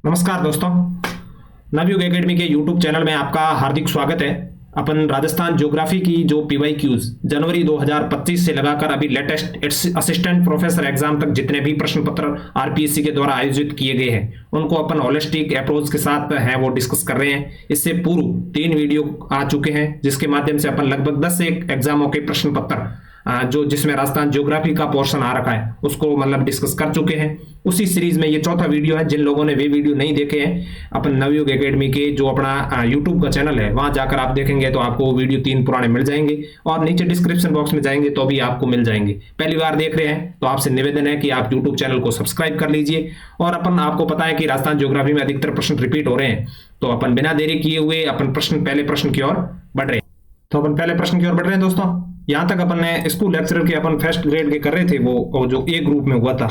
नमस्कार दोस्तों, नवयुग एकेडमी के यूट्यूब चैनल में आपका हार्दिक स्वागत है। अपन राजस्थान ज्योग्राफी की जो पीवाईक्यूज जनवरी 2025 से लगाकर अभी लेटेस्ट असिस्टेंट प्रोफेसर एग्जाम तक जितने भी प्रश्न पत्र आरपीएससी के द्वारा आयोजित किए गए हैं उनको अपन होलिस्टिक अप्रोच के साथ है वो डिस्कस कर रहे हैं। इससे पूर्व 3 वीडियो आ चुके हैं जिसके माध्यम से अपन लगभग 10 से एग्जामों के प्रश्न पत्र जो जिसमें राजस्थान ज्योग्राफी का पोर्शन आ रखा है उसको मतलब डिस्कस कर चुके हैं। उसी सीरीज में ये चौथा वीडियो है। जिन लोगों ने वे वीडियो नहीं देखे हैं, अपन नवयुग एकेडमी के जो अपना यूट्यूब का चैनल है वहां जाकर आप देखेंगे तो आपको वीडियो 3 पुराने मिल जाएंगे और नीचे डिस्क्रिप्शन बॉक्स में जाएंगे तो भी आपको मिल जाएंगे। पहली बार देख रहे हैं तो आपसे निवेदन है कि आप यूट्यूब चैनल को सब्सक्राइब कर लीजिए। और अपन आपको पता है कि राजस्थान ज्योग्राफी में अधिकतर प्रश्न रिपीट हो रहे हैं, तो अपन बिना देरी किए हुए अपन पहले प्रश्न की ओर बढ़ रहे हैं। तो अपन पहले प्रश्न की ओर बढ़ रहे हैं दोस्तों। यहाँ तक अपन ने स्कूल लेक्चरर के अपन फर्स्ट ग्रेड के कर रहे थे वो जो ए ग्रुप में हुआ था।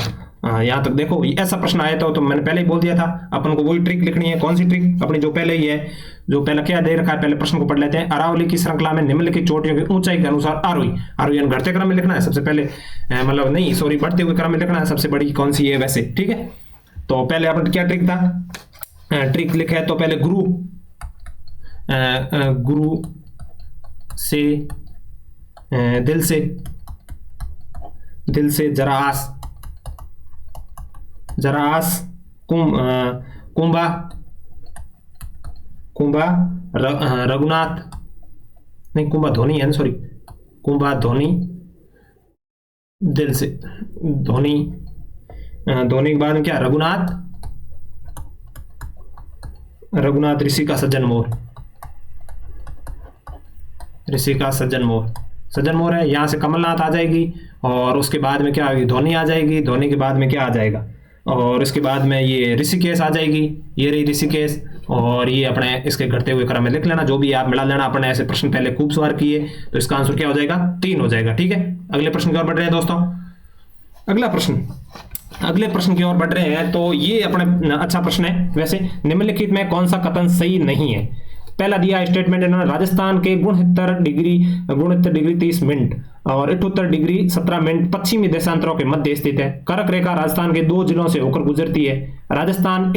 यहाँ तक देखो ऐसा प्रश्न आया था तो मैंने पहले ही बोल दिया था अपन को वही ट्रिक लिखनी है। कौन सी ट्रिक? अपनी जो पहले ही है, जो पहले क्या दे रखा है, पहले प्रश्न को पढ़ लेते हैं। अरावली की श्रृंखला में निम्नलिखित चोटियों की ऊंचाई के अनुसार आरोही घटते क्रम में लिखना है सबसे पहले, मतलब नहीं सॉरी बढ़ते हुए क्रम में लिखना है। सबसे बड़ी कौन सी है वैसे, ठीक है। तो पहले अपन क्या ट्रिक था, ट्रिक लिखा है तो पहले गुरु से दिल से जरा आस कुंभा रघुनाथ नहीं कुंभा धोनी है, सॉरी कुंभा धोनी दिल से धोनी के बाद में क्या रघुनाथ ऋषि का सज्जन मोर है। यहाँ से कमलनाथ आ जाएगी और उसके बाद में क्या आएगी, धोनी आ जाएगी। धोनी के बाद में क्या आ जाएगा, और इसके बाद में ये ऋषिकेश आ जाएगी। ये रही ऋषिकेश, और ये अपने इसके घटते हुए क्रम में लिख लेना, जो भी आप मिला लेना। अपने ऐसे प्रश्न पहले खूब सवार किए तो इसका आंसर क्या हो जाएगा, 3 हो जाएगा, ठीक है। अगले प्रश्न की ओर बढ़ रहे हैं दोस्तों। अगले प्रश्न की ओर बढ़ रहे हैं तो ये अपने अच्छा प्रश्न है वैसे। निम्नलिखित में कौन सा कथन सही नहीं है? पहला दिया स्टेटमेंट इन्होंने, राजस्थान के 69 डिग्री 30 मिनट और 78 डिग्री 17 मिनट पश्चिमी देशांतरों के मध्य स्थित है। कर्क रेखा राजस्थान के 2 जिलों से होकर गुजरती है। राजस्थान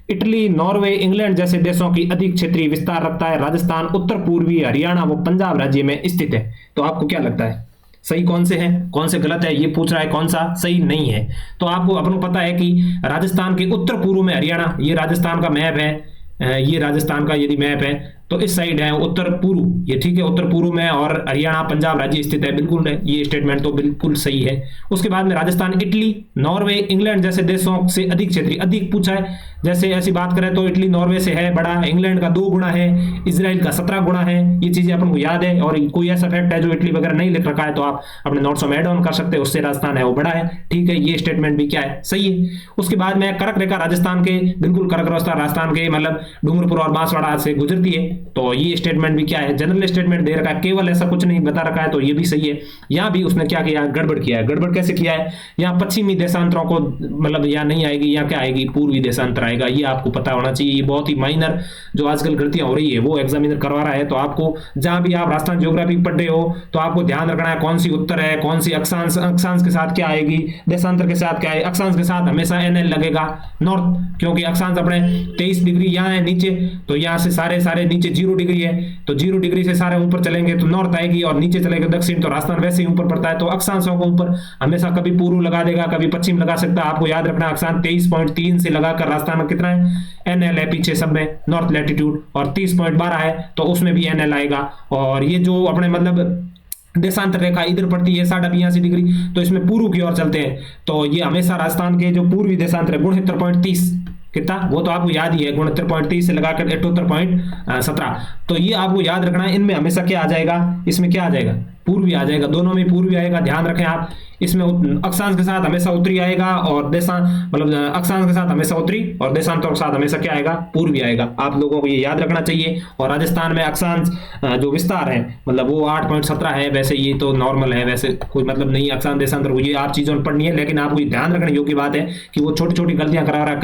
इटली, नॉर्वे, इंग्लैंड जैसे देशों की अधिक क्षेत्रीय विस्तार रखता है। राजस्थान उत्तर पूर्वी हरियाणा व पंजाब राज्य में स्थित है। तो आपको क्या लगता है सही कौन से हैं, कौन से गलत है? ये पूछ रहा है कौन सा सही नहीं है। तो आपको अपन को पता है कि राजस्थान के उत्तर पूर्व में हरियाणा, ये राजस्थान का मैप है, ये राजस्थान का यदि मैप है तो इस साइड है उत्तर पूर्व, ये ठीक है उत्तर पूर्व में, और हरियाणा पंजाब राज्य स्थित है। बिल्कुल है, ये स्टेटमेंट तो बिल्कुल सही है। उसके बाद में राजस्थान इटली, नॉर्वे, इंग्लैंड जैसे देशों से अधिक क्षेत्रीय, अधिक पूछा है। जैसे ऐसी बात करें तो इटली नॉर्वे से है बड़ा, इंग्लैंड का 2 गुना है, इजराइल का 17 गुना है। ये चीजें अपन को याद है। और कोई ऐसा फैक्ट है जो इटली वगैरह नहीं लिख रखा है तो आप अपने नोट्स में ऐड ऑन कर सकते हैं, उससे राजस्थान है वो बड़ा है, ठीक है। ये स्टेटमेंट भी क्या है, सही है। उसके बाद में कर्क रेखा राजस्थान के, बिल्कुल कर्क रेखा राजस्थान के मतलब डूंगरपुर और बांसवाड़ा से गुजरती है। तो ये स्टेटमेंट भी क्या है, जनरल स्टेटमेंट दे रखा है, केवल ऐसा कुछ नहीं बता रखा है, तो ये भी सही है। यहाँ भी उसने क्या किया, गड़बड़ किया है। गड़बड़ कैसे किया है, यहाँ पश्चिमी देशांतरों को मतलब यहाँ नहीं आएगी, यहाँ क्या आएगी, पूर्वी देशांतर आएगा। ये आपको पता होना चाहिए। ये बहुत ही माइनर जो आजकल गलतियां हो रही है वो एग्जामिनर करवा रहा है। तो आपको जहां भी आप राजस्थान ज्योग्राफी पढ़ रहे हो तो आपको ध्यान रखना है कौन सी उत्तर है, कौन सी अक्षांश के साथ क्या आएगी, देशांतर के साथ क्या है। अक्षांश के साथ हमेशा NL लगेगा, नॉर्थ, क्योंकि अक्षांश अपने 23 डिग्री यहाँ है नीचे, तो यहाँ से सारे नीचे 0 डिग्री है, तो 0 डिग्री से सारे ऊपर चलेंगे तो नॉर्थ आएगी, और नीचे चलेंगे दक्षिण, तो राजस्थान वैसे ही ऊपर पड़ता है। तो अक्षांशों को ऊपर हमेशा कभी पूर्व लगा देगा, कभी पश्चिम लगा सकता है। आपको याद रखना अक्षांश 23.3 से लगाकर राजस्थान में कितना है, NL है पीछे सब में, नॉर्थ लैटिट्यूड, और 30.12 है तो उसमें भी NL आएगा। और ये जो अपने मतलब देशांतर रेखा इधर पड़ती है 82.5 डिग्री, तो इसमें पूर्व की ओर चलते हैं। तो ये हमेशा राजस्थान के जो पूर्वी देशांतर है 69.30 कितना, वो तो आपको याद ही है, 69.30 से लगाकर 78.17। तो ये आपको याद रखना है। इनमें हमेशा क्या आ जाएगा, इसमें क्या आ जाएगा, पूर्वी आ जाएगा। दोनों में पूर्वी आएगा, ध्यान रखें आप। इसमें अक्षांश के साथ हमेशा उत्तरी आएगा, और मतलब अक्षांश के साथ हमेशा उत्तरी, और देशांतर के साथ हमेशा क्या आएगा, पूर्वी आएगा। आप लोगों को ये याद रखना चाहिए। और राजस्थान में अक्षांश जो विस्तार है मतलब वो 8.17 है। वैसे ये तो नॉर्मल है, वैसे कोई मतलब नहीं अक्षांश देशांतर को, ये आप चीजों पढ़नी है। लेकिन आपको ध्यान रखने योग्य बात है कि वो छोटी छोटी गलतियां करा रहा है।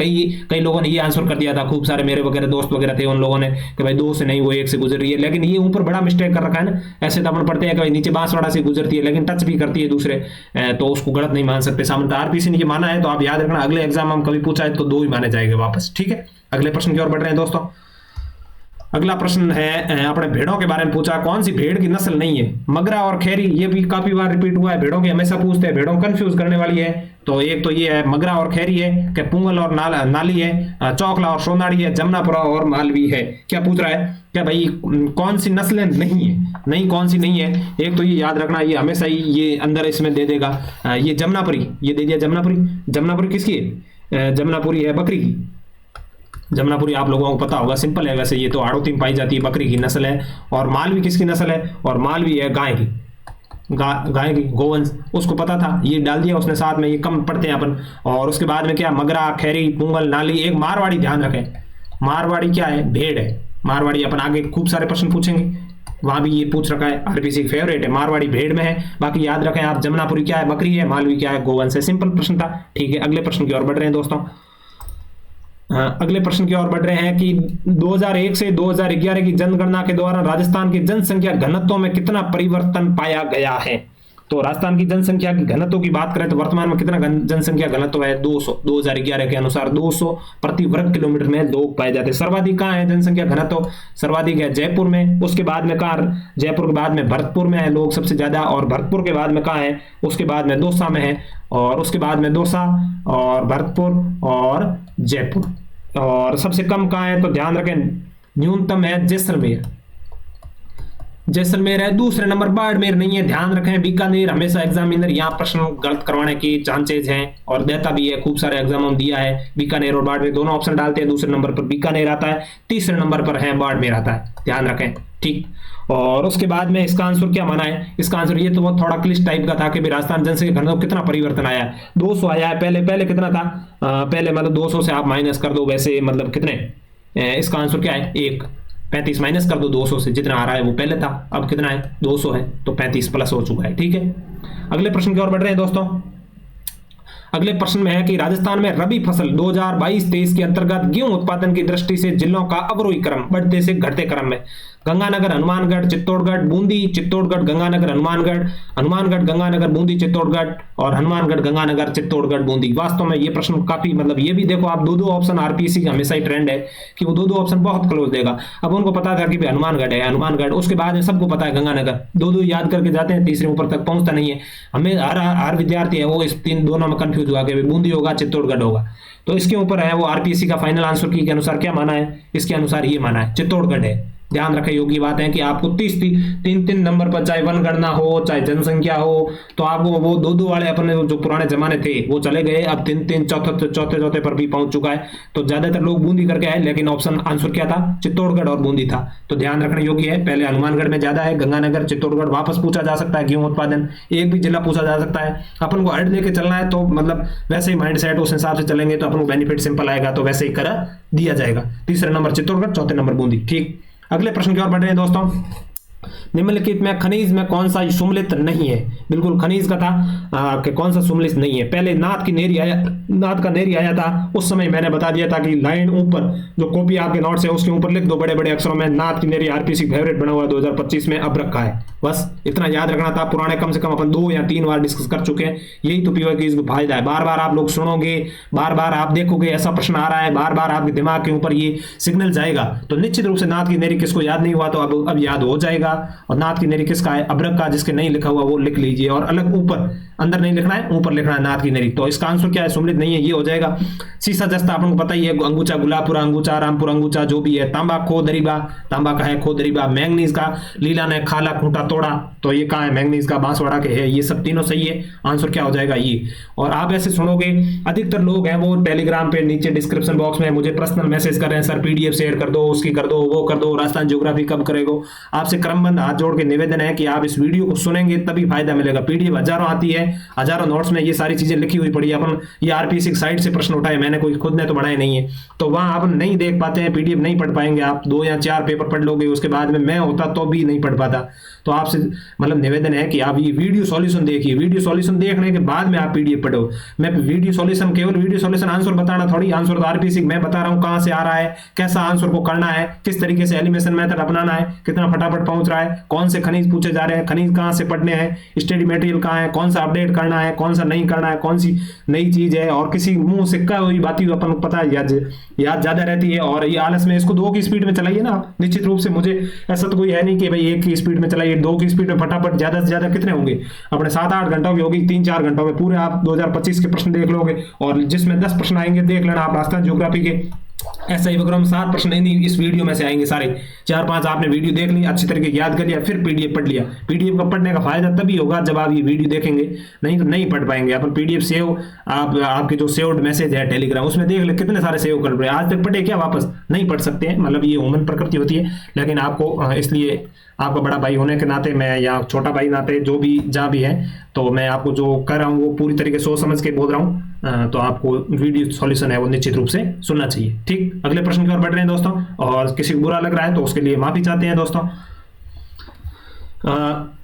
कई लोगों ने ये आंसर कर दिया था, खूब सारे मेरे वगैरह दोस्त वगैरह थे, उन लोगों ने कि भाई 2 से नहीं वो 1 से गुजर रही है। लेकिन ये ऊपर बड़ा मिस्टेक कर रखा है ना। ऐसे तो अपन पढ़ते हैं कि भाई नीचे बांसवाड़ा से गुजरती है, लेकिन टच भी करती है दूसरे तो उसको गलत नहीं मान सकते। सामान्यतः आरपीसी ने ये माना है, तो आप याद रखना अगले एग्जाम में कभी पूछा है तो 2 ही माने जाएंगे वापस। ठीक है, अगले प्रश्न की ओर बढ़ रहे हैं दोस्तों। अगला प्रश्न है अपने भेड़ों के बारे में पूछा, कौन सी भेड़ की नस्ल नहीं है? मगरा और खैरी, ये भी काफी बार रिपीट हुआ है, भेड़ों की हमेशा पूछते हैं, भेड़ों कंफ्यूज करने वाली है। तो एक तो ये है मगरा और खैरी है, क्या पुंगल और नाली है, चौकला और सोनाड़ी है, जमुनापुरा और मालवी है। क्या पूछ रहा है, क्या भाई कौन सी नस्लें नहीं है? नहीं, कौन सी नहीं है? एक तो ये याद रखना, ये हमेशा ही ये अंदर इसमें दे देगा, ये जमुनापुरी, ये दे दिया जमुनापुरी। जमुनापुरी किसकी है? जमुनापुरी है बकरी की। जमुनापुरी आप लोगों को पता होगा, सिंपल है वैसे, ये तो हाड़ोती में पाई जाती है, बकरी की नस्ल है। और मालवी किसकी नस्ल है? और मालवी है गाय की, गाय की, गोवंश, उसको पता था, ये डाल दिया उसने साथ में, ये कम पढ़ते हैं अपन। और उसके बाद में क्या, मगरा, खैरी, पुंगल, नाली। एक मारवाड़ी, ध्यान रखें, मारवाड़ी क्या है? भेड़ है। मारवाड़ी अपन आगे खूब सारे प्रश्न पूछेंगे, वहां भी ये पूछ रखा है, आरपीसी फेवरेट है, मारवाड़ी भेड़ में है। बाकी याद रखें आप, जमुनापुरी क्या है? बकरी है, मालवी क्या है? गोवंश है। सिंपल प्रश्न था। ठीक है, अगले प्रश्न की ओर बढ़ रहे हैं दोस्तों। अगले प्रश्न की ओर बढ़ रहे हैं कि 2001 से 2011 की जनगणना के दौरान राजस्थान की जनसंख्या घनत्व में कितना परिवर्तन पाया गया है? तो राजस्थान की जनसंख्या की घनत्व की बात करें तो वर्तमान में कितना जनसंख्या घनत्व है? 200। 2011 के अनुसार 200 प्रति वर्ग किलोमीटर में लोग पाए जाते हैं। सर्वाधिक कहाँ है जनसंख्या घनत्व? सर्वाधिक है जयपुर में, उसके बाद में कहाँ? जयपुर के बाद में भरतपुर में है लोग सबसे ज्यादा, और भरतपुर के बाद में कहाँ है? उसके बाद में दौसा में है, और उसके बाद में दौसा और भरतपुर और जयपुर। और सबसे कम कहाँ है? तो ध्यान रखें, न्यूनतम है जैसलमेर, जैसलमेर है। दूसरे नंबर बाड़मेर नहीं है, ध्यान रखें। बीकानेर, हमेशा एग्जामिनर यहाँ प्रश्न गलत करवाने की चांसेज हैं, और देता भी है, खूब सारे एग्जाम में दिया है। बीकानेर और बाड़मेर दोनों ऑप्शन डालते हैं, दूसरे नंबर पर बीकानेर आता है, तीसरे नंबर पर है बाड़मेर आता है, ध्यान रखें। ठीक, और उसके बाद में इसका आंसर क्या माना है? इसका आंसर ये तो बहुत थोड़ा क्लिष्ट टाइप का था कि राजस्थान जनसंख्या घनत्व कितना परिवर्तन आया है? 200 आया है। पहले कितना था? पहले मतलब 200 से आप माइनस कर दो, वैसे मतलब कितने, इसका आंसर क्या है? 1। 35 माइनस कर दो 200 से, जितना आ रहा है वो पहले था, अब कितना है? 200 है, तो 35 प्लस हो चुका है। ठीक है, अगले प्रश्न की ओर बढ़ रहे हैं दोस्तों। अगले प्रश्न में है कि राजस्थान में रबी फसल 2022-23 के अंतर्गत गेहूं उत्पादन की दृष्टि से जिलों का अवरोही क्रम बढ़ते से घटते क्रम में गंगानगर, हनुमानगढ़, चित्तौड़गढ़, बूंदी, चित्तौड़गढ़, गंगानगर, हनुमानगढ़, हनुमानगढ़, गंगानगर, बूंदी, चित्तौड़गढ़, और हनुमानगढ़, गंगानगर, चित्तौड़गढ़, बूंदी। वास्तव में ये प्रश्न काफी मतलब, ये भी देखो आप, 2-2 ऑप्शन, आरपीसी का हमेशा ही ट्रेंड है कि वो 2-2 ऑप्शन बहुत क्लोज देगा। अब उनको पता था कि भाई हनुमानगढ़ है, हनुमानगढ़, उसके बाद में सबको पता है गंगानगर, 2-2 याद करके जाते हैं, तीसरे ऊपर तक पहुंचता नहीं है। हमें हर विद्यार्थी है वो इस दोनों में कंफ्यूज हुआ कि बूंदी होगा, चित्तौड़गढ़ होगा। तो इसके ऊपर है वो आरपीसी का फाइनल आंसर की के अनुसार क्या माना है? इसके अनुसार ये माना है चित्तौड़गढ़ है। ध्यान रखें, योग्य बात है कि आपको 3 नंबर पर, चाहे वनगणना हो चाहे जनसंख्या हो, तो आपको वो 2-2 वाले अपने जो पुराने जमाने थे वो चले गए, अब 3-3 चौथे पर भी पहुंच चुका है। तो ज्यादातर लोग बूंदी करके आए, लेकिन ऑप्शन आंसर क्या था? चित्तौड़गढ़ और बूंदी था। तो ध्यान रखने योग्य है, पहले हनुमानगढ़ में ज्यादा है, गंगानगर, चित्तौड़गढ़। वापस पूछा जा सकता है गेहूं उत्पादन, एक भी जिला पूछा जा सकता है। अपन को हट लेके चलना है, तो मतलब वैसे ही माइंड सेट उस हिसाब से चलेंगे तो अपन को बेनिफिट सिंपल आएगा, तो वैसे ही कर दिया जाएगा। तीसरे नंबर चित्तौड़गढ़, चौथे नंबर बूंदी। ठीक, अगले प्रश्न की ओर बढ़ रहे हैं दोस्तों। निम्नलिखित में खनिज में कौन सा सुमेलित नहीं है? बिल्कुल खनिज का था कि कौन सा सुमेलित नहीं है। पहले नाथ का नेरी आया था, उस समय मैंने बता दिया था कि लाइन ऊपर जो कॉपी आपके नोट्स है उसके ऊपर लिख दो बड़े बड़े अक्षरों में, नाथ की नेरी आरपीसी फेवरेट बना हुआ 2025 में अब रखा है। बस इतना याद रखना था। पुराने कम से कम अपन 2 या 3 बार डिस्कस कर चुके हैं। यही तो पीओ की इसका फायदा है, बार बार आप लोग सुनोगे, बार बार आप देखोगे ऐसा प्रश्न आ रहा है, बार बार आपके दिमाग के ऊपर ये सिग्नल जाएगा, तो निश्चित रूप से नाथ की नेरी किसको याद नहीं हुआ तो अब याद हो जाएगा। और नाथ की नेरी किसका है? अभ्रक का। जिसके नहीं लिखा हुआ वो लिख लीजिए, और अलग ऊपर, अंदर नहीं लिखना है, ऊपर लिखना है नाथ की नेरी। तो इसका आंसर क्या है? सुमेलित नहीं है, ये हो जाएगा। सीसा जस्ता अपन को पता ही है, अंगूचा, गुलाबपुरा अंगूचा, रामपुर अंगूचा, जो भी है। तांबा खो दरीबा, तांबा का है खो दरीबा। मैंगनीज का लीला ने खाला खूंटा तोड़ा, तो ये कहाँ है? मैंगनीज का बांसवाड़ा के है। ये सब तीनों सही है, आंसर क्या हो जाएगा? ये। और आप ऐसे सुनोगे, अधिकतर लोग हैं वो टेलीग्राम पे नीचे डिस्क्रिप्शन बॉक्स में मुझे पर्सनल मैसेज कर रहे हैं, सर पीडीएफ शेयर कर दो, उसकी कर दो, वो कर दो, राजस्थान ज्योग्राफी कब करेगो। आपसे क्रमबद्ध हाथ जोड़ के निवेदन है कि आप इस वीडियो को सुनेंगे तभी फायदा मिलेगा। पीडीएफ हजारों आती है, हजारों नोट्स में ये सारी चीजें लिखी हुई पड़ी है। अपन ये आरपीसी साइट से प्रश्न उठाए, मैंने कोई खुद ने तो बनाए नहीं है, तो वहां आप नहीं देख पाते हैं, पीडीएफ नहीं पढ़ पाएंगे। आप 2 या 4 पेपर पढ़ लोगे, उसके बाद में मैं होता तो भी नहीं पढ़ पाता। तो आपसे मतलब निवेदन है कि आप ये वीडियो सॉल्यूशन देखिए, वीडियो सॉल्यूशन देखने के बाद में आप पीडीएफ पढ़ो। मैं वीडियो सॉल्यूशन, केवल वीडियो सॉल्यूशन आंसर बताना थोड़ी, आंसर तो आरपीसी मैं बता रहा हूं कहां से आ रहा है, कैसा आंसर को करना है, किस तरीके से एलिमिनेशन मेथड अपनाना है, कितना फटाफट पहुंच रहा है, कौन से खनिज पूछे जा रहे हैं, खनिज कहाँ से पढ़ने हैं, स्टडी मटेरियल कहाँ है, कौन सा अपडेट करना है, कौन सा नहीं करना है, कौन सी नई चीज है, और किसी मुंह सिक्का हुई बातें अपन को पता है, याद ज्यादा रहती है। और ये आलस में इसको 2 की स्पीड में चलाइए ना निश्चित रूप से। मुझे ऐसा तो कोई है नहीं कि भाई 1 की स्पीड में चलाइए, 2 की स्पीड में फटाफट ज्यादा से ज्यादा कितने होंगे अपने 7-8 घंटों की होगी, 3-4 घंटों में पूरे आप 2025 के प्रश्न देख लोगे, और जिसमें 10 प्रश्न आएंगे देख लेना आप राजस्थान ज्योग्राफी के। ऐसा ही विक्रम 7 प्रश्न नहीं इस वीडियो में से आएंगे सारे, 4-5 आपने वीडियो देख ली, अच्छी तरीके याद कर लिया, फिर पीडीएफ पढ़ लिया। पीडीएफ का पढ़ने का फायदा तभी होगा जब आप ये वीडियो देखेंगे, नहीं तो नहीं पढ़ पाएंगे। अपन पीडीएफ सेव आपके जो सेव्ड मैसेज है टेलीग्राम उसमें देख ले कितने सारे सेव कर पड़े, आज तक पढ़े क्या वापस नहीं पढ़ सकते हैं, मतलब ये ह्यूमन प्रकृति होती है। लेकिन आपको इसलिए आपका बड़ा भाई होने के नाते मैं, या छोटा भाई नाते जो भी जहाँ भी है, तो मैं आपको जो कर रहा हूँ वो पूरी तरीके सोच समझ के बोल रहा हूँ। तो आपको वीडियो सॉल्यूशन है वो निश्चित रूप से सुनना चाहिए। ठीक, अगले प्रश्न की ओर बढ़ रहे हैं दोस्तों, और किसी को बुरा लग रहा है तो उसके लिए माफी चाहते हैं दोस्तों।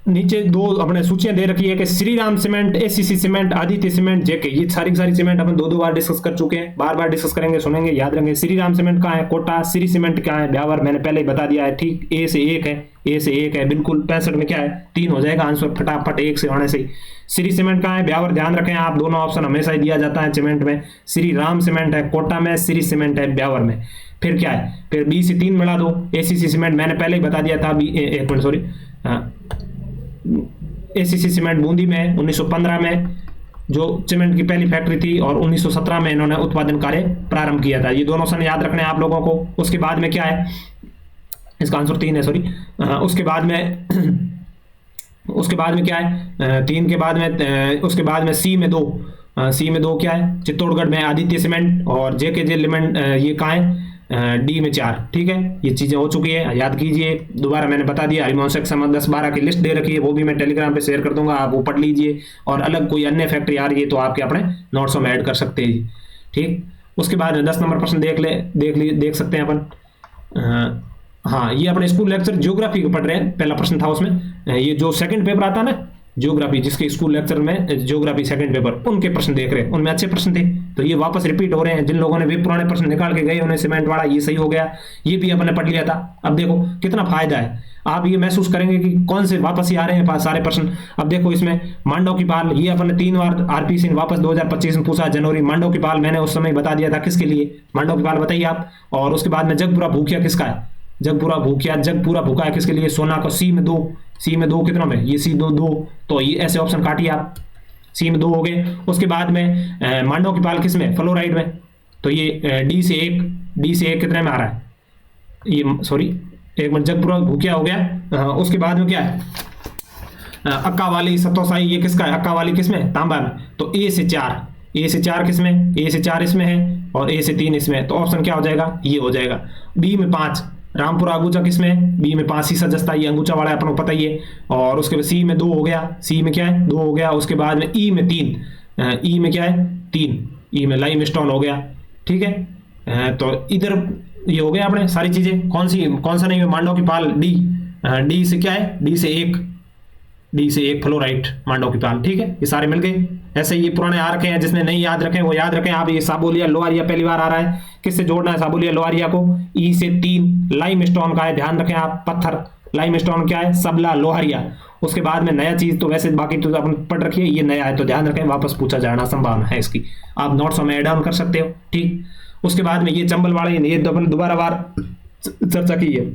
नीचे 2 अपने सूचियां दे रखी है कि Shri Ram cement, ACC cement, Aditya cement, JK, ये सारी सीमेंट अपन 2 बार डिस्कस कर चुके हैं, बार डिस्कस करेंगे, सुनेंगे, याद रखेंगे। श्री राम सीमेंट कहाँ है, कोटा। श्री सीमेंट कहाँ है, ब्यावर, मैंने पहले ही बता दिया है। ठीक, ए से 1 है, ए से 1 है बिल्कुल। 65 में क्या है 3 हो जाएगा आंसर फटाफट 1 से आने से। श्री सीमेंट कहाँ है, ब्यावर, ध्यान रखें आप, दोनों ऑप्शन हमेशा ही दिया जाता है सीमेंट में। श्री राम सीमेंट है कोटा में, श्री सीमेंट है ब्यावर में। फिर क्या है, फिर बी से 3 मिला दो, एसीसी सीमेंट मैंने पहले ही बता दिया था। एक minute sorry, ACC cement Bundi में 1915 में जो सीमेंट की पहली फैक्ट्री थी, और 1917 में इन्होंने उत्पादन कार्य प्रारंभ किया था। ये दोनों सन याद रखने हैं आप लोगों को। उसके बाद में क्या है, इसका आंसर 3 है सॉरी। उसके बाद में क्या है 3 के बाद में, उसके बाद में सी में 2, सी में 2 क्या है, चित्तौड़गढ़ में आदित्य सीमेंट, और जेके लिमिट ये कहाँ है, डी में 4। ठीक है, ये चीजें हो चुकी है, याद कीजिए। दोबारा मैंने बता दिया, हरिवंश समय 10-12 की लिस्ट दे रखी है, वो भी मैं टेलीग्राम पे शेयर कर दूंगा, आप वो पढ़ लीजिए। और अलग कोई अन्य फैक्ट्री आ रही है तो आपके अपने नोट्सों में ऐड कर सकते हैं। ठीक, उसके बाद 10 नंबर प्रश्न देख सकते हैं अपन। हाँ, ये अपने स्कूल लेक्चर ज्योग्राफी को पढ़ रहे हैं, पहला प्रश्न था उसमें। ये जो सेकंड पेपर आता ना ज्योग्राफी, जिसके स्कूल लेक्चर में ज्योग्राफी सेकंड पेपर, उनके प्रश्न देख रहे हैं, उनमें अच्छे प्रश्न थे, तो ये वापस रिपीट हो रहे हैं। जिन लोगों ने भी पुराने प्रश्न निकाल के गए उन्हें सीमेंट वाला ये सही हो गया, ये भी अपने पढ़ लिया था। अब देखो कितना फायदा है, आप ये महसूस करेंगे कि कौन से वापस ही आ रहे हैं सारे प्रश्न। अब देखो इसमें मांडव की पाल, ये अपने 3 बार आरपीसी वापस 2025 में पूछा जनवरी। मांडव की पाल मैंने उस समय बता दिया था किसके लिए, मांडव की पाल बताइए आप। और उसके बाद में जगपुरा भूखिया किसका है, जगपुरा भूखा है किसके लिए, सोना का। सी में 2, सी में 2 कितना में, ये सी 2, तो ये ऐसे ऑप्शन काटिए आप, सी में 2 हो गए। उसके बाद में मांडव की पाल किस में, फ्लोराइड में, तो ये डी से 1 कितने में आ रहा है, ये सॉरी एक मिनट, जगपुरा भूखिया हो गया। उसके बाद में क्या है, अक्का वाली सतोसाई, ये किसका है, अक्का वाली किसमें, तांबा में, तो ए से 4 किसमें, ए से 4 इसमें है, और ए से 3 इसमें, तो ऑप्शन क्या हो जाएगा, ये हो जाएगा। बी में 5 रामपुरा अंगूचा किसमें, बी में 5 सीसा जस्ता, ये अंगूचा वाला अपन को पता ही है। और उसके बाद सी में 2 हो गया, सी में क्या है 2 हो गया। उसके बाद में ई में 3, ई में क्या है 3, ई में लाइम स्टोन हो गया। ठीक है, तो इधर ये हो गया अपने सारी चीजें। कौन सा नहीं है, मांडव की पाल डी से क्या है, डी से 1 फ्लोराइट मांडव की पाल। ठीक है, ये सारे मिल गए। ऐसे ये पुराने आ रखे हैं, जिसने नहीं याद रखे वो याद रखें आप। ये साबोलिया लोहारिया पहली बार आ रहा है, किससे जोड़ना है साबोलिया लोहारिया को, ई से 3 लाइम स्टोन का है, ध्यान रखें आप, पत्थर लाइम स्टोन क्या है, सबला लोहारिया। उसके बाद में नया चीज, तो वैसे बाकी तो अपन पढ़ रखिए, ये नया है तो ध्यान रखें, वापस पूछा जाना संभावना है इसकी, आप नोट्स में एड ऑन कर सकते हो। ठीक, उसके बाद में ये चंबल वाले, ये तो अपन दोबारा बार चर्चा की है,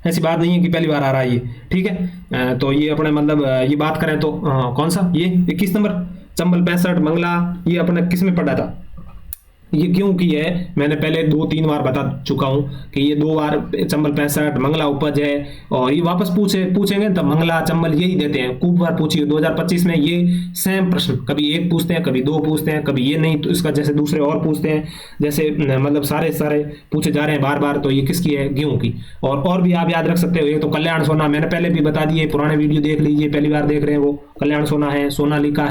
ऐसी बात नहीं है कि पहली बार आ रहा है ये। ठीक है, तो ये अपने मतलब ये बात करें तो कौन सा, ये 21 नंबर चंबल 65 मंगला, ये अपने किस में पढ़ा था, ये क्यों की है, मैंने पहले 2-3 बार बता चुका हूं कि ये 2 बार चंबल 65 मंगला उपज है, और ये वापस पूछेंगे तो मंगला चंबल यही देते हैं, खूब बार पूछिए। 2025 में ये सेम प्रश्न कभी 1 पूछते हैं, कभी 2 पूछते हैं, कभी ये नहीं तो इसका जैसे दूसरे और पूछते हैं, जैसे मतलब सारे पूछे जा रहे हैं बार, तो ये किसकी है, गेहूं की। और भी आप याद रख सकते हो, एक तो कल्याण सोना मैंने पहले भी बता दिए, पुराने वीडियो देख लीजिए, पहली बार देख रहे हैं वो, कल्याण सोना है, सोनालिका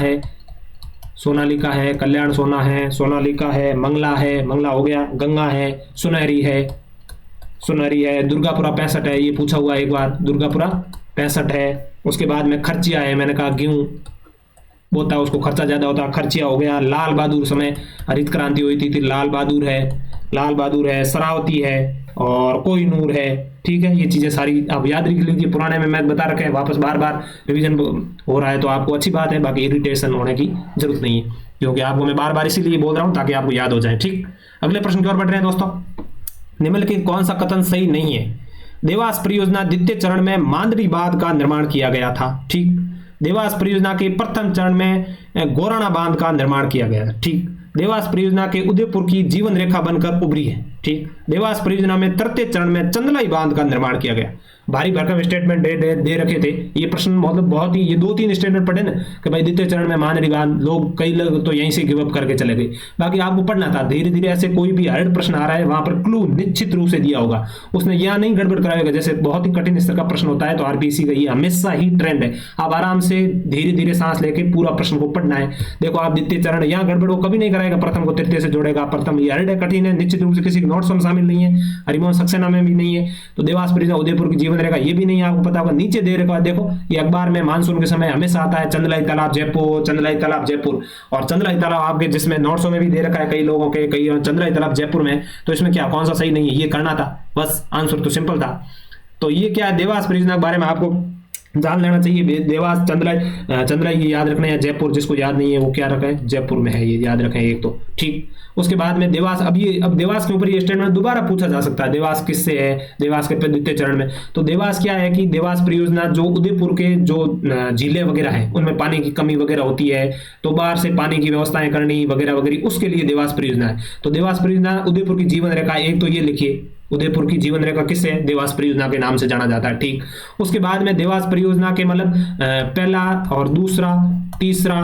है, कल्याण सोना है, सोनालिका है, मंगला हो गया, गंगा है, सुनहरी है, दुर्गापुरा 65 है, ये पूछा हुआ एक बार, दुर्गापुरा 65 है। उसके बाद में खर्चिया है, मैंने कहा गेहूं बोता है उसको खर्चा ज्यादा होता है, खर्चिया हो गया। लाल बहादुर समय हरित क्रांति हुई थी, लाल बहादुर है, लाल बहादुर है, शरावती है और कोहिनूर है। ठीक है, ये चीजें सारी आप याद रख लीजिए, पुराने में मैथ बता रखे हैं, वापस बार बार रिवीजन हो रहा है तो आपको अच्छी बात है, बाकी इरिटेशन होने की जरूरत नहीं है, क्योंकि आपको मैं बार बार इसीलिए बोल रहा हूं ताकि आपको याद हो जाए। ठीक, अगले प्रश्न की ओर बढ़ रहे हैं दोस्तों। निम्नलिखित कौन सा कथन सही नहीं है? देवास परियोजना द्वितीय चरण में मांदरी बांध का निर्माण किया गया था। ठीक, देवास परियोजना के प्रथम चरण में गोराना बांध का निर्माण किया गया है। ठीक, देवास परियोजना के उदयपुर की जीवन रेखा बनकर उभरी है। ठीक, देवास परियोजना में तृतीय चरण में चंदलाई बांध का निर्माण किया गया। भारी भरकम स्टेटमेंट दे रखे थे ये प्रश्न, मतलब बहुत ही, ये 2-3 स्टेटमेंट पढ़े ना कि भाई द्वितीय चरण में मांदरी बांध, लोग कई लोग तो यहीं से गिव अप करके चले गए। बाकी आपको पढ़ना था, धीरे धीरे ऐसे कोई भी हार्ड प्रश्न आ रहा है वहां पर क्लू निश्चित रूप से दिया होगा, उसने यह नहीं गड़बड़ कराएगा। जैसे बहुत ही कठिन स्तर का प्रश्न होता है तो आरपीएससी का ये हमेशा ही ट्रेंड है, आप आराम से धीरे धीरे सांस लेके पूरा प्रश्न को पढ़ना है। देखो आप द्वितीय चरण यहाँ गड़बड़ वो कभी नहीं कराएगा, प्रथम को तृतीय से जोड़ेगा। प्रथम ये हार्ड है, कठिन है, निश्चित रूप से किसी नोट्स में शामिल नहीं है, हरिमोहन सक्सेना में भी नहीं है। तो देवास परियोजना उदयपुर की जीवन रेखा ये भी नहीं है, आपको पता होगा। नीचे दे रखा है, देखो ये अखबार में मानसून के समय हमेशा आता है, चंदलाई तालाब जयपुर, चंदलाई तालाब जयपुर। और चंदलाई तालाब आपके जिसमें नोट्सों में भी दे रखा है कई लोगों के, कई चंदलाई तालाब जयपुर में, तो इसमें क्या कौन सा सही नहीं है, ये करना था, बस आंसर तो सिंपल था। तो ये क्या है, देवास परियोजना के बारे में आपको जान लेना चाहिए। देवास चंद्राई ये याद रखना है, जयपुर जिसको याद नहीं है वो क्या रखा है, जयपुर में है, ये याद रखें एक तो। ठीक, उसके बाद में देवास, अब देवास के ऊपर ये स्टेटमेंट दोबारा पूछा जा सकता है, देवास किससे है, देवास के द्वितीय चरण में। तो देवास क्या है कि देवास परियोजना जो उदयपुर के जो झीलें वगैरह हैं उनमें पानी की कमी वगैरह होती है, तो बाहर से पानी की व्यवस्थाएं करनी वगैरह वगैरह, उसके लिए देवास परियोजना है। तो देवास परियोजना उदयपुर की जीवन रेखा, एक तो ये लिखिए, उदयपुर की जीवन रेखा किससे, देवास परियोजना के नाम से जाना जाता है। ठीक, उसके बाद में देवास परियोजना के मतलब पहला और दूसरा, तीसरा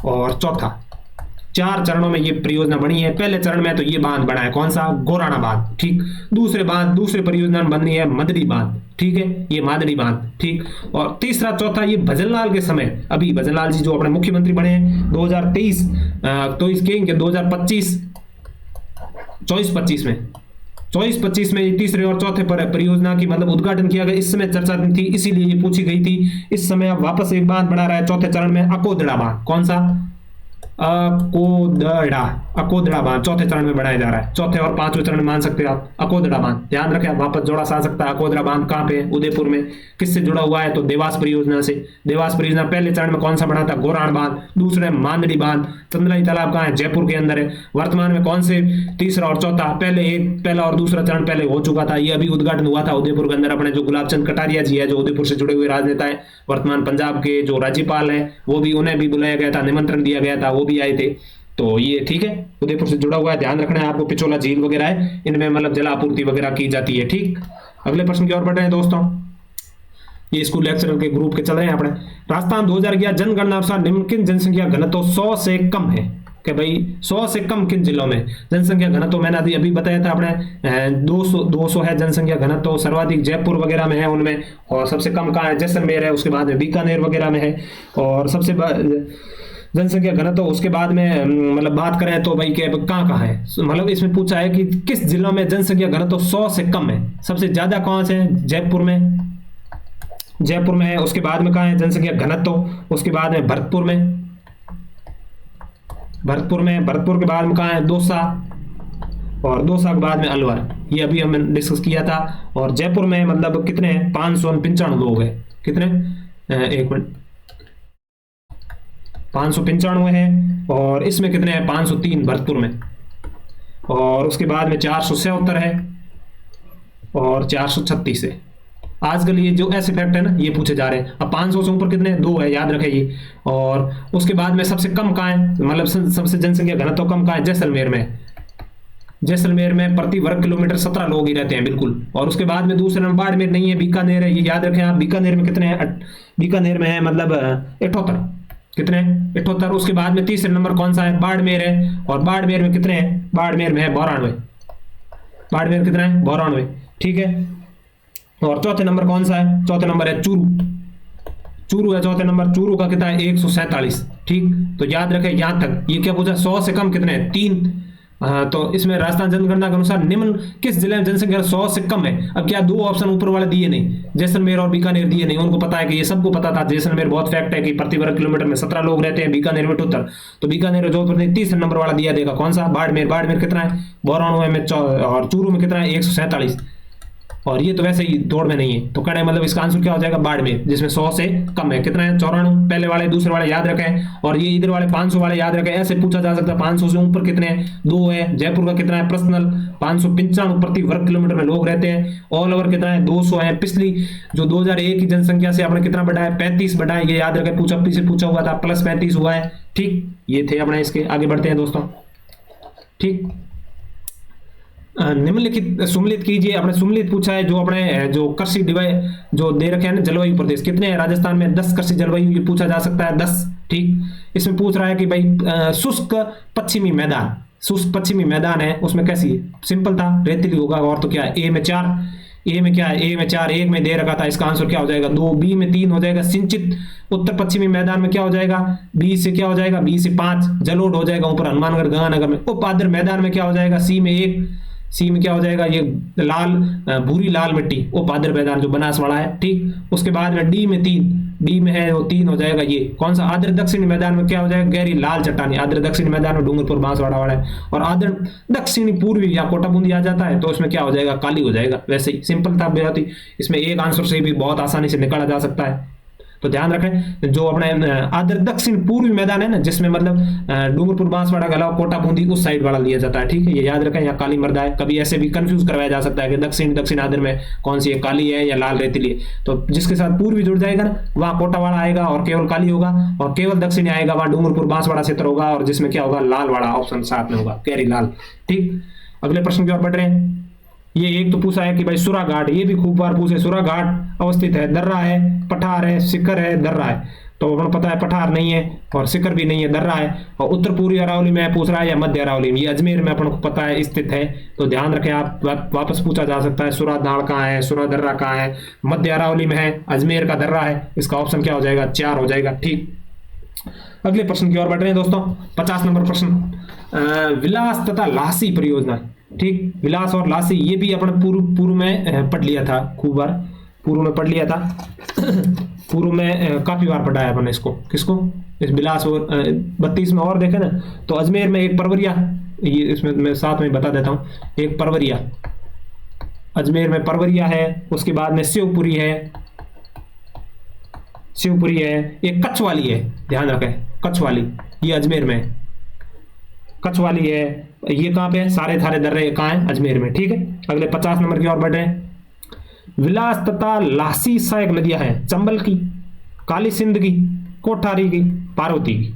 और चौथा, 4 चरणों में ये परियोजना बनी है। पहले चरण में तो ये बांध बना है, कौन सा, गोराना बांध। ठीक, दूसरे परियोजना में बनी है मदरी बांध। ठीक है, ये मादरी बांध। ठीक, और तीसरा चौथा ये भजनलाल के समय, अभी भजनलाल जी जो अपने मुख्यमंत्री बने हैं 2023, तो इसके 2025 24-25 में 24-25 में ये तीसरे और चौथे पर परियोजना की मतलब उद्घाटन किया गया। इस समय चर्चा थी, इसीलिए ये पूछी गई थी। इस समय अब वापस एक बांध बना रहा है चौथे चरण में, अकोदड़ा बांध। कौन सा, अकोदड़ा बांध चौथे चरण में बनाया जा रहा है। चौथे और 5वें चरण में मान सकते हैं आप, अकोदड़ा बांध। ध्यान रखें, आप वापस जोड़ा सा सकता है। अकोदड़ा बांध कहाँ पे, उदयपुर में। किससे जुड़ा हुआ है, तो देवास परियोजना से। देवास परियोजना पहले चरण में कौन सा बना था, गोरान बांध। दूसरे मांदड़ी बांध। चंदलाई तालाब कहाँ है, जयपुर के अंदर है। वर्तमान में कौन से, तीसरा और चौथा, पहला और दूसरा चरण पहले हो चुका था, ये अभी उद्घाटन हुआ था उदयपुर के अंदर। अपने जो गुलाब चंद कटारिया जी है, जो उदयपुर से जुड़े हुए राजनेता है, वर्तमान पंजाब के जो राज्यपाल है, वो भी, उन्हें भी बुलाया गया था, निमंत्रण दिया गया था, वो भी आए थे। तो ये ठीक है, उदयपुर से जुड़ा हुआ है। ध्यान रखना है आपको, पिछोला झील वगैरह है, इनमें मतलब जल आपूर्ति वगैरह की जाती है। ठीक, अगले प्रश्न की ओर बढ़ रहे हैं दोस्तों। ये स्कूल लेक्चरर के ग्रुप के चल रहे हैं अपने। राजस्थान 2011 जनगणना अनुसार निम्नलिखित जनसंख्या घनत्व 100 से कम है, कि भाई 100 से कम किन जिलों में जनसंख्या घनत्व, मैंने अभी बताया था अपने 200 है जनसंख्या घनत्व। सर्वाधिक जयपुर वगैरह में है उनमें, और सबसे कम कहाँ है, जैसलमेर है, उसके बाद में बीकानेर वगैरह में है। और सबसे जनसंख्या घनत्व उसके बाद में मतलब बात करें तो भाई कहाँ कहाँ है, मतलब इसमें पूछा है कि किस जिलों में जनसंख्या घनत्व 100 से कम है। सबसे ज्यादा कौन से, जयपुर में है। उसके बाद में कहाँ है जनसंख्या घनत्व, उसके बाद में भरतपुर के बाद में कहाँ है, दौसा, और दौसा के बाद में अलवर। ये अभी हमने डिस्कस किया था। और जयपुर में मतलब कितने हैं, 595 लोग हैं। कितने, एक मिनट, 595 है। और इसमें कितने हैं, 503 भरतपुर में। और उसके बाद में 477 है और 436 है। आजकल ये जो ऐसे फैक्ट है ना, ये पूछे जा रहे हैं। अब 500 से ऊपर कितने, 2 है, याद रखें ये। और उसके बाद में सबसे कम कहाँ है, मतलब सबसे जनसंख्या घनत्व कम कहाँ है, जैसलमेर में। जैसलमेर में प्रति वर्ग किलोमीटर 17 लोग ही रहते हैं, बिल्कुल। और उसके बाद में दूसरे नंबर बाड़मेर नहीं है, बीकानेर है, ये याद रखें आप। बीकानेर में कितने हैं, बीकानेर में है मतलब 78, कितने, 78। उसके बाद में तीसरे नंबर कौन सा है, बाड़मेर है। और बाड़मेर में कितने हैं, बाड़मेर में है 92। बाड़मेर कितना है, 92। ठीक है। और चौथे नंबर कौन सा है, चौथे नंबर है चूरू है चौथे नंबर। चूरू का कितना है, 147। ठीक, तो याद रखें यहां तक। ये क्या पूछा, 100 से कम कितने हैं, 3। तो इसमें राजस्थान जनगणना के अनुसार निम्न किस जिले में जनसंख्या 100 से कम है। अब क्या दो ऑप्शन ऊपर वाले दिए नहीं, जैसलमेर और बीकानेर दिए नहीं, उनको पता है कि ये सबको पता था। जैसलमेर बहुत फैक्ट है कि प्रति वर्ग किलोमीटर में 17 लोग रहते हैं, बीकानेर में 78। तो बीकानेर जोधपुर ने 30 नंबर वाला दिया देगा कौन सा, बाड़मेर। बाड़मेर कितना है 92 में, और चूरू में कितना है 147, और ये तो वैसे ही दौड़ में नहीं है। तो कड़े मतलब इसका आंसर क्या हो जाएगा, बाड़मेर, जिसमें 100 से कम है। कितना है 94, पहले वाले दूसरे वाले याद रखें, और ये इधर वाले 500 वाले याद रखें। ऐसे पूछा जा सकता है 500 से ऊपर कितने हैं, 2 है। जयपुर का कितना है पर्सनल 595 प्रति वर्ग किलोमीटर में लोग रहते हैं। ऑल ओवर कितना है 200 है। पिछली जो 2001 की जनसंख्या से आपने कितना बढ़ा है 35 बढ़ा है, ये याद रखें, पूछा हुआ था, प्लस 35 हुआ है। ठीक, ये थे अपने इसके। आगे बढ़ते हैं दोस्तों। ठीक, निम्नलिखित सुमलित कीजिए। अपने सुमलित पूछा है जो अपने जो कृषि डिवाइस जो दे रखे हैं ना, जलवायु प्रदेश कितने हैं राजस्थान में, 10 कृषि जलवायु, ये पूछा जा सकता है 10। ठीक, इसमें पूछ रहा है कि भाई शुष्क पश्चिमी मैदान, शुष्क पश्चिमी मैदान है उसमें कैसी है, सिंपल था, रेतीली होगा। और तो क्या है, ए में 4, ए में क्या है, ए में 4, एक में दे रखा था, इसका आंसर क्या हो जाएगा 2, बी में 3 हो जाएगा। सिंचित उत्तर पश्चिमी मैदान में क्या हो जाएगा, बी से क्या हो जाएगा, बी से 5। जलोढ़ हो जाएगा ऊपर हनुमानगढ़ गंगानगर में। उपाद्र मैदान में क्या हो जाएगा, सी में 1, सी में क्या हो जाएगा, ये लाल भूरी लाल मिट्टी, उपाद्र मैदान जो बनासवाड़ा है। ठीक, उसके बाद में डी में 3, डी में है वो 3 हो जाएगा। ये कौन सा, आर्द्र दक्षिणी मैदान में क्या हो जाएगा, गहरी लाल चट्टानी। आर्द्र दक्षिणी मैदान में डूंगरपुर बांसवाड़ा वाला है। और आर्द्र दक्षिणी पूर्वी या कोटा बूंदी आ जाता है तो उसमें क्या हो जाएगा, काली हो जाएगा। वैसे ही सिंपल था बहुत ही, इसमें एक आंसर से भी बहुत आसानी से निकाला जा सकता है। तो ध्यान रखें, जो अपने आर्द्र दक्षिण पूर्वी मैदान है ना, जिसमें मतलब डूंगरपुर बांसवाड़ा के अलावा कोटा बूंदी उस साइड वाला लिया जाता है। ठीक है, ये याद रखें। यहाँ काली मृदा है, कभी ऐसे भी कंफ्यूज करवाया जा सकता है कि दक्षिण आर्द्र में कौन सी है, काली है या लाल रेतीली है। तो जिसके साथ पूर्वी जुड़ जाएगा ना, वहां कोटा वाला आएगा और केवल काली होगा, और केवल दक्षिणी आएगा वहां डूंगरपुर बांसवाड़ा क्षेत्र होगा, और जिसमें क्या होगा, लाल वाला ऑप्शन साथ में होगा, गहरी लाल। ठीक, अगले प्रश्न की ओर बढ़ रहे हैं। ये एक तो पूछा है कि भाई सुरा घाट, ये भी खूब बार पूछे। सुरा घाट अवस्थित है, दर्रा है, पठार है, सिकर है, दर्रा है। तो अपन पता है पठार नहीं है और सिकर भी नहीं है, दर्रा है। और उत्तर पूर्वी अरावली में पूछ रहा है या मध्य अरावली में, ये अजमेर में अपन को पता है स्थित है। तो ध्यान रखें आप, वापस पूछा जा सकता है सुरा दाड़ कहाँ है, सुरा दर्रा कहाँ है, मध्य अरावली में है, अजमेर का दर्रा है। इसका ऑप्शन क्या हो जाएगा, 4 हो जाएगा। ठीक, अगले प्रश्न की ओर बढ़ रहे हैं दोस्तों। 50 नंबर प्रश्न, विलास तथा लासी परियोजना। ठीक, विलास और लासी, ये भी अपने पूर्व में पढ़ लिया था, खूब बार पूर्व में पढ़ लिया था। पूर्व में काफी बार पढ़ा है अपन इसको, किसको, इस विलास और 32 में। और देखें ना तो अजमेर में एक परवरिया, ये इसमें मैं साथ में बता देता हूँ, एक परवरिया, अजमेर में परवरिया है। उसके बाद में शिवपुरी है, शिवपुरी है। एक कच्छवाली है, ध्यान रखें, कच्छवाली, ये अजमेर में कच्छवाली है। ये कहाँ पे है, सारे थारे दर्रे कहाँ है, अजमेर में। ठीक है, अगले 50 नंबर की ओर बढ़ रहे हैं। विलास तथा लासी सहायक नदियां हैं, चंबल की, काली सिंध की, कोठारी की, पार्वती की।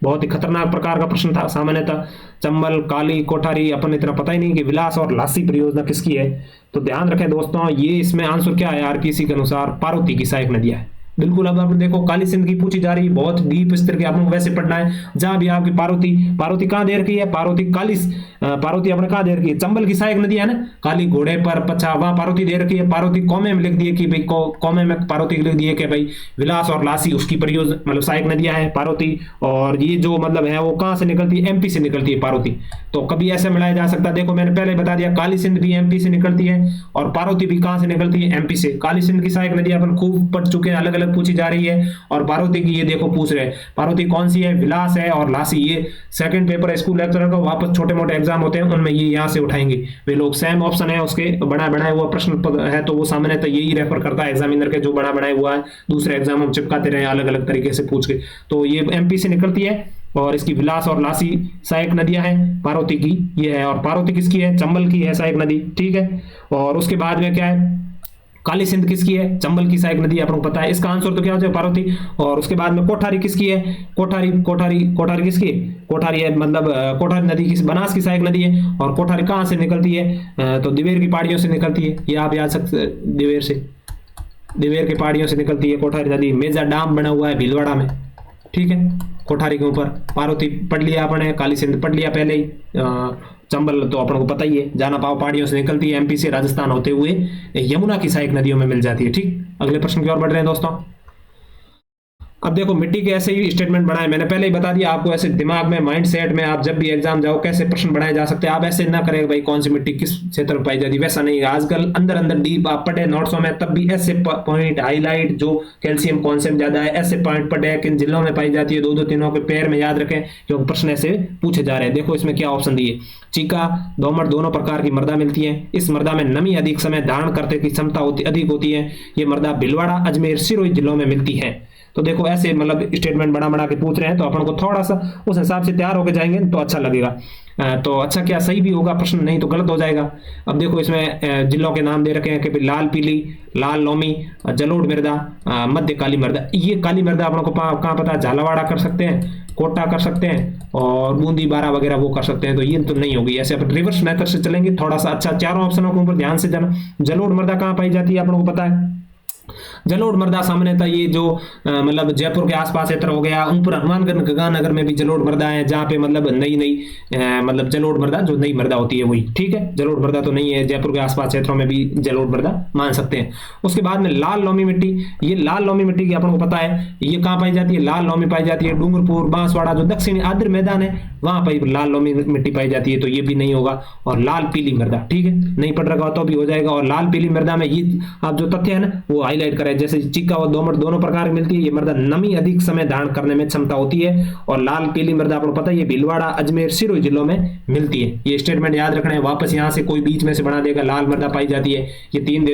बहुत ही खतरनाक प्रकार का प्रश्न था सामान्यतः। चंबल, काली, कोठारी, अपन इतना पता ही नहीं कि विलास और लासी परियोजना किसकी है। तो ध्यान रखें दोस्तों, ये इसमें आंसर क्या है, आरपीसी के अनुसार पार्वती की सहायक नदियां है। बिल्कुल, अब आप देखो काली सिंध की पूछी जा रही है, बहुत डीप स्तर के आपको वैसे पढ़ना है। जहां भी आपकी पार्वती कहां दे रखी है, पार्वती अपने कहां दे रखी है, चंबल की सहायक नदी है ना, काली घोड़े पर पछा, वहां पार्वती दे रखी है। पार्वती कौमे में लिख दिए कि भाई, कौमे में पार्वती लिख दिए कि भाई विलास और लासी उसकी परियोजना मतलब सहायक नदियां हैं पार्वती। और ये जो मतलब है वो कहां से निकलती है, एमपी से निकलती है पार्वती। तो कभी ऐसे मिलाया जा सकता है, देखो मैंने पहले बता दिया, काली सिंध भी एमपी से निकलती है और पार्वती भी कहां से निकलती है, एमपी से। काली सिंध की सहायक नदी अपन खूब पढ़ चुके हैं, अलग अलग पूछी जा रही है। और पार्वती की ये देखो पूछ रहे हैं, पार्वती कौन सी है, विलास है और लासी। ये सेकंड पेपर स्कूल लेक्चरर का वापस छोटे मोटे एग्जाम होते हैं उनमें ये यहाँ से उठाएंगे वे लोग। सेम ऑप्शन है उसके, बनाए हुआ प्रश्न है, तो वो सामान्यतः यही रेफर करता है एग्जामिनर के, जो बनाया हुआ है। दूसरे एग्जाम हम चिपकाते रहे अलग अलग तरीके से पूछ के। तो ये एमपी से निकलती है और इसकी विलास और लासी सहायक नदियां हैं। पार्वती की ये है, और पार्वती किसकी है, चंबल की है सहायक नदी। ठीक है, और उसके बाद में क्या है, काली सिंध किसकी है, चंबल की सहायक नदी, आपको पता है। इसका आंसर तो क्या हो जाए, पार्वती। और उसके बाद में कोठारी किसकी है, कोठारी किसकी है, कोठारी है मतलब कोठारी नदी की, बनास की सहायक नदी है। और कोठारी कहाँ से निकलती है, तो दिवेर की पहाड़ियों से निकलती है, ये आप याद सकते, दिवेर की पहाड़ियों से निकलती है कोठारी नदी। मेजा डाम बना हुआ है भीलवाड़ा में। ठीक है, कोठारी के ऊपर। पार्वती पढ़ लिया आपने, काली सिंध पढ़ लिया पहले ही। चंबल तो अपन को पता ही है, जाना पाव पहाड़ियों से निकलती है, एमपी से राजस्थान होते हुए यमुना की सहायक नदियों में मिल जाती है। ठीक, अगले प्रश्न की ओर बढ़ रहे हैं दोस्तों। अब देखो मिट्टी के ऐसे ही स्टेटमेंट बनाए, मैंने पहले ही बता दिया आपको, ऐसे दिमाग में माइंड सेट में आप जब भी एग्जाम जाओ कैसे प्रश्न बनाए जा सकते हैं। आप ऐसे ना करें भाई कौन सी मिट्टी किस क्षेत्र में पाई जाती है, वैसा नहीं है। आजकल अंदर अंदर डीप आप पढ़े नोट्सों में, तब भी ऐसे पॉइंट हाईलाइट, जो कैल्शियम कॉन्सेप्ट ज्यादा है ऐसे पॉइंट पढ़े किन जिलों में पाई जाती है, दो दो तीनों के पैर में याद रखें क्योंकि प्रश्न ऐसे पूछे जा रहे हैं। देखो इसमें क्या ऑप्शन दिए, चीका दोमट दोनों प्रकार की मृदा मिलती है, इस मृदा में नमी अधिक समय धारण करने की क्षमता अधिक होती है, ये मृदा भीलवाड़ा अजमेर सिरोही जिलों में मिलती है। तो देखो ऐसे मतलब स्टेटमेंट बना बना के पूछ रहे हैं, तो अपन को थोड़ा सा उस हिसाब से तैयार होकर जाएंगे तो अच्छा लगेगा। तो अच्छा क्या सही भी होगा प्रश्न, नहीं तो गलत हो जाएगा। अब देखो इसमें जिलों के नाम दे रखे हैं कि भाई लाल पीली, लाल लोमी, जलोढ़ मृदा, मध्य काली मृदा। ये काली मृदा अपन को कहाँ पता है, झालावाड़ा कर सकते हैं, कोटा कर सकते हैं और बूंदी बारा वगैरह वो कर सकते हैं, तो ये तो नहीं होगी। ऐसे अपन रिवर्स मेथड से चलेंगे थोड़ा सा। अच्छा चारों ऑप्शनों के ऊपर ध्यान से जाना। जलोढ़ मृदा कहाँ पाई जाती है अपन को पता है, जलोढ़ मृदा सामान्यतः ये जो मतलब जयपुर के आसपास क्षेत्र हो गया, ऊपर हनुमानगढ़ गंगानगर में भी जलोढ़ मृदा है, जहाँ पे मतलब नई नई मतलब जलोढ़ मृदा जो नई मृदा होती है वही, ठीक है। जलोढ़ मृदा तो नहीं है, जयपुर के आसपास क्षेत्रों में भी जलोढ़ मृदा मान सकते हैं। उसके बाद में लाल लोमी मिट्टी, ये लाल लोमी मिट्टी की अपन को पता है ये कहाँ पाई जाती है, लाल लोमी पाई जाती है डूंगरपुर बांसवाड़ा जो दक्षिणी आर्द्र मैदान है वहां पर लाल लोमी मिट्टी पाई जाती है, तो ये भी नहीं होगा। और लाल पीली मृदा, ठीक है, नहीं पढ़ रखा तो भी हो जाएगा। और लाल पीली मृदा में ये आप जो तथ्य है ना वो हाईलाइट करें, जैसे चिक्का और दोमट दोनों प्रकार की मिलती है, ये मृदा नमी अधिक समय धारण करने में क्षमता होती है। और लाल पीली मृदा आपको पता है ये भीलवाड़ा अजमेर सिरोही जिलों में मिलती है। ये स्टेटमेंट याद रखना है, वापस यहाँ से कोई बीच में से बना देगा लाल मृदा पाई जाती है, ये तीन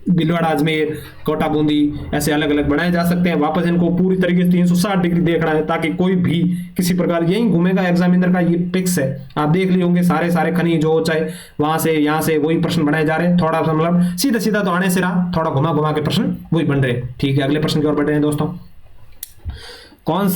भीलवाड़ा अजमेर कोटा बूंदी ऐसे अलग अलग बनाए जा सकते हैं। वापस इनको पूरी तरीके से 360 डिग्री देखना है ताकि कोई भी किसी प्रकार यही घूमेगा एग्जामिनर का, ये फिक्स है। आप देख लिए होंगे सारे सारे खनिज हो चाहे वहां से यहाँ से वही प्रश्न बनाए जा रहे हैं, थोड़ा सा मतलब सीधा सीधा तो आने से रहा, थोड़ा घुमा घुमा के प्रश्न वही बन रहे। ठीक है, अगले प्रश्न की ओर बढ़ रहे हैं दोस्तों। कौन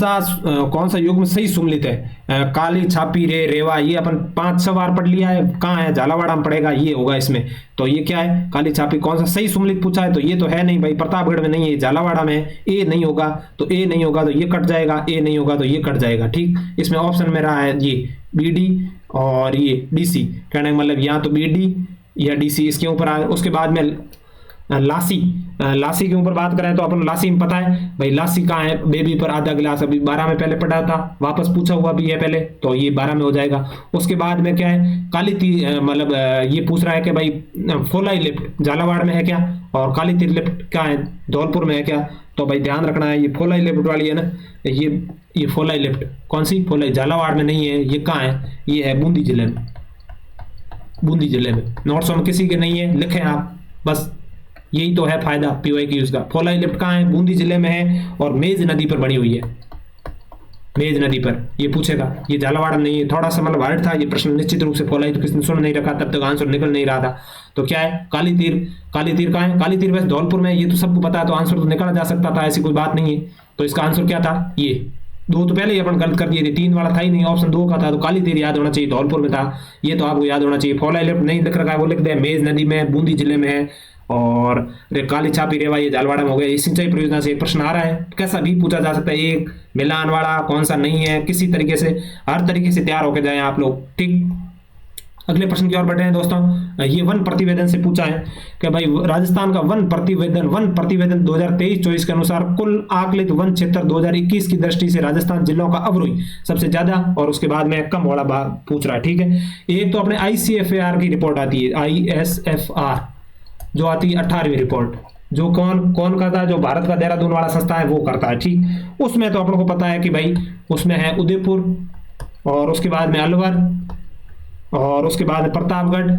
सा युग्म सही सुमलित है, काली छापी रे रेवा, ये अपन 5-6 बार पढ़ लिया है, कहाँ है झालावाड़ा में पड़ेगा, ये होगा इसमें। तो ये क्या है काली छापी, कौन सा सही सुमलित पूछा है, तो ये तो है नहीं भाई, प्रतापगढ़ में नहीं है, झालावाड़ा में है। ए नहीं होगा तो ए नहीं होगा तो ये कट जाएगा, ए नहीं होगा तो ये कट जाएगा। ठीक, इसमें ऑप्शन में रहा है ये बी डी और ये डी सी, कहने का मतलब यहाँ तो बी डी या डी सी इसके ऊपर आए। उसके बाद में लासी के ऊपर बात करें तो अपन लासी में पता है भाई लासी कहाँ है, बेबी पर आधा गिलास, अभी 12 में पहले पढ़ा था, वापस पूछा हुआ भी है पहले, तो ये 12 में हो जाएगा। उसके बाद में क्या है काली तीर, मतलब ये पूछ रहा है कि भाई फोलाई लिफ्ट झालावाड़ में है क्या, और काली तीर लिफ्ट क्या है धौलपुर में है क्या। तो भाई ध्यान रखना है ये फोलाई लिफ्ट वाली है ना, ये फोलाई लिफ्ट कौन सी, फोलाई झालावाड़ में नहीं है, ये कहाँ है, ये है बूंदी जिले में, बूंदी जिले में। नोट्स में किसी के नहीं है, लिखें आप बस, यही तो है फायदा PYQ का। फोलाई लिफ्ट कहाँ है, बूंदी जिले में है और मेज नदी पर बनी हुई है, मेज नदी पर ये पूछेगा, ये झालावाड़ नहीं है। थोड़ा सा मतलब हार्ड था ये प्रश्न निश्चित रूप से, फोलाई तो किसने सुन नहीं रखा तब तक आंसर निकल नहीं रहा था। तो क्या है काली तीर, काली तीर कहाँ है, काली तीर वैसे धौलपुर में, ये तो सबको पता है, तो आंसर तो निकाला जा सकता था, ऐसी कोई बात नहीं है। तो इसका आंसर क्या था, ये दो तो पहले ही अपन गलत कर दिए थे, 3 वाला था ही नहीं, ऑप्शन 2 का था, तो काली तीर याद होना चाहिए, धौलपुर में था, ये तो आपको याद होना चाहिए। फोलाई लिफ्ट नहीं लिख रखा है, वो लिख दे मेज नदी में बूंदी जिले में है। और काली छापी रेवा ये झालवाड़ा में हो गया। इस सिंचाई परियोजना से एक प्रश्न आ रहा है, कैसा भी पूछा जा सकता है, एक मिलान वाला कौन सा नहीं है, किसी तरीके से हर तरीके से तैयार होकर जाएं आप लोग। ठीक, अगले प्रश्न की ओर बढ़ रहे हैं दोस्तों। ये वन प्रतिवेदन से पूछा है कि भाई राजस्थान का वन प्रतिवेदन 2023-24 के अनुसार कुल आकलित वन क्षेत्र 2021 की दृष्टि से राजस्थान जिलों का अवरोही सबसे ज्यादा और उसके बाद में कम वाला भाग पूछ रहा है। ठीक है, एक तो अपने ICFAR की रिपोर्ट आती है, ISFR जो आती है 18वीं रिपोर्ट, जो कौन करता है, जो भारत का देहरादून वाला संस्था है वो करता है। ठीक, उसमें तो अपन को पता है कि भाई उसमें है उदयपुर और उसके बाद में अलवर और उसके बाद में प्रतापगढ़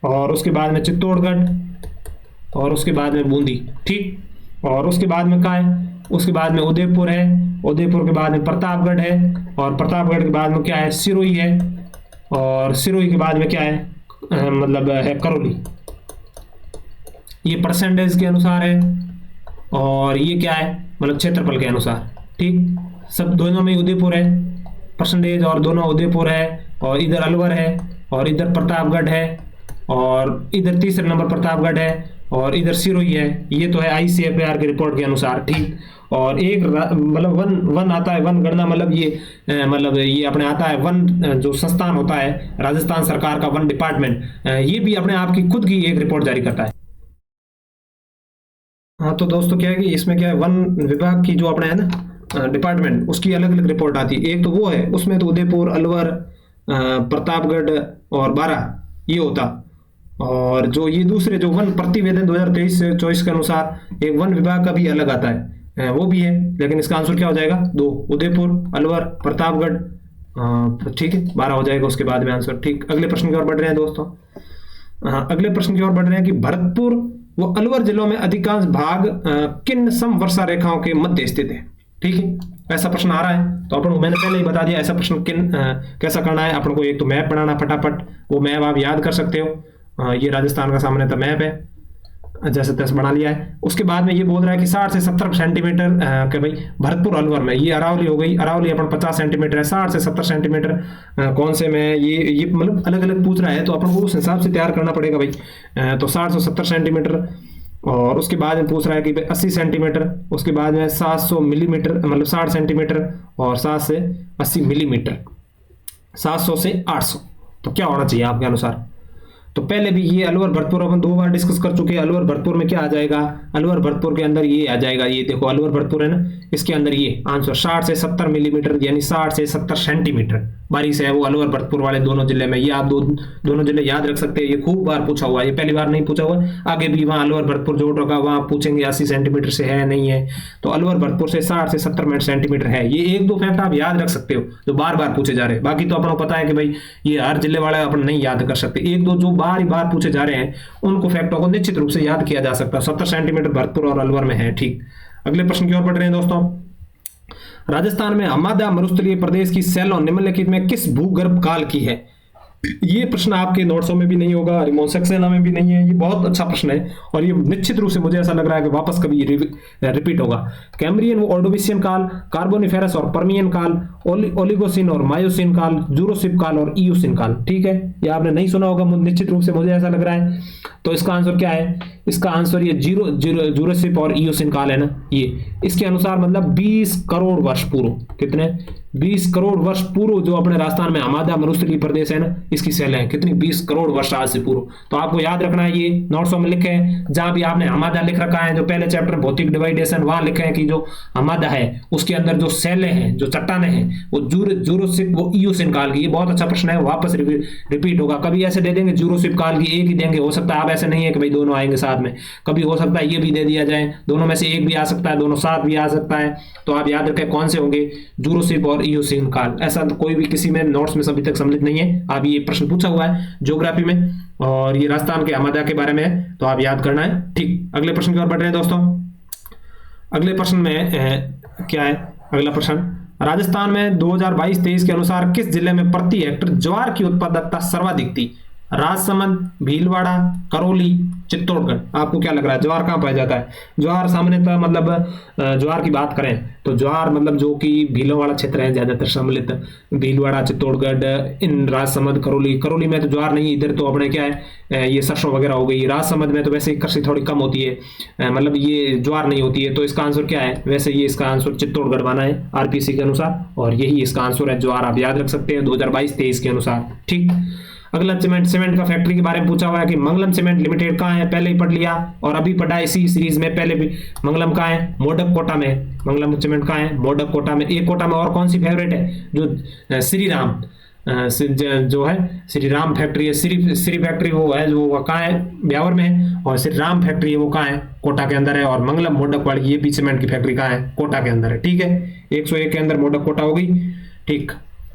और उसके बाद में चित्तौड़गढ़ और उसके बाद में बूंदी। ठीक, और उसके बाद में क्या है, उसके बाद में उदयपुर है, उदयपुर के बाद में प्रतापगढ़ है और प्रतापगढ़ के बाद में क्या है सिरोही है और सिरोही के बाद में क्या है मतलब है करौली। ये परसेंटेज के अनुसार है और ये क्या है मतलब क्षेत्रफल के अनुसार। ठीक, सब दोनों में उदयपुर है परसेंटेज और दोनों उदयपुर है और इधर अलवर है और इधर प्रतापगढ़ है और इधर तीसरे नंबर प्रतापगढ़ है और इधर सिरोही है। ये तो है ICFAR की रिपोर्ट के अनुसार। ठीक, और एक मतलब वन आता है, वन गणना मतलब ये अपने आता है वन जो संस्थान होता है राजस्थान सरकार का वन डिपार्टमेंट, ये भी अपने आप की खुद की एक रिपोर्ट जारी करता है। हाँ तो दोस्तों क्या है कि इसमें क्या है, वन विभाग की जो अपने है ना डिपार्टमेंट, उसकी अलग अलग रिपोर्ट आती है। एक तो वो है, उसमें तो उदयपुर, अलवर, प्रतापगढ़ और बारां ये होता। और जो ये दूसरे जो वन प्रतिवेदन 2023 से 24 के अनुसार एक वन विभाग का भी अलग आता है, वो भी है। लेकिन इसका आंसर क्या हो जाएगा, दो, उदयपुर, अलवर, प्रतापगढ़। तो ठीक है, 12 हो जाएगा उसके बाद में आंसर। ठीक, अगले प्रश्न की ओर बढ़ रहे हैं दोस्तों। अगले प्रश्न की ओर बढ़ रहे हैं कि भरतपुर व अलवर जिलों में अधिकांश भाग किन समवर्षा रेखाओं के मध्य स्थित है। ठीक है, ऐसा प्रश्न आ रहा है तो अपन को मैंने पहले ही बता दिया ऐसा प्रश्न कैसा करना है। अपन को एक तो मैप बनाना फटाफट, वो मैप आप याद कर सकते हो। ये राजस्थान का सामने का मैप है, जैसे तैसे बना लिया है। उसके बाद में ये बोल रहा है कि 60 से 70 सेंटीमीटर के भाई भरतपुर अलवर में, ये अरावली हो गई, अरावली अपन 50 सेंटीमीटर है, 60 से 70 सेंटीमीटर कौन से में, ये मतलब अलग अलग पूछ रहा है तो अपन को उस हिसाब से तैयार करना पड़ेगा भाई। तो 60 से 70 सेंटीमीटर, और उसके बाद में पूछ रहा है कि 80 सेंटीमीटर, उसके बाद में 700 मिलीमीटर, मतलब 60 सेंटीमीटर, और 7 से 80 मिलीमीटर, 700 से 800। तो क्या होना चाहिए आपके अनुसार। तो पहले भी ये अलवर भरतपुर अपन 2 बार डिस्कस कर चुके हैं। अलवर भरतपुर में क्या आ जाएगा, अलवर भरतपुर के अंदर ये आ जाएगा, ये देखो अलवर भरतपुर है ना, इसके अंदर ये आंसर 60 से 70 मिलीमीटर, यानी 60 से 70 सेंटीमीटर बारिश है वो अलवर भरतपुर वाले दोनों जिले में। ये आप दोनों जिले याद रख सकते हैं, ये खूब बार पूछा हुआ है, ये पहली बार नहीं पूछा हुआ। आगे भी वहाँ अलवर भरतपुर जोड़ रखा, वहाँ पूछेंगे 80 सेंटीमीटर से है नहीं है। तो अलवर भरतपुर से 60 से 70 सेंटीमीटर है। ये 1-2 फैक्ट आप याद रख सकते हो जो बार बार पूछे जा रहे हैं। बाकी तो अपन को पता है कि भाई ये हर जिले वाले अपन नहीं याद कर सकते। 1-2 जो बार बार पूछे जा रहे हैं उनको फैक्टों को निश्चित रूप से याद किया जा सकता है। 70 सेंटीमीटर भरतपुर और अलवर में है। ठीक, अगले प्रश्न की ओर बढ़ रहे हैं दोस्तों। राजस्थान में हमादा मरुस्थलीय प्रदेश की सैलों निम्नलिखित में किस भूगर्भ काल की है। ये प्रश्न आपके नोट्सों में भी नहीं होगा, रिमोट सक्सेना में भी नहीं है। ये बहुत अच्छा प्रश्न है और ये निश्चित रूप से मुझे ऐसा लग रहा है कि वापस कभी रिपीट होगा। कैम्ब्रियन व ऑर्डोविशियन काल, कार्बोनिफेरस और पर्मियन काल, ओलिगोसिन और मायोसिन काल, जूरोसिक काल और इयोसिन काल। ठीक है, ये आपने नहीं सुना होगा निश्चित रूप से, मुझे ऐसा लग रहा है। तो इसका आंसर क्या है, इसका आंसर ये जूरोसिक और इयोसिन काल है ना, ये इसके अनुसार मतलब 20 करोड़ वर्ष पूर्व, कितने 20 करोड़ वर्ष पूर्व जो अपने राजस्थान में हमादा मरुस्थलीय प्रदेश है ना, इसकी सेल है कितनी 20 करोड़ वर्ष आज से पूर्व। तो आपको याद रखना है, ये नोट्सों में लिखे हैं, जहां भी आपने हमादा लिख रखा है जो पहले चैप्टर भौतिक डिवाइडेशन, वहां लिखे हैं कि जो हमादा है उसके अंदर जो सेलें हैं, जो चट्टाने हैं, वो जूरोसिक वो इयोसिन काल की। ये बहुत अच्छा प्रश्न है, वापस रिपीट होगा। कभी ऐसे दे देंगे जूरोसिक काल की एक ही देंगे, हो सकता है आप ऐसे नहीं है कि भाई दोनों आएंगे साथ में, कभी हो सकता है ये भी दे दिया जाए, दोनों में से एक भी आ सकता है, दोनों साथ भी आ सकता है। तो आप याद रखें कौन से होंगे, जूरोसिक और इयोसिन काल। ऐसा तो कोई भी किसी में नोट्स में अभी तक सम्मिलित नहीं है। आप ये प्रश्न पूछा हुआ है ज्योग्राफी में और ये राजस्थान के हमादा के बारे में है, तो आप याद करना है। ठीक, अगले प्रश्न की ओर बढ़ रहे हैं दोस्तों। अगले प्रश्न में क्या है, अगला प्रश्न, राजस्थान में 2022-23 के अनुसार किस जिले में प्रति हेक्टेयर ज्वार की उत्पादकता सर्वाधिक थी। राजसमंद, भीलवाड़ा, करौली, चित्तौड़गढ़। आपको क्या लग रहा है ज्वार कहाँ पाया जाता है। ज्वार सामान्यतः मतलब ज्वार की बात करें तो ज्वार मतलब जो कि भीलवाड़ा क्षेत्र है ज्यादातर सम्मिलित, भीलवाड़ा, चित्तौड़गढ़, इन राजसमंद, करौली। करौली में तो ज्वार नहीं, इधर तो अपने क्या है ये सरसों वगैरह हो गई। राजसमंद में तो वैसे कृषि थोड़ी कम होती है, मतलब ये ज्वार नहीं होती है। तो इसका आंसर क्या है, वैसे ये इसका आंसर चित्तौड़गढ़ बना है आरपीसी के अनुसार, और यही इसका आंसर है ज्वार। आप याद रख सकते हैं 2022-23 के अनुसार। ठीक, अगला सीमेंट का फैक्ट्री के बारे में पूछा हुआ है कि मंगलम सीमेंट लिमिटेड कहाँ है, पहले ही पढ़ लिया और अभी पढ़ा इसी सीरीज में। पहले भी मंगलम कहाँ है, मोडक कोटा में। मंगलम सीमेंट कहाँ है, मोडक कोटा में। एक कोटा में और कौन सी फेवरेट है, जो श्री राम जो है श्री राम फैक्ट्री है, श्री फैक्ट्री वो है जो कहाँ है, ब्यावर में है, और श्री राम फैक्ट्री है वो कहाँ है, कोटा के अंदर है। और मंगलम मोडक वाली ये भी सीमेंट की फैक्ट्री कहाँ है, कोटा के अंदर है। ठीक है, 101 के अंदर मोडक कोटा होगी। ठीक,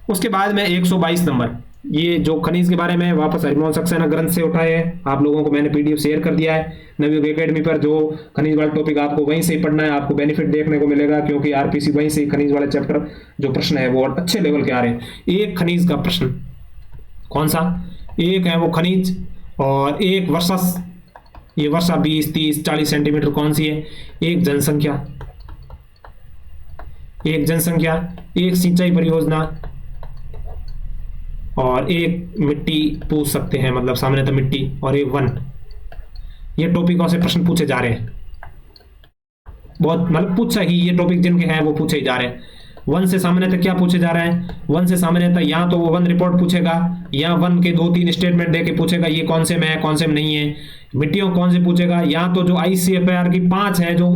उसके बाद में 122 नंबर, ये जो खनिज के बारे में वापस हरिमोहन सक्सेना ग्रंथ से उठाए हैं। आप लोगों को मैंने पीडीएफ शेयर कर दिया है नवयुग एकेडमी पर। जो खनिज वाला टॉपिक आपको वहीं से ही पढ़ना है, आपको बेनिफिट देखने को मिलेगा, क्योंकि आरपीसी वहीं से खनिज वाले चैप्टर जो प्रश्न है वो अच्छे लेवल के आ रहे हैं। एक खनिज का प्रश्न कौन सा, एक है वो खनिज, और एक वर्षा, ये वर्षा 20, 30, 40 सेंटीमीटर कौन सी है। एक जनसंख्या, एक सिंचाई परियोजना, और एक मिट्टी पूछ सकते हैं, मतलब सामान्यतः मिट्टी, और एक वन। ये टॉपिकों से प्रश्न पूछे जा रहे हैं, बहुत मतलब पूछा ही, ये टॉपिक जिनके हैं वो पूछे ही जा रहे हैं। वन से सामान्यतः क्या पूछे जा रहे हैं, वन से सामान्यतः यहाँ तो वो वन रिपोर्ट पूछेगा, या वन के 2-3 स्टेटमेंट दे के पूछेगा ये कौन से में है कौन से में नहीं है। मिट्टियों कौन से पूछेगा, या तो जो ICFAR की 5 है जो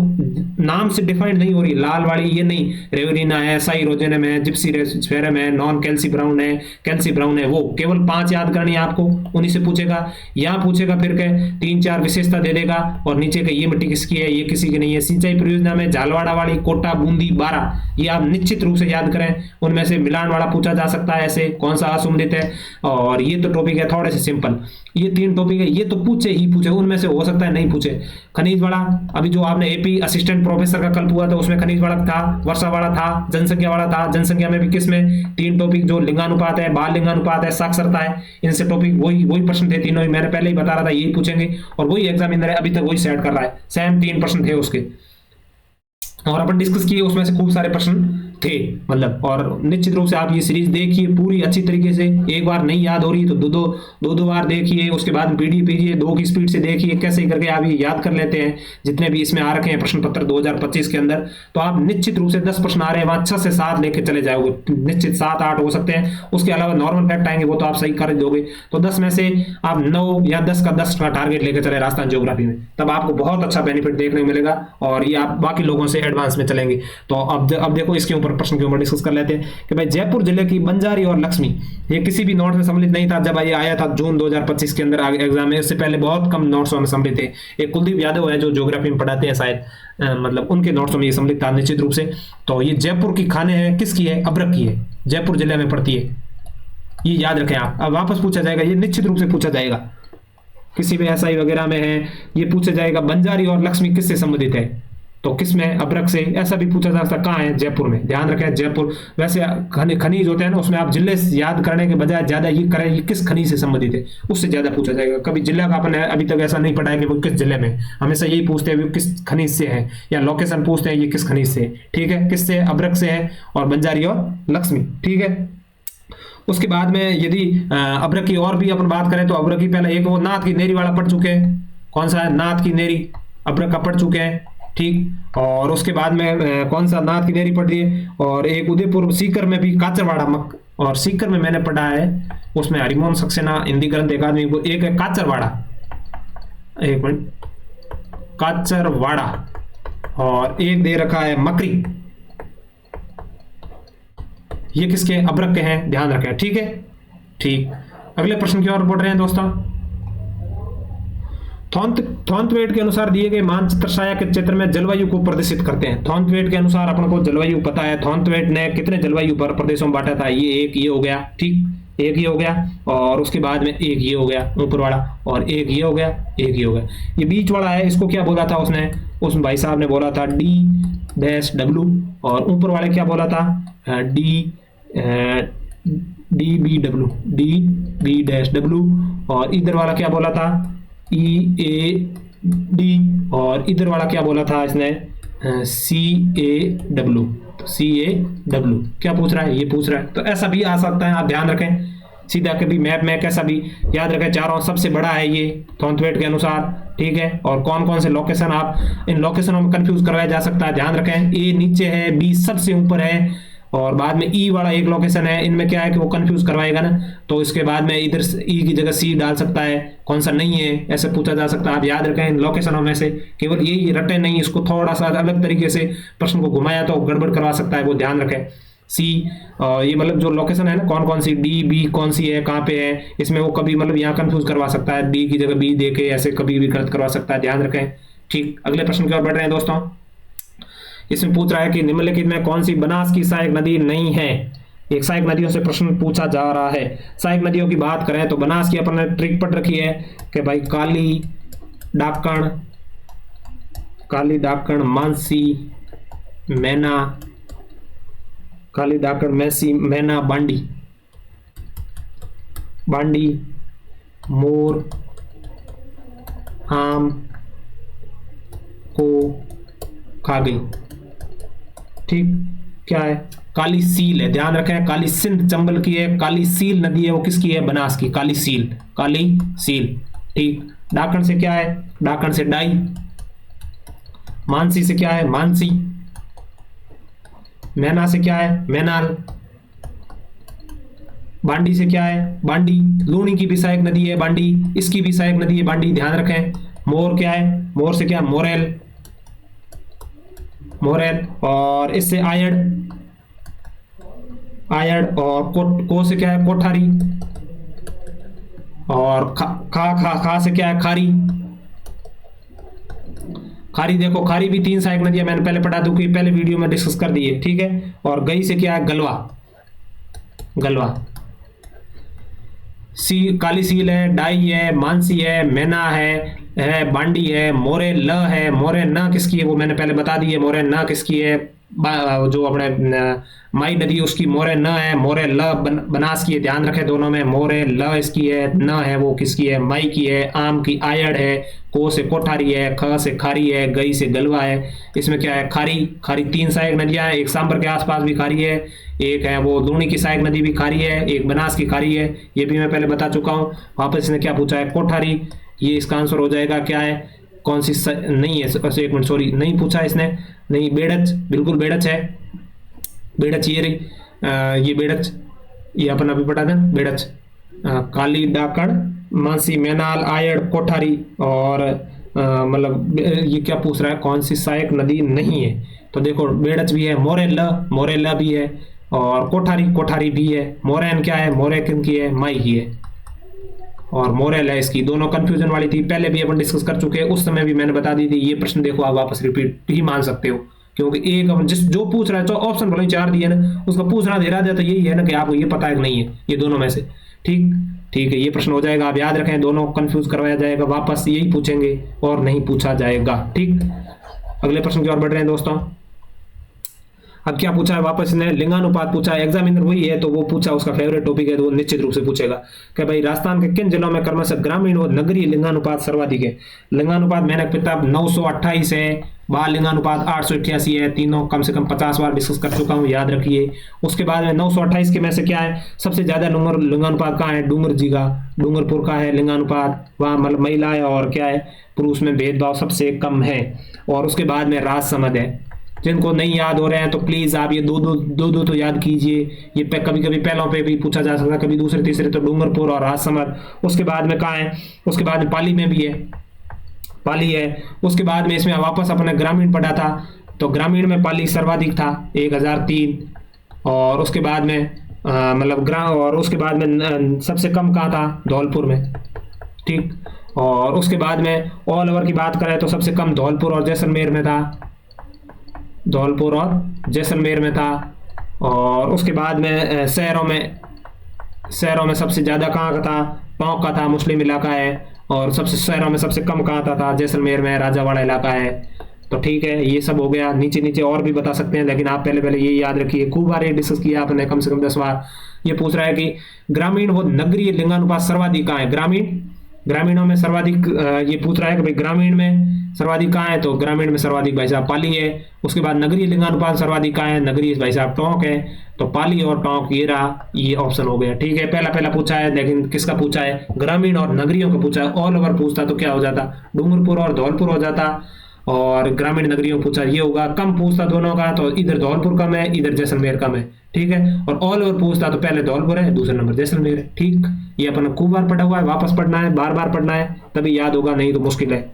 नाम से डिफाइंड नहीं हो रही, लाल वाली ये नहीं, रेवरीना है, साइरोजेनम है, जिप्सीस्फेरम है, नॉन कैल्सी ब्राउन है, कैल्सी ब्राउन है, वो केवल 5 याद करनी है आपको, उन्हीं से पूछेगा। या पूछेगा फिर के 3-4 विशेषता दे देगा और नीचे के ये मिट्टी किसकी है, ये किसी की नहीं है। सिंचाई परियोजना में झालवाड़ा वाली, कोटा, बूंदी, बारा, ये आप निश्चित रूप से याद करें। उनमें से मिलान वाला पूछा जा सकता है, ऐसे कौन सा असुमलित है। और ये तो टॉपिक है थोड़े से सिंपल, ये 3 टॉपिक है, ये तो पूछे ही पूछे, उनमें से हो सकता है नहीं पूछे। खनिज वाला, अभी जो आपने AP असिस्टेंट प्रोफेसर का कल हुआ था उसमें खनिज वाला था, वर्षा वाला था, जनसंख्या वाला था। जनसंख्या में भी किसमें 3 टॉपिक जो लिंगानुपात है, बाल लिंगानुपात है, साक्षरता है, इनसे टॉपिक वही प्रश्न थे तीनों ही, मैंने पहले ही बता रहा था यही पूछेंगे और वही एग्जामिनर है अभी तक वही सेट कर रहा है। सेम 3 प्रश्न थे उसके और अपन डिस्कस किए, उसमें से खूब सारे प्रश्न थे मतलब। और निश्चित रूप से आप ये सीरीज देखिए पूरी अच्छी तरीके से, एक बार नहीं याद हो रही तो दो बार देखिए, उसके बाद PDF भेजिए, 2 की स्पीड से देखिए, कैसे करके आप ये याद कर लेते हैं जितने भी इसमें आ रखे हैं प्रश्न पत्र 2025 के अंदर। तो आप निश्चित रूप से 10 प्रश्न आ रहे हैं वहां 6 से 7 लेके चले जाओगे, निश्चित 7-8 हो सकते हैं, उसके अलावा नॉर्मल फैक्ट आएंगे वो तो आप सही कर दोगे। तो 10 में से आप 9 या 10 का टारगेट लेकर चले राजस्थान ज्योग्राफी में, तब आपको बहुत अच्छा बेनिफिट देखने को मिलेगा और ये आप बाकी लोगों से एडवांस में चलेंगे। तो अब देखो इसके ऊपर प्रश्न के ऊपर डिस्कस कर लेते हैं कि भाई जयपुर जिले की बंजारी और लक्ष्मी, ये किसी भी नोट में सम्मिलित नहीं था जब ये आया था जून 2025 के अंदर एग्जाम में। इससे पहले बहुत कम नोट्स में सम्मिलित थे। एक कुलदीप यादव है जो ज्योग्राफी में पढ़ाते हैं शायद, मतलब उनके नोट्स में ये सम्मिलित था निश्चित रूप से। तो ये जयपुर की खाने हैं, किसकी है, अभ्रक की है, जयपुर जिले में पड़ती है, ये याद रखें आप। अब वापस पूछा जाएगा, ये निश्चित रूप से पूछा जाएगा, किसी भी SI वगैरह में है ये पूछा जाएगा, बंजारी और लक्ष्मी किससे संबंधित है, तो किसमें, अभ्रक से। ऐसा भी पूछा जा सकता है, कहाँ है, जयपुर में, ध्यान रखें जयपुर। वैसे खनिज होते हैं ना, उसमें आप जिले याद करने के बजाय ज्यादा ये करें ये किस खनिज से संबंधित है, उससे ज्यादा पूछा जाएगा। कभी जिला का अपन अभी तक ऐसा नहीं पढ़ा है कि वो किस जिले में, हमेशा यही पूछते हैं वो किस खनिज से है, या लोकेशन पूछते हैं ये किस खनिज से, ठीक है, किससे, अभ्रक से है, और बंजारी और लक्ष्मी, ठीक है। उसके बाद में यदि अभ्रक की और भी अपन बात करें तो अभ्रक की पहले एक वो नाथ की नेरी वाला पढ़ चुके हैं, कौन सा है, नाथ की नेरी, अभ्रक का पढ़ चुके हैं, ठीक। और उसके बाद में कौन सा, नाथ की नेरी पढ़ रही है। और एक उदयपुर सीकर में भी काचरवाड़ा और सीकर में मैंने पढ़ा है, उसमें हरिमोहन सक्सेना हिंदी ग्रंथ अकादमी, एक है काचरवाड़ा, एक मिनट, काचरवाड़ा, और एक दे रखा है मकरी, ये किसके, अभ्रक के हैं, ध्यान रखें, ठीक है, ठीक। अगले प्रश्न की ओर बढ़ रहे हैं दोस्तों। थॉर्नथवेट के अनुसार दिए गए मानचित्र छाया के क्षेत्र में जलवायु को प्रदर्शित करते हैं। थॉर्नथवेट के अनुसार अपन को जलवायु पता है, थॉर्नथवेट ने कितने जलवायु पर प्रदेशों में बांटा था, ये हो गया, ठीक, एक ये हो गया, और उसके बाद में एक ये हो गया ऊपर वाला, और एक ये हो गया, एक ये हो गया। ये बीच वाला है, इसको क्या बोला था उसने, उस भाई साहब ने बोला था D-W, और ऊपर वाले क्या बोला था, DBW, और इधर वाला क्या बोला था, EAD, और इधर वाला क्या बोला था इसने, CAW। तो CAW क्या पूछ रहा है, ये पूछ रहा है। तो ऐसा भी आ सकता है, आप ध्यान रखें, सीधा कभी मैप में कैसा भी याद रखें। चारों सबसे बड़ा है ये थॉर्नथवेट के अनुसार, ठीक है। और कौन कौन से लोकेशन, आप इन लोकेशनों में कंफ्यूज करवाया जा सकता है, ध्यान रखें। A नीचे है, B सबसे ऊपर है, और बाद में E वाला एक लोकेशन है। इनमें क्या है कि वो कंफ्यूज करवाएगा ना, तो इसके बाद में इधर E की जगह C डाल सकता है, कौन सा नहीं है ऐसे पूछा जा सकता है। आप याद रखें इन लोकेशनों में से केवल यही रटे नहीं, इसको थोड़ा सा अलग तरीके से प्रश्न को घुमाया तो गड़बड़ करवा सकता है, वो ध्यान रखें। C ये मतलब जो लोकेशन है ना, कौन कौन सी, D B कौन सी है, कहाँ पे है, इसमें वो कभी मतलब यहाँ कंफ्यूज करवा सकता है, D की जगह B दे के ऐसे कभी भी गलत करवा सकता है, ध्यान रखें, ठीक। अगले प्रश्न की ओर बढ़ रहे हैं दोस्तों। इसमें पूछ रहा है कि निम्नलिखित में कौन सी बनास की सहायक नदी नहीं है। एक सहायक नदियों से प्रश्न पूछा जा रहा है। सहायक नदियों की बात करें तो बनास की अपन ने ट्रिक पढ़ रखी है कि भाई काली डाकण, मानसी, मैना, काली डाकण, मैसी, मैना, बांडी, मोर, आम को खा गई, ठीक। क्या है, काली सील है, ध्यान रखें, काली सिंध चंबल की है, काली सील नदी है वो किसकी है, बनास की, काली सील, ठीक। डाकण से क्या है, डाकण से डाई। मानसी से क्या है, मानसी। मैना से क्या है, मैनाल। बांडी से क्या है, बांडी। लूणी की भी सहायक नदी है बांडी, इसकी भी सहायक नदी है बांडी, ध्यान रखें। मोर क्या है, मोर से क्या, मोरेल, मोरेल। और इससे आयड़, आयड़। और को से क्या है, कोठारी। और खा खा खा, खा से क्या है, खारी, खारी। देखो खारी भी 3 सहायक नदियां मैंने पहले पढ़ा दूं कि पहले वीडियो में डिस्कस कर दी है, ठीक है। और गई से क्या है, गलवा, गलवा। सी काली सील है, डाई है, मानसी है, मैना है बांडी है, मोरे ल है। मोरे न किसकी है वो मैंने पहले बता दी है, मोरे न किसकी है, जो अपने माई नदी उसकी मोरे न है। मोरे ल बनास की है, ध्यान रखें दोनों में। मोरे ल इसकी है, न है वो किसकी है, माई की है। आम की आयड़ है, को से कोठारी है, ख से खारी है, गई से गलवा है। इसमें क्या है, खारी, खारी 3 सहायक नदियां हैं। एक सांबर के आसपास भी खारी है, एक है वो लूणी की सहायक नदी भी खारी है, एक बनास की खारी है, ये भी मैं पहले बता चुका हूँ। वापस इसने क्या पूछा है, कोठारी। ये इसका आंसर हो जाएगा क्या है, कौन सी नहीं है, एक मिनट सॉरी, नहीं पूछा इसने, नहीं, बेड़च, बिल्कुल बेड़च है, बेड़च ये रही, ये बेड़च, ये अपन अभी पढ़ा था बेड़च। काली, डाकड़, मानसी, मैनाल, आयड़, कोठारी। और मतलब ये क्या पूछ रहा है, कौन सी सहायक नदी नहीं है, तो देखो बेड़च भी है, मोरेला, मोरेला भी है, और कोठारी, कोठारी भी है। मोरैन क्या है, मोरे किन की है, माई की है। और मोरेल है इसकी, दोनों कंफ्यूजन वाली थी, पहले भी अपन डिस्कस कर चुके हैं, उस समय भी मैंने बता दी थी। ये प्रश्न देखो आप वापस रिपीट ही मान सकते हो, क्योंकि एक अपन जिस जो पूछ रहा है, तो ऑप्शन भले ही 4 दिए ना, उसका पूछना दे रहा है तो यही है ना कि आपको ये पता है कि नहीं है, ये दोनों में से। ठीक, ठीक है, ये प्रश्न हो जाएगा, आप याद रखें, दोनों कंफ्यूज करवाया जाएगा, वापस यही पूछेंगे और नहीं पूछा जाएगा। ठीक, अगले प्रश्न की ओर बढ़ रहे हैं दोस्तों। अब क्या पूछा है वापस ने, लिंगानुपात पूछा है। एग्जामिनर वही है तो वो पूछा, उसका फेवरेट टॉपिक है तो वो निश्चित रूप से पूछेगा कि भाई राजस्थान के किन जिलों में क्रमशः ग्रामीण और नगरीय लिंगानुपात सर्वाधिक है। लिंगानुपात मैंने किताब 928 है, बाल लिंगानुपात 888 है, तीनों कम से कम 50 बार डिस्कस कर चुका हूँ, याद रखिए। उसके बाद में 928 के में से क्या है, सबसे ज्यादा नंबर लिंगानुपात कहाँ है, डूंगर जी का, डूंगरपुर का है लिंगानुपात, वहाँ मतलब महिलाएं और क्या है पुरुष में भेदभाव सबसे कम है। और उसके बाद में राजसमंद है। जिनको नहीं याद हो रहे हैं तो प्लीज आप ये दो तो याद कीजिए, ये कभी कभी पहलों पे भी पूछा जा सकता है, कभी दूसरे तीसरे, तो डूंगरपुर और राजसमंद। उसके बाद में कहाँ है, उसके बाद में पाली में भी है, पाली है। उसके बाद में इसमें वापस अपने ग्रामीण पढ़ा था, तो ग्रामीण में पाली सर्वाधिक था 1003। और उसके बाद में मतलब और उसके बाद में सबसे कम कहाँ था, धौलपुर में। ठीक, और उसके बाद में ऑल ओवर की बात करें तो सबसे कम धौलपुर और जैसलमेर में था, धौलपुर और जैसलमेर में था। और उसके बाद में शहरों में सबसे ज़्यादा कहाँ का था, टोंक का था, मुस्लिम इलाका है। और सबसे शहरों में सबसे कम कहाँ था, जैसलमेर में, राजावाड़ा इलाका है। तो ठीक है, ये सब हो गया। नीचे नीचे और भी बता सकते हैं, लेकिन आप पहले ये याद रखिए, खूब बार ये डिस्कस किया आपने, कम से कम 10 बार। ये पूछ रहा है कि ग्रामीण व नगरीय लिंगानुपात सर्वाधिक कहाँ है, ग्रामीणों में सर्वाधिक, ये पूछ रहा है कि भाई ग्रामीण में सर्वाधिक कहाँ है, तो ग्रामीण में सर्वाधिक भाई साहब पाली है। उसके बाद नगरीय लिंगानुपात सर्वाधिक कहाँ है, नगरीय भाई साहब टोंक है, तो पाली और टोंक ये रहा, ये ऑप्शन हो गया। ठीक है, पहला पूछा है, लेकिन किसका पूछा है, ग्रामीण और नगरियों का पूछा है। ऑल ओवर पूछता तो क्या हो जाता, डूंगरपुर और धौलपुर हो जाता, और ग्रामीण नगरियों पूछा ये होगा। कम पूछता दोनों का, तो इधर धौलपुर कम है, इधर जैसलमेर कम है। ठीक है, और ऑल ओवर पूछता तो पहले धौलपुर है, दूसरे नंबर जैसलमेर है। ठीक, ये अपन खूब बार पढ़ा हुआ है, वापस पढ़ना है, बार बार पढ़ना है, तभी याद होगा, नहीं तो मुश्किल है।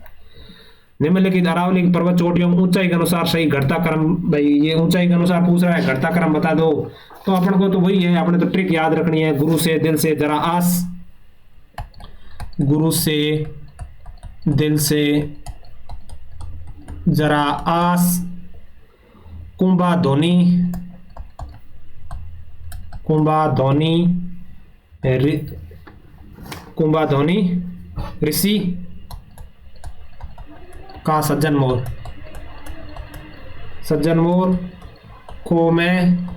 निम्नलिखित अरावली की पर्वत चोटियों ऊंचाई के अनुसार सही घटता क्रम, भाई ये ऊंचाई के अनुसार पूछ रहा है, घटता क्रम बता दो। तो अपन को तो वही है, अपने तो ट्रिक याद रखनी है, गुरु से दिल से जरा आस, गुरु से दिल से जरा आस, कुंभा धोनी, कुंभा धोनी, ऋषि का सज्जन मोर, सज्जन मोर को मैं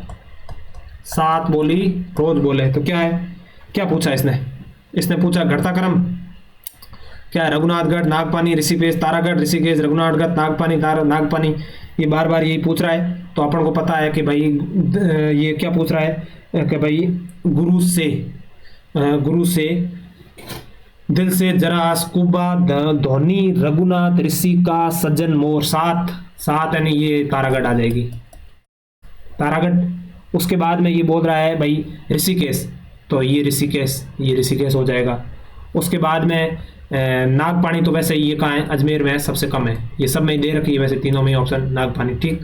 सात बोली रोज बोले। तो क्या है, क्या पूछा इसने पूछा घटता क्रम क्या है, रघुनाथगढ़, नागपानी, ऋषिकेश, तारागढ़, ऋषिकेश, रघुनाथगढ़, नागपानी, नागपानी, ये बार बार यही पूछ रहा है। तो अपन को पता है कि भाई ये क्या पूछ रहा है कि भाई गुरु से दिल से जरा, कुबा धोनी, रघुनाथ, ऋषि का सज्जन मोर, सात यानी ये तारागढ़ आ जाएगी, तारागढ़। उसके बाद में ये बोल रहा है भाई ऋषिकेश, तो ये ऋषिकेश हो जाएगा। उसके बाद में नागपानी, तो वैसे ये कहाँ है, अजमेर में है, सबसे कम है, ये सब में दे रखी है वैसे तीनों में ऑप्शन नागपानी, ठीक।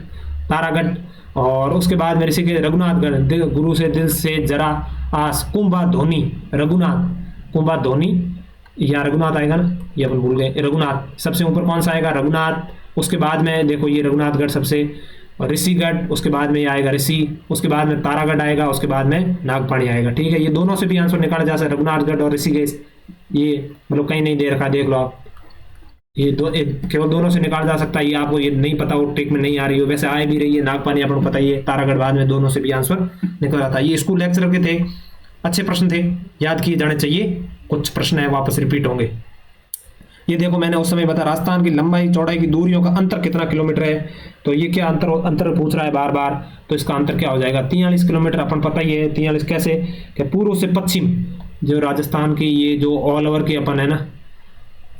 तारागढ़, और उसके बाद में ऋषिकेश, रघुनाथगढ़, गुरु से दिल से जरा आस, कुंभा धोनी, रघुनाथ, कुंभा धोनी, यहाँ रघुनाथ आएगा ना, ये अपन भूल गए, रघुनाथ सबसे ऊपर कौन सा आएगा, रघुनाथ। उसके बाद में देखो ये रघुनाथगढ़ सबसे, और ऋषिगढ़, उसके बाद में ये आएगा ऋषि, उसके बाद में तारागढ़ आएगा, उसके बाद में नागपानी आएगा, ठीक है। ये दोनों से भी आंसर निकाला जा सकता है, रघुनाथगढ़ और ऋषिकेश, ये मतलब कहीं नहीं दे रखा, देख लो आप, ये केवल दोनों से निकाला जा सकता है। ये आपको ये नहीं पता हो, ट्रिक में नहीं आ रही हो, वैसे आए भी रही है, नागपानी आपको पता ही है, तारागढ़ बाद में, दोनों से भी आंसर निकल आता है। ये स्कूल लेक्चर के थे, अच्छे प्रश्न थे, याद किए जाने चाहिए। कुछ प्रश्न है वापस रिपीट होंगे। ये देखो मैंने उस समय बताया, राजस्थान की लंबाई चौड़ाई की दूरियों का अंतर कितना किलोमीटर है, तो ये क्या अंतर पूछ रहा है बार बार, तो इसका अंतर क्या हो जाएगा, 43 किलोमीटर, अपन पता ही है 43 कैसे, कि पूर्व से पश्चिम जो राजस्थान की ये जो ऑल ओवर की अपन है ना,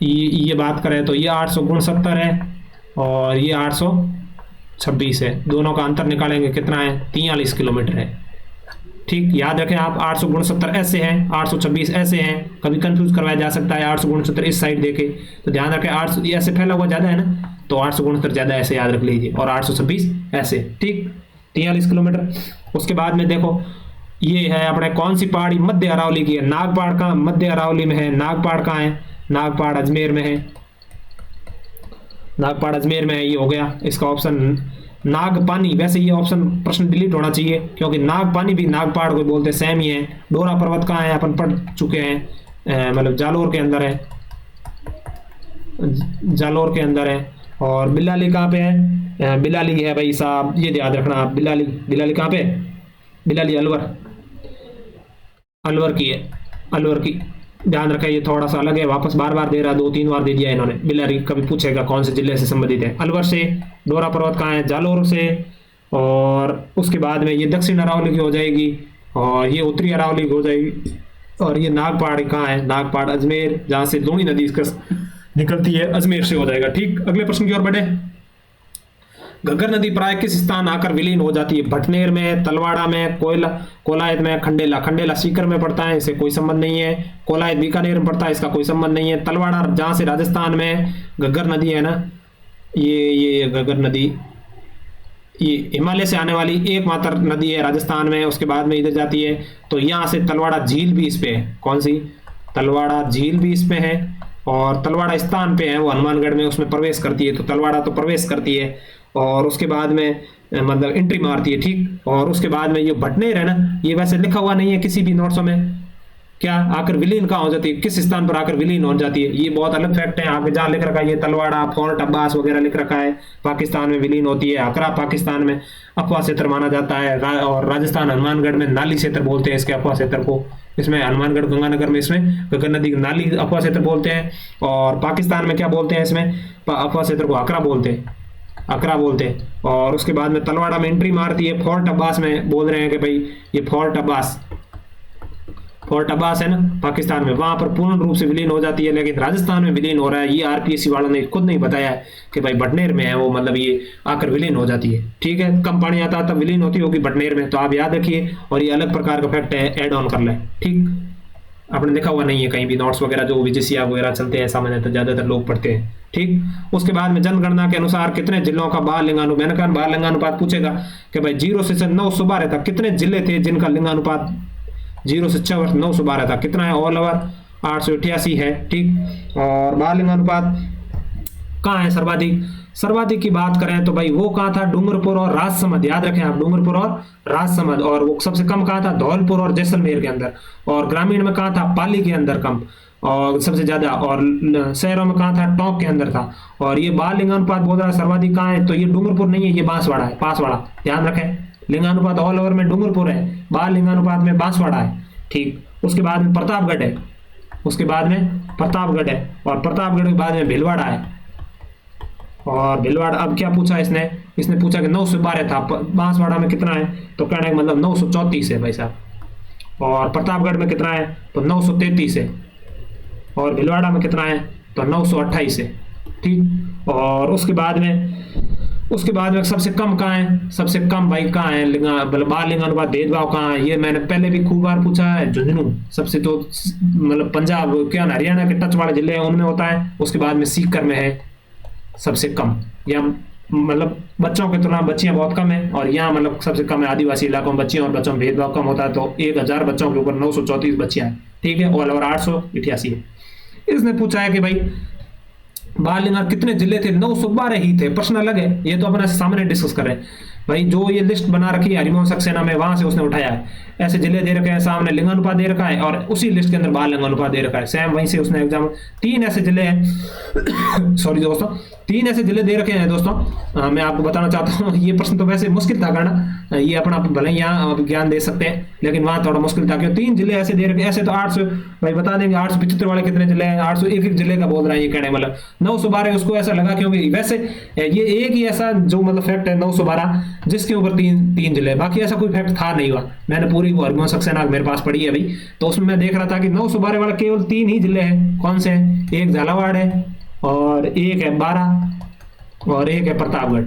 ये बात करें तो ये 869 है और ये 826 है, दोनों का अंतर निकालेंगे कितना है, 43 किलोमीटर है, ठीक। याद रखें आप, 869 ऐसे हैं, 826 ऐसे हैं, कभी कंफ्यूज करवाया जा सकता है, 869 इस साइड देखे तो ध्यान रखें, 800 ये ऐसे फैला हुआ ज़्यादा है ना, तो 869 ज़्यादा ऐसे याद रख लीजिए, और 826 ऐसे, ठीक, 43 किलोमीटर। उसके बाद में देखो ये है अपने कौन सी पहाड़ी मध्य अरावली की है, नागपाड़ का मध्य अरावली में है, नागपाड़ कहाँ है, नागपाड़ अजमेर में है, नागपाड़ अजमेर में है, ये हो गया इसका ऑप्शन। नागपानी, वैसे ये ऑप्शन प्रश्न डिलीट होना चाहिए, क्योंकि नागपानी भी नागपाड़ को बोलते हैं, सेम ही है। डोरा पर्वत कहाँ है, अपन पढ़ चुके हैं, मतलब जालोर के अंदर है, जालोर के अंदर है। और बिलाली कहाँ पे है, बिलाली है भाई साहब, ये याद रखना आप, बिलाली कहाँ पे, बिलाली अलवर, अलवर की है, अलवर की, ध्यान रखें, ये थोड़ा सा अलग है, वापस बार बार दे रहा, 2-3 बार दे दिया इन्होंने। बिलारी कभी पूछेगा कौन से जिले से संबंधित है, अलवर से। डोरा पर्वत कहाँ है, जालोर से। और उसके बाद में ये दक्षिण अरावली की हो जाएगी, और ये उत्तरी अरावली की हो जाएगी। और ये नागपाड़ कहाँ है, नागपाड़ अजमेर, जहाँ से लूणी नदी निकलती है, अजमेर से हो जाएगा, ठीक। अगले प्रश्न की ओर बढ़े। घग्गर नदी प्राय किस स्थान आकर विलीन हो जाती है, भटनेर में, तलवाड़ा में, कोलायत में, खंडेला सीकर में पड़ता है, इससे कोई संबंध नहीं है। कोलायत बीकानेर में पड़ता है, इसका कोई संबंध नहीं है। तलवाड़ा जहां से राजस्थान में घग्गर नदी है ना, ये घग्गर नदी ये हिमालय से आने वाली एकमात्र नदी है राजस्थान में, उसके बाद में इधर जाती है। तो यहाँ से तलवाड़ा झील भी इस पे है, कौन सी, तलवाड़ा झील भी इस पे है, और तलवाड़ा स्थान पे है वो हनुमानगढ़ में, उसमें प्रवेश करती है, तो तलवाड़ा तो प्रवेश करती है, और उसके बाद में मतलब एंट्री मारती है, ठीक। और उसके बाद में ये भटनेर है ना, ये वैसे लिखा हुआ नहीं है किसी भी नोट्सों में, क्या आकर विलीन कहाँ हो जाती है, किस स्थान पर आकर विलीन हो जाती है, ये बहुत अलग फैक्ट है। आगे जहाँ लिख रखा है ये तलवाड़ा, फोर्ट अब्बास वगैरह लिख रखा है, पाकिस्तान में विलीन होती है। अकरा पाकिस्तान में अफवाह क्षेत्र माना जाता है, और राजस्थान हनुमानगढ़ में नाली क्षेत्र बोलते हैं इसके अफवाह क्षेत्र को, इसमें हनुमानगढ़ गंगानगर में इसमें घग्गर नदी नाली अफवाह क्षेत्र बोलते हैं। और पाकिस्तान में क्या बोलते हैं, इसमें अफवाह क्षेत्र को अकरा बोलते हैं, अकरा बोलते हैं। और उसके बाद में तलवाड़ा में एंट्री मारती है, फोर्ट अब्बास में बोल रहे हैं कि भाई ये फोर्ट अब्बास है ना पाकिस्तान में, वहां पर पूर्ण रूप से विलीन हो जाती है। लेकिन राजस्थान में विलीन हो रहा है, ये आरपीएससी वालों ने खुद नहीं बताया है कि भाई भटनेर में है वो, मतलब ये आकर विलीन हो जाती है, ठीक है। कम पानी आता है तब विलीन होती होगी भटनेर में, तो आप याद रखिए। और ये अलग प्रकार का फैक्ट है, एड ऑन कर लें, ठीक। आपने देखा हुआ नहीं है कहीं भी नोट्स वगैरह जो विजिसिया वगैरह चलते हैं, सामान्य तो ज्यादातर लोग पढ़ते हैं, ठीक। उसके बाद में जनगणना के अनुसार कितने जिलों का बाल लिंगानुपात, मैंने कहा बाल लिंगानुपात पूछेगा कि भाई 0 से 912 था, कितने जिले थे जिनका लिंगानुपात 0 से 6 वर्ष 912 था, कितना है, ऑल ओवर 888 है, ठीक। और बाल लिंगानुपात कहाँ है सर्वाधिक की बात करें तो भाई वो कहाँ था, डूंगरपुर और राजसमंद, याद रखें आप, डूंगरपुर और राजसमंद। और वो सबसे कम कहाँ था, धौलपुर और जैसलमेर के अंदर। और ग्रामीण में कहाँ था, पाली के अंदर कम और सबसे ज्यादा। और शहरों में कहाँ था, टोंक के अंदर था। और ये बाल लिंगानुपात बोल रहा है सर्वाधिक कहाँ है, तो ये डूंगरपुर नहीं है, ये बांसवाड़ा है, पासवाड़ा, ध्यान रखें। लिंगानुपात ऑल ओवर में डूंगरपुर है, बाल लिंगानुपात में बांसवाड़ा है, ठीक। उसके बाद में प्रतापगढ़ है, उसके बाद में प्रतापगढ़ है, और प्रतापगढ़ के बाद में भीलवाड़ा है। और भीलवाड़ा अब क्या पूछा इसने पूछा कि 912 था, बांसवाड़ा में कितना है, तो कहने का मतलब 934 है भाई साहब। और प्रतापगढ़ में कितना है, तो 933 है। और भीलवाड़ा में कितना है, तो 928 है, ठीक। और उसके बाद में उसके बाद में सबसे कम कहाँ है, सबसे कम भाई कहाँ है, मतलब बाल लिंगानुपात भेदभाव कहाँ है, ये मैंने पहले भी खूब बार पूछा है। झुंझुनू सबसे, तो मतलब पंजाब क्या हरियाणा के टच वाले जिले हैं उनमें होता है। उसके बाद में सीकर में है सबसे कम, या मतलब बच्चों की तुलना बच्चियां बहुत कम है, और यहाँ मतलब सबसे कम है आदिवासी इलाकों में बच्चियों और बच्चों में भेदभाव कम होता है। तो 1000 बच्चों के ऊपर 934 बच्चियां हैं, ठीक है, ऑल ओवर 888 है। इसने पूछा है कि भाई बाल लिंगानुपात कितने जिले थे, 912 ही थे। प्रश्न अलग है, ये तो अपने सामने डिस्कस कर रहे हैं भाई। जो ये लिस्ट बना रखी है हरिवंश सक्सेना में, वहां से उसने उठाया है। ऐसे जिले दे रखे हैं, सामने लिंगानुपात दे रखा है, और उसी लिस्ट के अंदर बाल लिंगानुपात दे रखा है, सेम वहीं से उसने एग्जाम। 3 ऐसे जिले हैं सॉरी दोस्तों, 3 ऐसे जिले दे रखे हैं दोस्तों। मैं आपको बताना चाहता हूँ, ये प्रश्न तो वैसे मुश्किल था करना, ये अपना भले ही यहाँ ज्ञान दे सकते हैं, लेकिन वहां थोड़ा मुश्किल था क्यों 3 जिले ऐसे दे रखे। ऐसे तो 800 भाई बता देंगे, 875 वाले कितने जिले हैं, 801 जिले का बोल रहा है ये कहने, मतलब 912 उसको ऐसा लगा क्योंकि वैसे ये एक ही ऐसा जो मतलब फैक्ट है 912 जिसके ऊपर 3 जिले, बाकी ऐसा कोई फैक्ट था नहीं हुआ। मैंने पूरी हरिवंश सक्सेना मेरे पास पड़ी है अभी, तो उसमें मैं देख रहा था कि 912 वाले केवल 3 ही जिले हैं। कौन से हैं, एक झालावाड़ है, और एक है बारा, और एक है प्रतापगढ़।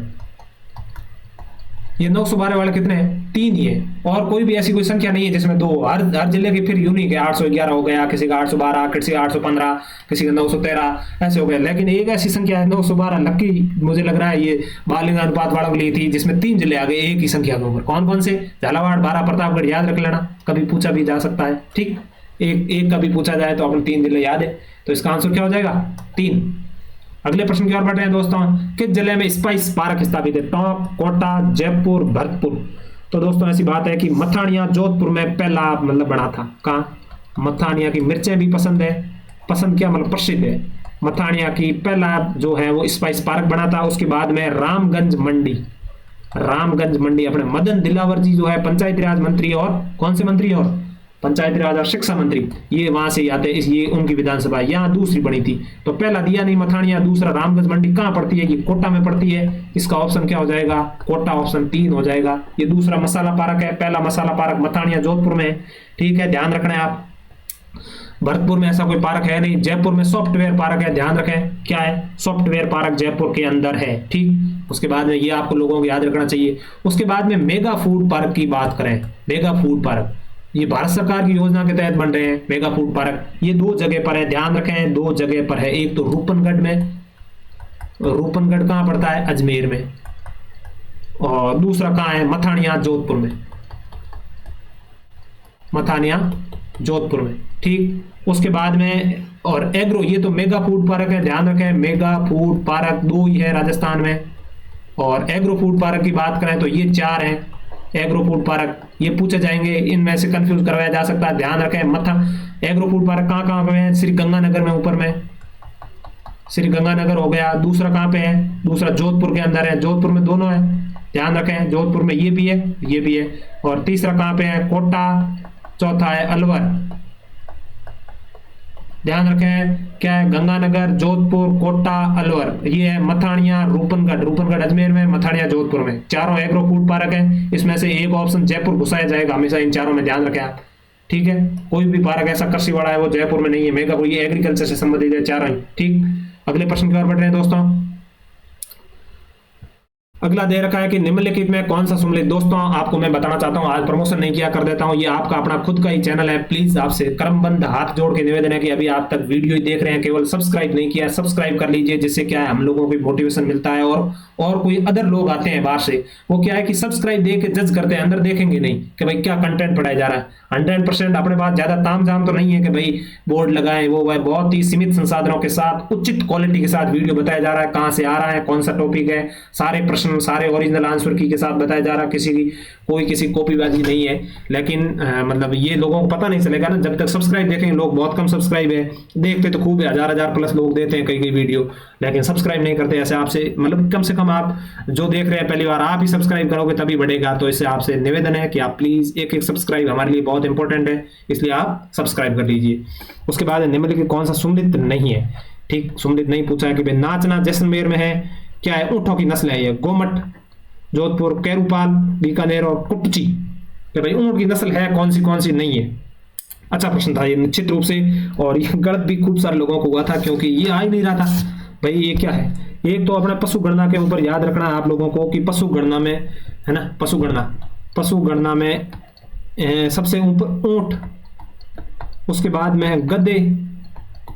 ये 912 वाले कितने हैं, 3 ही है, और कोई भी ऐसी कोई संख्या नहीं है जिसमें 2। हर जिले की फिर यूनिक है, 811 हो गया, किसी का 812, किसी का 815, किसी का 913 ऐसे हो गया, लेकिन एक ऐसी संख्या है 912 लकी मुझे लग रहा है ये बाल लिंगानुपात वालों के लिए थी, जिसमें 3 जिले आ गए एक ही संख्या के ऊपर। कौन कौन से, झालावाड़, बारा, प्रतापगढ़, याद रख लेना, कभी पूछा भी जा सकता है, ठीक। एक कभी पूछा जाए तो अपने 3 जिले याद है, तो इसका आंसर क्या हो जाएगा, 3। अगले प्रश्न की ओर बढ़ रहे हैं दोस्तों, किस जिले में स्पाइस पार्क स्थापित है, टोंक, कोटा, जयपुर, भरतपुर। तो दोस्तों ऐसी बात है कि मथानिया जोधपुर में पहला मतलब बना था। कहाँ, मथानिया की मिर्चें भी पसंद है, पसंद क्या मतलब प्रसिद्ध है। मथानिया की पहला जो है वो स्पाइस पार्क बना था। उसके बाद में रामगंज मंडी, रामगंज मंडी अपने मदन दिलावर जी जो है पंचायती राज मंत्री, और कौन से मंत्री, और पंचायती राज और शिक्षा मंत्री, ये वहां से आते हैं, ये उनकी विधानसभा यहाँ दूसरी बनी थी। तो पहला दिया नहीं मथानिया, दूसरा रामगंज मंडी कहाँ पड़ती है, ये कोटा में पड़ती है। इसका ऑप्शन क्या हो जाएगा, कोटा, ऑप्शन 3 हो जाएगा। ये दूसरा मसाला पार्क है, पहला मसाला पार्क मथानिया जोधपुर में है, ठीक है, ध्यान रखना है आप। भरतपुर में ऐसा कोई पार्क है नहीं। जयपुर में सॉफ्टवेयर पार्क है, ध्यान रखें क्या है, सॉफ्टवेयर पार्क जयपुर के अंदर है, ठीक। उसके बाद में ये आपको लोगों को याद रखना चाहिए। उसके बाद में मेगा फूड पार्क की बात करें, मेगा फूड पार्क ये भारत सरकार की योजना के तहत बन रहे हैं मेगा फूड पार्क। ये 2 जगह पर है, ध्यान रखें 2 जगह पर है। एक तो रूपनगढ़ में, रूपनगढ़ कहाँ पड़ता है, अजमेर में, और दूसरा कहाँ है, मथानिया जोधपुर में, मथानिया जोधपुर में, ठीक। उसके बाद में और एग्रो, ये तो मेगा फूड पार्क है, ध्यान रखें मेगा फूड पार्क 2 ही है राजस्थान में। और एग्रो फूड पार्क की बात करें तो ये 4 हैं एग्रो फूड पार्क, ये पूछे जाएंगे, इनमें से कंफ्यूज करवाया जा सकता है, ध्यान रखें। एग्रो फूड पार्क कहाँ कहाँ पे है, श्री गंगानगर में, ऊपर में श्री गंगानगर हो गया। दूसरा कहाँ पे है, दूसरा जोधपुर के अंदर है, जोधपुर में दोनों है, ध्यान रखें जोधपुर में ये भी है, ये भी है। और तीसरा कहाँ पे है, कोटा, चौथा है अलवर, ध्यान रखें क्या है, गंगानगर, जोधपुर, कोटा, अलवर, ये है मथानिया, रूपनगढ़, रूपनगढ़ अजमेर में, मथानिया जोधपुर में। चारों एग्रो फूड पार्क है, इसमें से एक ऑप्शन जयपुर घुसाया जाएगा हमेशा इन चारों में, ध्यान रखें आप, ठीक है। कोई भी पार्क ऐसा कृषि वाला है वो जयपुर में नहीं है, मेगा कोई एग्रीकल्चर से संबंधित है चारों ही, ठीक। अगले प्रश्न की ओर बढ़ रहे हैं दोस्तों। अगला दे रखा है कि निम्नलिखित में कौन सा सम्मिलित, दोस्तों आपको मैं बताना चाहता हूं, आज प्रमोशन नहीं किया, कर देता हूं, ये आपका अपना खुद का ही चैनल है। प्लीज आपसे क्रमबद्ध हाथ जोड़ के निवेदन है कि अभी आप तक वीडियो ही देख रहे हैं, केवल सब्सक्राइब नहीं किया, सब्सक्राइब कर लीजिए, जिससे क्या है हम लोगों को मोटिवेशन मिलता है। और कोई अदर लोग आते हैं बाहर से, वो क्या है कि सब्सक्राइब दे के जज करते हैं, अंदर देखेंगे नहीं कि भाई क्या कंटेंट पढ़ाया जा रहा है। 100% अपने पास ज्यादा ताम झाम तो नहीं है कि भाई बोर्ड लगाएं, वो भाई बहुत ही सीमित संसाधनों के साथ उचित क्वालिटी के साथ वीडियो बताया जा रहा है, कहां से आ रहा है, कौन सा टॉपिक है, सारे प्रश्न सारे ओरिजिनल आंसर की के साथ बताया जा रहा है, किसी कॉपीबाजी नहीं है। लेकिन मतलब ये लोगों को पता नहीं चलेगा ना जब तक सब्सक्राइब देखेंगे लोग, बहुत कम सब्सक्राइब है, देखते तो खूब 1000 प्लस लोग देते हैं कई वीडियो, लेकिन सब्सक्राइब नहीं करते। ऐसे आपसे मतलब कम से कम आप जो देख रहे हैं पहली बार, आप ही सब्सक्राइब करोगे तभी बढ़ेगा। तो इससे आपसे निवेदन है कि आप प्लीज एक सब्सक्राइब हमारे लिए बहुत इंपॉर्टेंट है, इसलिए आप सब्सक्राइब कर लीजिए। उसके बाद निम्नलिखित कौन सा सुम्मिलित नहीं है, ठीक, सुम्मिलित नहीं पूछा है कि भाई नाचना जैसलमेर में है, क्या है, ऊंटों की नस्ल है ये, गोमट जोधपुर, कैरूपाल बीकानेर और कुटची, कि भाई ऊंट की नस्ल है कौन सी नहीं है। अच्छा प्रश्न था ये निश्चित रूप से, और ये गलत भी खूब सारे लोगों को हुआ था क्योंकि ये आ ही नहीं रहा था भाई ये क्या है, एक तो अपने पशु गणना के ऊपर याद रखना है आप लोगों को कि पशु गणना में, है ना, पशु गणना में सबसे ऊपर ऊंट, उसके बाद में गधे,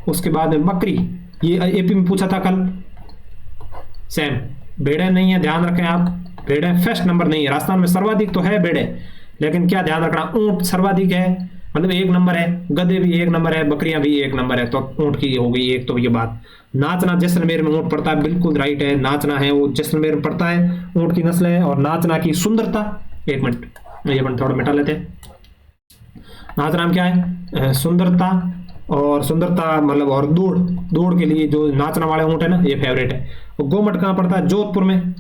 उसके बाद में बकरी। ये एपी में पूछा था कल, सेम। भेड़े नहीं है, ध्यान रखें आप, भेड़े फर्स्ट नंबर नहीं है। राजस्थान में सर्वाधिक तो है भेड़े, लेकिन क्या ध्यान रखना, ऊंट सर्वाधिक है, मतलब 1 नंबर है, गधे भी 1 नंबर है, बकरियां भी 1 नंबर है, तो ऊंट की हो गई एक तो ये बात। नाचना जैसलमेर में ऊंट पड़ता है, बिल्कुल राइट है, नाचना है वो जैसलमेर में पड़ता है, ऊंट की नस्ल है। और नाचना की सुंदरता, एक मिनट ये मिनट थोड़ा मिटा लेते हैं। नाचना में क्या है, सुंदरता, और सुंदरता मतलब, और दौड़ के लिए जो नाचना वाले ऊंट है ना, ये फेवरेट है। और गोमट कहाँ पड़ता है, जोधपुर में,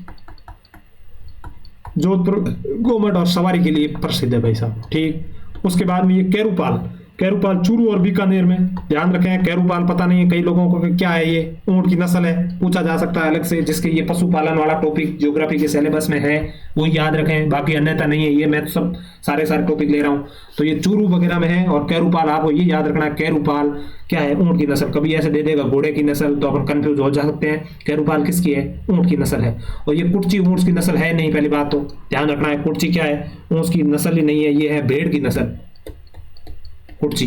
जोधपुर गोमट और सवारी के लिए प्रसिद्ध है भाई साहब, ठीक। उसके बाद में ये कैरूपाल, कैरूपाल चूरू और बीकानेर में, ध्यान रखें। कैरूपाल पता नहीं है कई लोगों को कि क्या है, ये ऊंट की नस्ल है, पूछा जा सकता है अलग से, जिसके ये पशुपालन वाला टॉपिक ज्योग्राफी के सिलेबस में है, वो याद रखें, बाकी अन्यथा नहीं है। ये मैं तो सब सारे टॉपिक ले रहा हूँ, तो ये चूरू वगैरह में है। और कैरूपाल आपको ये याद रखना है, कैरूपाल क्या है, ऊंट की नस्ल। कभी ऐसे दे देगा घोड़े की नस्ल तो अपन कंफ्यूज हो जा सकते हैं, कैरूपाल किसकी है, ऊंट की नस्ल है। और ये कुर्ची ऊंट की नस्ल है नहीं, पहली बात तो ध्यान रखना है, कुर्ची क्या है, ऊंट की नस्ल ही नहीं है, ये है भेड़ की नस्ल। कुर्ची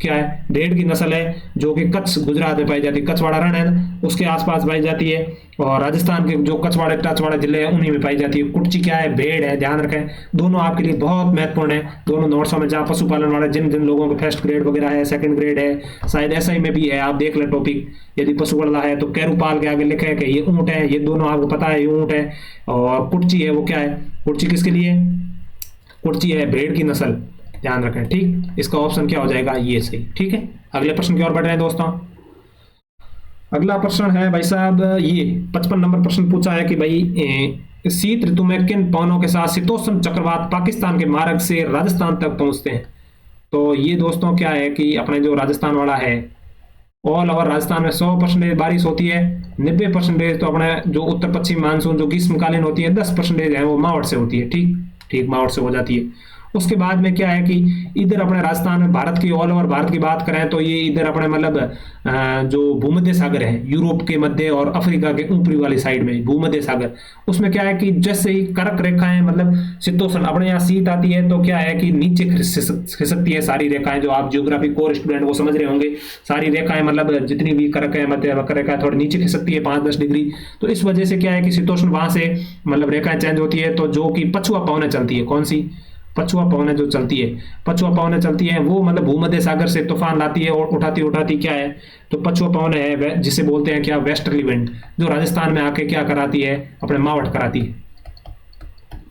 क्या है, भेड़ की नस्ल है, जो कि कच्छ गुजरात में पाई जाती है, कच्छवाड़ा रण है ना, उसके आसपास पाई जाती है। और राजस्थान के जो कच्छवाड़े टचवाड़े जिले हैं उन्हीं में पाई जाती है। कुर्ची क्या है, भेड़ है, ध्यान रखें। दोनों आपके लिए बहुत महत्वपूर्ण है, दोनों नोट्सों में, जहाँ पशुपालन वाले जिन जिन लोगों को फर्स्ट ग्रेड वगैरह है, सेकंड ग्रेड है, शायद एसआई में भी है, आप देख लें टॉपिक। यदि पशुपालन है तो कैरूपाल के आगे लिखा है कि ये ऊंट है, ये दोनों आपको पता है ये ऊंट है। और कुर्ची है वो क्या है, कुर्ची किसके लिए, कुर्ची है भेड़ की नस्ल, ध्यान रखें, ठीक। इसका ऑप्शन क्या हो जाएगा, ये सही, ठीक है। अगले प्रश्न की ओर बढ़ रहे हैं दोस्तों। अगला प्रश्न है भाई साहब, ये 55 नंबर प्रश्न पूछा है कि भाई शीत ऋतु में किन पवनों के साथ शीतोष्ण चक्रवात पाकिस्तान के मार्ग से राजस्थान तक पहुंचते हैं। तो ये दोस्तों क्या है कि अपने जो राजस्थान वाला है, ऑल ओवर राजस्थान में 100% बारिश होती है, 90% तो अपने जो उत्तर पश्चिम मानसून जो ग्रीष्मकालीन होती है 10% है वो मावट से होती है, ठीक ठीक, मावट से हो जाती है। उसके बाद में क्या है कि इधर अपने राजस्थान में, भारत की ऑल ओवर भारत की बात करें तो ये इधर अपने मतलब जो भूमध्य सागर है, यूरोप के मध्य और अफ्रीका के ऊपरी वाली साइड में भूमध्य सागर, उसमें क्या है कि जैसे ही कर्क रेखाएं मतलब शीतोष्ण, अपने यहाँ शीत आती है तो क्या है कि नीचे खिसकती है सारी रेखाएं, जो आप ज्योग्राफी कोर स्टूडेंट वो समझ रहे होंगे, सारी रेखाएं मतलब जितनी भी कर्क है, मध्य वक्र रेखा थोड़ी नीचे खिसकती है 5-10 डिग्री। तो इस वजह से क्या है कि शीतोष्ण वहां से मतलब रेखाएं चेंज होती है, तो जो कि पछुआ पवनें चलती है, कौन सी, पछुआ पवनें जो चलती है, पछुआ पवनें चलती है वो मतलब भूमध्य सागर से तूफान लाती है और उठाती क्या है, तो पछुआ पवनें है, जिसे बोलते हैं क्या, वेस्टर्ली विंड, जो राजस्थान में आके क्या कराती है, अपने मावट कराती है,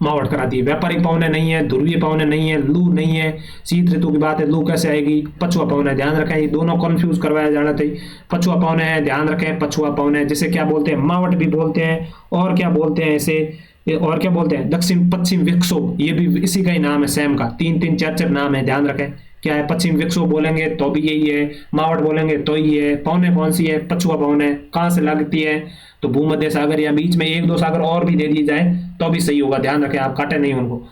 मावट कराती है। व्यापारिक पवनें नहीं है, ध्रुवीय पवनें नहीं है, लू नहीं है। शीत ऋतु की बात है, लू कैसे आएगी, पछुआ पवनें, ध्यान रखें, ये दोनों कंफ्यूज करवाया जाना चाहिए। पछुआ पवनें है, ध्यान रखें, पछुआ पवनें जिसे क्या बोलते हैं, मावट भी बोलते हैं, और क्या बोलते हैं इसे, और क्या बोलते हैं, दक्षिण पश्चिम विक्षोभ, ये भी इसी का ही नाम है, सेम का 3-3 4-4 नाम है, ध्यान रखें। क्या है, पश्चिम विक्षोभ बोलेंगे तो भी यही है, मावट बोलेंगे तो ही है। पवनें कौन सी है, पछुआ पवनें, कहाँ से लगती है, तो भूमध्य सागर या बीच में 1-2 सागर और भी दे दिए जाए तो भी सही होगा, ध्यान रखें, आप काटे नहीं उनको,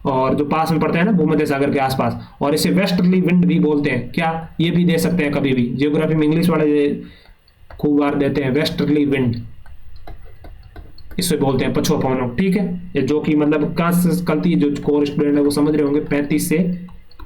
और जो पास में पड़ते हैं ना भूमध्य सागर के आसपास। और इसे वेस्टर्ली विंड भी बोलते हैं, क्या, ये भी दे सकते हैं कभी भी, जियोग्राफी में इंग्लिश वाले खूब बार देते हैं, वेस्टर्ली विंड इसे बोलते हैं, पछुआ पवनों, ठीक है। जो कि मतलब कहाँ से चलती है, जो कोर स्टूडेंट है वो समझ रहे होंगे, 35 से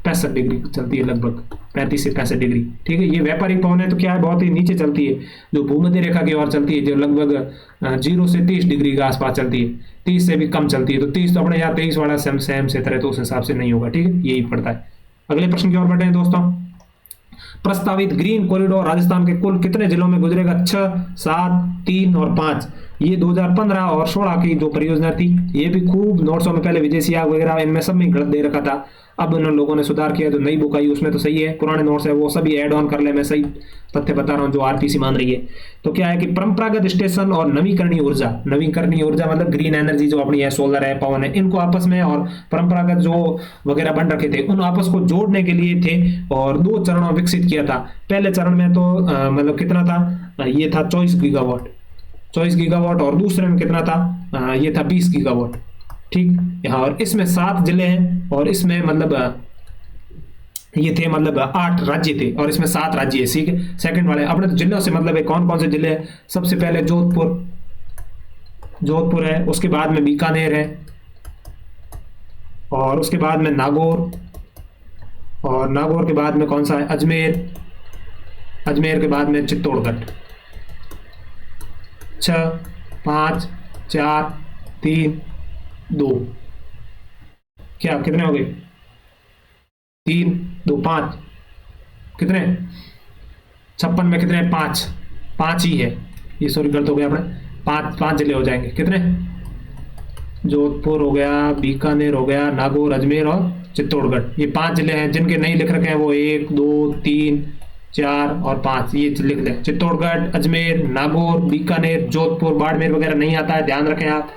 65 डिग्री चलती है, लगभग 35 से 65 डिग्री, ठीक है। ये व्यापारिक पवन है तो क्या है, बहुत ही नीचे चलती है, जो भूमध्य रेखा की ओर चलती है, जो लगभग 0 से 30 डिग्री के आसपास चलती है, 30 से भी कम चलती है। तो 30 तो अपने यहाँ 23 वाला सेम से तरह, तो उस हिसाब से नहीं होगा, ठीक है, यही पड़ता है। अगले प्रश्न की ओर बढ़े हैं दोस्तों। प्रस्तावित ग्रीन कॉरिडोर राजस्थान के कुल कितने जिलों में गुजरेगा, 6, 7, 3 और 5। ये 2015 और 16 की जो परियोजना थी, ये भी खूब नोट्सों में पहले विजय सियाग वगैरह इनमें सब में गलत दे रखा था, अब उन लोगों ने सुधार किया, जो नई बुक आई उसमें तो सही है, पुराने नोट्स है वो सभी ऐड ऑन कर ले, मैं सही तथ्य बता रहा हूँ जो आरपीसी मान रही है। तो क्या है कि परंपरागत स्टेशन और नवीकरणीय ऊर्जा मतलब ग्रीन एनर्जी जो अपनी है, सोलर है, पवन है, इनको आपस में, और परंपरागत जो वगैरह बन रखे थे उन आपस को जोड़ने के लिए थे, और 2 चरणों विकसित किया था। पहले चरण में तो मतलब कितना था, ये था 24 गीगावाट, और दूसरे में कितना था, ये था 20 गीगावाट, ठीक। यहाँ और इसमें 7 जिले हैं, और इसमें मतलब ये थे मतलब 8 राज्य थे, और इसमें 7 राज्य है, ठीक है। सेकंड वाले अपने तो जिलों से मतलब है, कौन कौन से जिले हैं, सबसे पहले जोधपुर, जोधपुर है, उसके बाद में बीकानेर है, और उसके बाद में नागौर, और नागौर के बाद में कौन सा है, अजमेर, अजमेर के बाद में चित्तौड़गढ़। 6 5 4 3 2, क्या कितने हो गए, 3 2 5, कितने 56 में कितने, 5 5 ही है, ये सॉरी गलत हो गया अपने, 5 जिले हो जाएंगे, कितने, जोधपुर हो गया, बीकानेर हो गया, नागौर, अजमेर और चित्तौड़गढ़, ये 5 जिले हैं। जिनके नहीं लिख रखे हैं वो 1 2 3 4 और 5 ये लिख लें, चित्तौड़गढ़, अजमेर, नागौर, बीकानेर, जोधपुर, बाड़मेर वगैरह नहीं आता है, ध्यान रखें आप।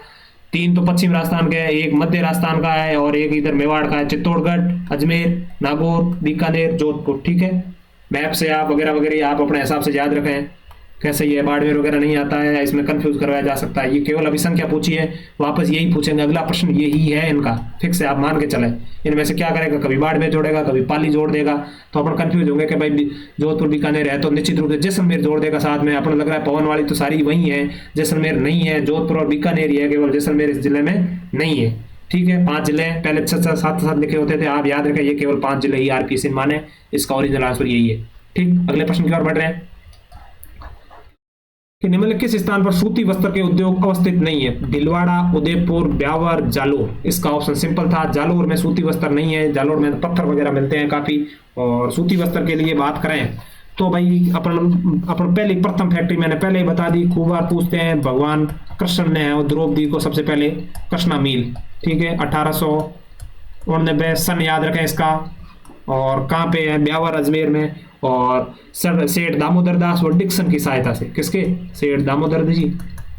3 तो पश्चिम राजस्थान के हैं, एक मध्य राजस्थान का है और एक इधर मेवाड़ का है, चित्तौड़गढ़, अजमेर, नागौर, बीकानेर, जोधपुर, ठीक है। मैप से आप वगैरह वगैरह आप अपने हिसाब से याद रखें कैसे, ये बाड़मेर वगैरह नहीं आता है, इसमें कंफ्यूज करवाया जा सकता है। ये केवल अभी संख्या पूछी है, वापस यही पूछेंगे, अगला प्रश्न यही है इनका, फिक्स है, आप मान के चले। इनमें से क्या करेगा, कभी बाड़मेर जोड़ेगा, कभी पाली जोड़ देगा, तो अपन कंफ्यूज होंगे कि भाई जोधपुर बीकानेर है तो निश्चित रूप से जैसलमेर जोड़ देगा साथ में, अपन लग रहा है पवन वाली तो सारी वही है, जैसलमेर नहीं है, जोधपुर और बीकानेर ही है, केवल जैसलमेर इस जिले में नहीं है, ठीक है। 5 जिले पहले 6 7 7 लिखे होते थे, आप याद रखें ये केवल 5 जिले ही आरपी सिंह माने, इसका ओरिजिनल आंसर यही है, ठीक। अगले प्रश्न की ओर बढ़ रहे हैं कि निम्नलिखित किस स्थान पर सूती वस्त्र के उद्योग अवस्थित नहीं है, भीलवाड़ा, उदयपुर, ब्यावर, जालोर। इसका ऑप्शन सिंपल था, जालोर में सूती वस्त्र नहीं है, जालोर में पत्थर वगैरह मिलते हैं काफी, और सूती वस्त्र के लिए बात करें तो भाई अपन पहली प्रथम फैक्ट्री मैंने पहले ही बता दी, खूब बार पूछते हैं, भगवान कृष्ण ने और द्रौपदी को सबसे पहले कृष्णा मिल, ठीक है, 1899 सन याद रखें इसका, और कहाँ पे है, ब्यावर अजमेर में, और सेठ दामोदर दास और डिक्सन की सहायता से, किसके, सेठ दामोदर जी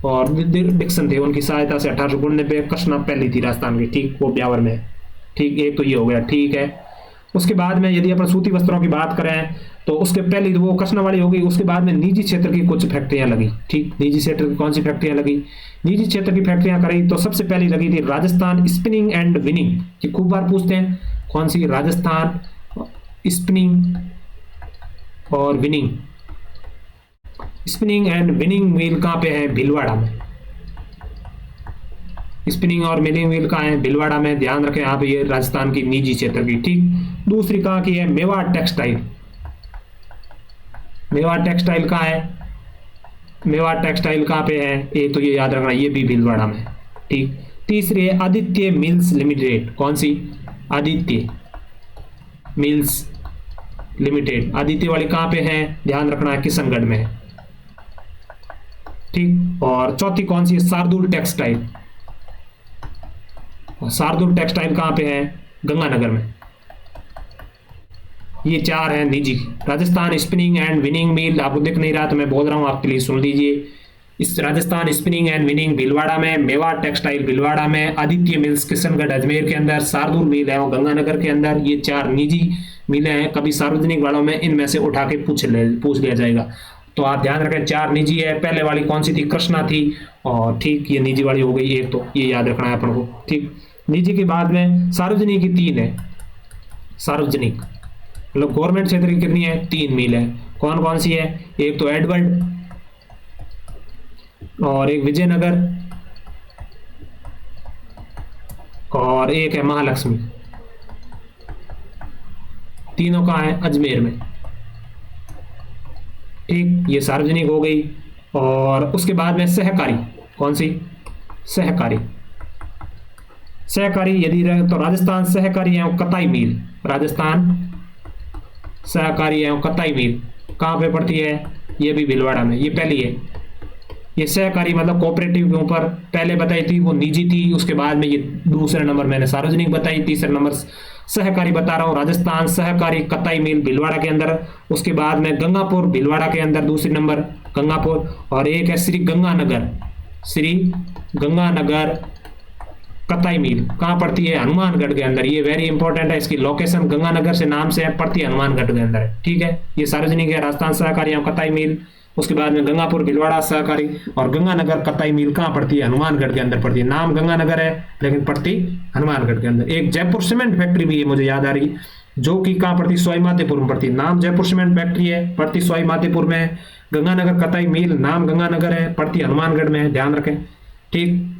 और डिक्सन थे, उनकी सहायता से 1899 कृष्णा पहली थी राजस्थान की, ठीक, वो ब्यावर में, ठीक, एक तो ये हो गया, ठीक है। उसके बाद में यदि अपन सूती वस्त्रों की बात करें तो उसके पहले वो कृष्णा वाली हो गई, उसके बाद में निजी क्षेत्र की कुछ फैक्ट्रियां लगी, ठीक, निजी क्षेत्र की कौन सी फैक्ट्रियां लगी, निजी क्षेत्र की फैक्ट्रियां करी तो सबसे पहली लगी थी राजस्थान स्पिनिंग एंड विनिंग, कि खूब बार पूछते हैं कौन सी, राजस्थान स्पिनिंग और विनिंग, स्पिनिंग एंड विनिंग मिल कहाँ पे है, भीलवाड़ा में, स्पिनिंग और विनिंग मिल कहाँ है, भीलवाड़ा में, ध्यान रखें आप, ये राजस्थान की निजी क्षेत्र की, ठीक। दूसरी कहाँ की है, मेवाड़ टेक्सटाइल, मेवाड़ टेक्सटाइल कहाँ है, मेवाड़ टेक्सटाइल कहाँ पे है, एक तो ये याद रखना, ये भी भीलवाड़ा में, ठीक। तीसरी है आदित्य मिल्स लिमिटेड, कौन सी, आदित्य मिल्स लिमिटेड, आदित्य वाली कहाँ पे है, ध्यान रखना है, किशनगढ़ में है, ठीक। और चौथी कौन सी, शार्दुल टेक्सटाइल, शार्दुल टेक्सटाइल कहाँ पे है, गंगानगर में। ये 4 हैं निजी। राजस्थान स्पिनिंग एंड विनिंग मिल, आपको दिख नहीं रहा तो मैं बोल रहा हूँ, आप प्लीज सुन लीजिए। इस Rajasthan spinning and winning Bhilwara में, मेवाड़ टेक्सटाइल भीलवाड़ा में, आदित्य मिल्स किशनगढ़ अजमेर के अंदर, शार्दुल मिल है वो गंगानगर के अंदर। ये 4 निजी मिले हैं, कभी सार्वजनिक वालों में इनमें से उठा के पूछ लिया जाएगा। तो आप ध्यान रखें 4 निजी है, पहले वाली कौन सी थी, कृष्णा थी, और ठीक ये निजी वाली हो गई एक, तो ये याद रखना है अपन को, ठीक। निजी के बाद में सार्वजनिक की 3 है, सार्वजनिक मतलब गवर्नमेंट क्षेत्र की कितनी है, 3 मिल है। कौन कौन सी है, एक तो एडवर्ड और एक विजयनगर और एक है महालक्ष्मी, तीनों कहाँ है, अजमेर में, ठीक। ये सार्वजनिक हो गई। और उसके बाद में सहकारी, कौन सी, सहकारी, सहकारी यदि तो राजस्थान सहकारी एवं कताई मिल, राजस्थान सहकारी एवं कताई मिल कहाँ पे पड़ती है, ये भी भीलवाड़ा में, ये पहली है। ये सहकारी मतलब कोऑपरेटिव के ऊपर पहले बताई थी वो निजी थी, उसके बाद में ये दूसरे नंबर मैंने सार्वजनिक बताई, तीसरे नंबर सहकारी बता रहा हूँ, राजस्थान सहकारी कताई मिल भीलवाड़ा के अंदर। उसके बाद में गंगापुर भीलवाड़ा के अंदर दूसरी नंबर गंगापुर, और एक है श्री गंगानगर, श्री गंगानगर कताई मिल कहाँ पड़ती है, हनुमानगढ़ के अंदर। ये वेरी इंपॉर्टेंट है, इसकी लोकेशन गंगानगर से नाम से पड़ती है, हनुमानगढ़ के अंदर है, ठीक है। ये सार्वजनिक है, राजस्थान सहकारी एवं कताई मिल। उसके बाद में गंगापुर भीलवाड़ा सहकारी, और गंगानगर कताई मिल कहाँ पड़ती है, हनुमानगढ़ के अंदर पड़ती है। नाम गंगानगर है लेकिन पड़ती हनुमानगढ़ के अंदर। एक जयपुर सीमेंट फैक्ट्री भी है मुझे याद आ रही, जो कि कहाँ पड़ती, सवाई माधोपुर में पड़ती। नाम जयपुर सीमेंट फैक्ट्री है, पड़ती सवाई माधोपुर में। गंगानगर कताई मिल नाम गंगानगर है, पड़ती हनुमानगढ़ में, ध्यान रखें, ठीक।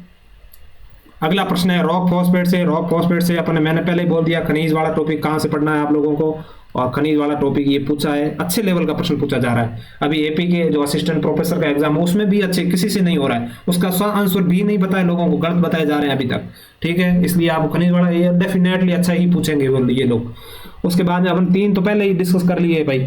अगला प्रश्न है रॉक फॉस्फेट से। रॉक फॉस्फेट से अपने मैंने पहले ही बोल दिया, खनिज वाला टॉपिक कहाँ से पढ़ना है आप लोगों को, और खनिज वाला टॉपिक ये पूछा है, अच्छे लेवल का प्रश्न पूछा जा रहा है। अभी एपी के जो असिस्टेंट प्रोफेसर का एग्जाम है उसमें भी अच्छे किसी से नहीं हो रहा है, उसका आंसर भी नहीं बताया लोगों को, गलत बताए जा रहे हैं अभी तक। ठीक है, इसलिए आप खनिज वाला ये डेफिनेटली अच्छा ही पूछेंगे ये लोग। उसके बाद में अपन 3 तो पहले ही डिस्कस कर लिए भाई,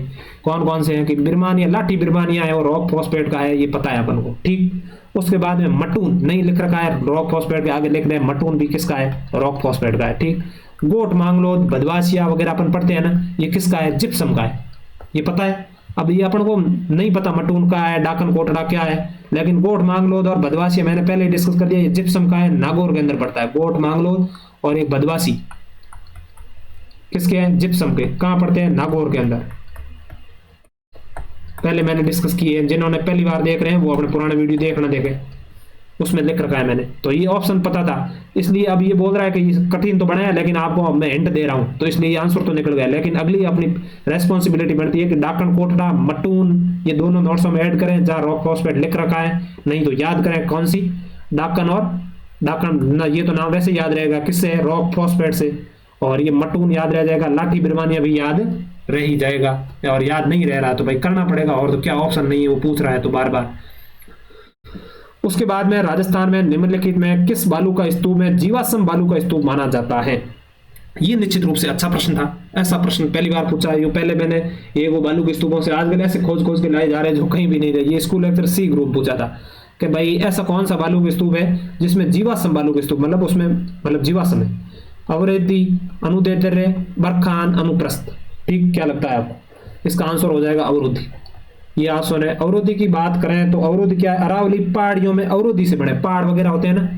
कौन कौन से हैं कि बिरमानिया, लाठी बिरमानिया है और रॉक फॉस्फेट का है, ये पता है अपन को। ठीक। उसके बाद में मटून नहीं लिख रखा है, रॉक फॉस्फेट के आगे लिख रहे हैं मटून भी किसका है, रॉक फॉस्फेट का है। ठीक। गोट मांगलोद बदवासिया वगैरह अपन पढ़ते हैं ना, ये किसका है, जिप्सम का है, ये पता है। अब ये अपन को नहीं पता मटून का है, डाकन कोटड़ा क्या है, लेकिन गोट मांगलोद और बदवासिया मैंने पहले ही डिस्कस कर दिया, ये जिप्सम का है, नागौर के अंदर पड़ता है। गोट मांगलोद और एक बदवासी किसके हैं, जिप्सम के। कहां पड़ते हैं, नागौर के अंदर, पहले मैंने डिस्कस किए। जिन्होंने पहली बार देख रहे हैं वो अपने पुराने वीडियो देखना, देखे, उसमें लिख रखा है मैंने। तो ये ऑप्शन पता था, इसलिए अब ये बोल रहा है कि ये कठिन तो बनाया, लेकिन आपको मैं हिंट दे रहा हूं, तो इसलिए ये आंसर तो निकल गया। लेकिन अगली अपनी रेस्पॉन्सिबिलिटी बनती है कि डाकन कोटड़ा मटून ये दोनों नोट्सों में ऐड करें, जहां रॉक फॉस्फेट लिख रखा है, नहीं तो याद करें कौन सी, डाकन और डाकन ना, ये तो नाम वैसे याद रहेगा किससे, रॉक फॉस्फेट से, और ये मटून याद रह जाएगा, लाठी बिरमानिया भी याद रह ही जाएगा। और याद नहीं रह रहा तो भाई करना पड़ेगा, और तो क्या ऑप्शन नहीं है, वो पूछ रहा है तो बार बार। उसके बाद में राजस्थान में निम्नलिखित में किस बालू का स्तूप में जीवाश्म बालू का स्तूप माना जाता है। ये निश्चित रूप से अच्छा प्रश्न था, ऐसा प्रश्न पहली बार पूछा है। पहले मैंने ये वो बालू के स्तूपों से आजकल ऐसे खोज खोज के लाए जा रहे हैं जो कहीं भी नहीं रहे। ये स्कूल लेक्चर सी ग्रुप पूछा था कि भाई ऐसा कौन सा बालू के स्तूप है जिसमें जीवाश्म बालू के स्तूप, मतलब उसमें मतलब जीवाश्म है। अवरोधी, अनुदैर्ध्य, बरखान, अनुप्रस्थ। ठीक, क्या लगता है आपको, इसका आंसर हो जाएगा अवरोधी। ये आंसर है। अवरोधी की बात करें तो अवरोधी क्या है, अरावली पहाड़ियों में अवरोधी से बने, पहाड़ वगैरह होते हैं ना,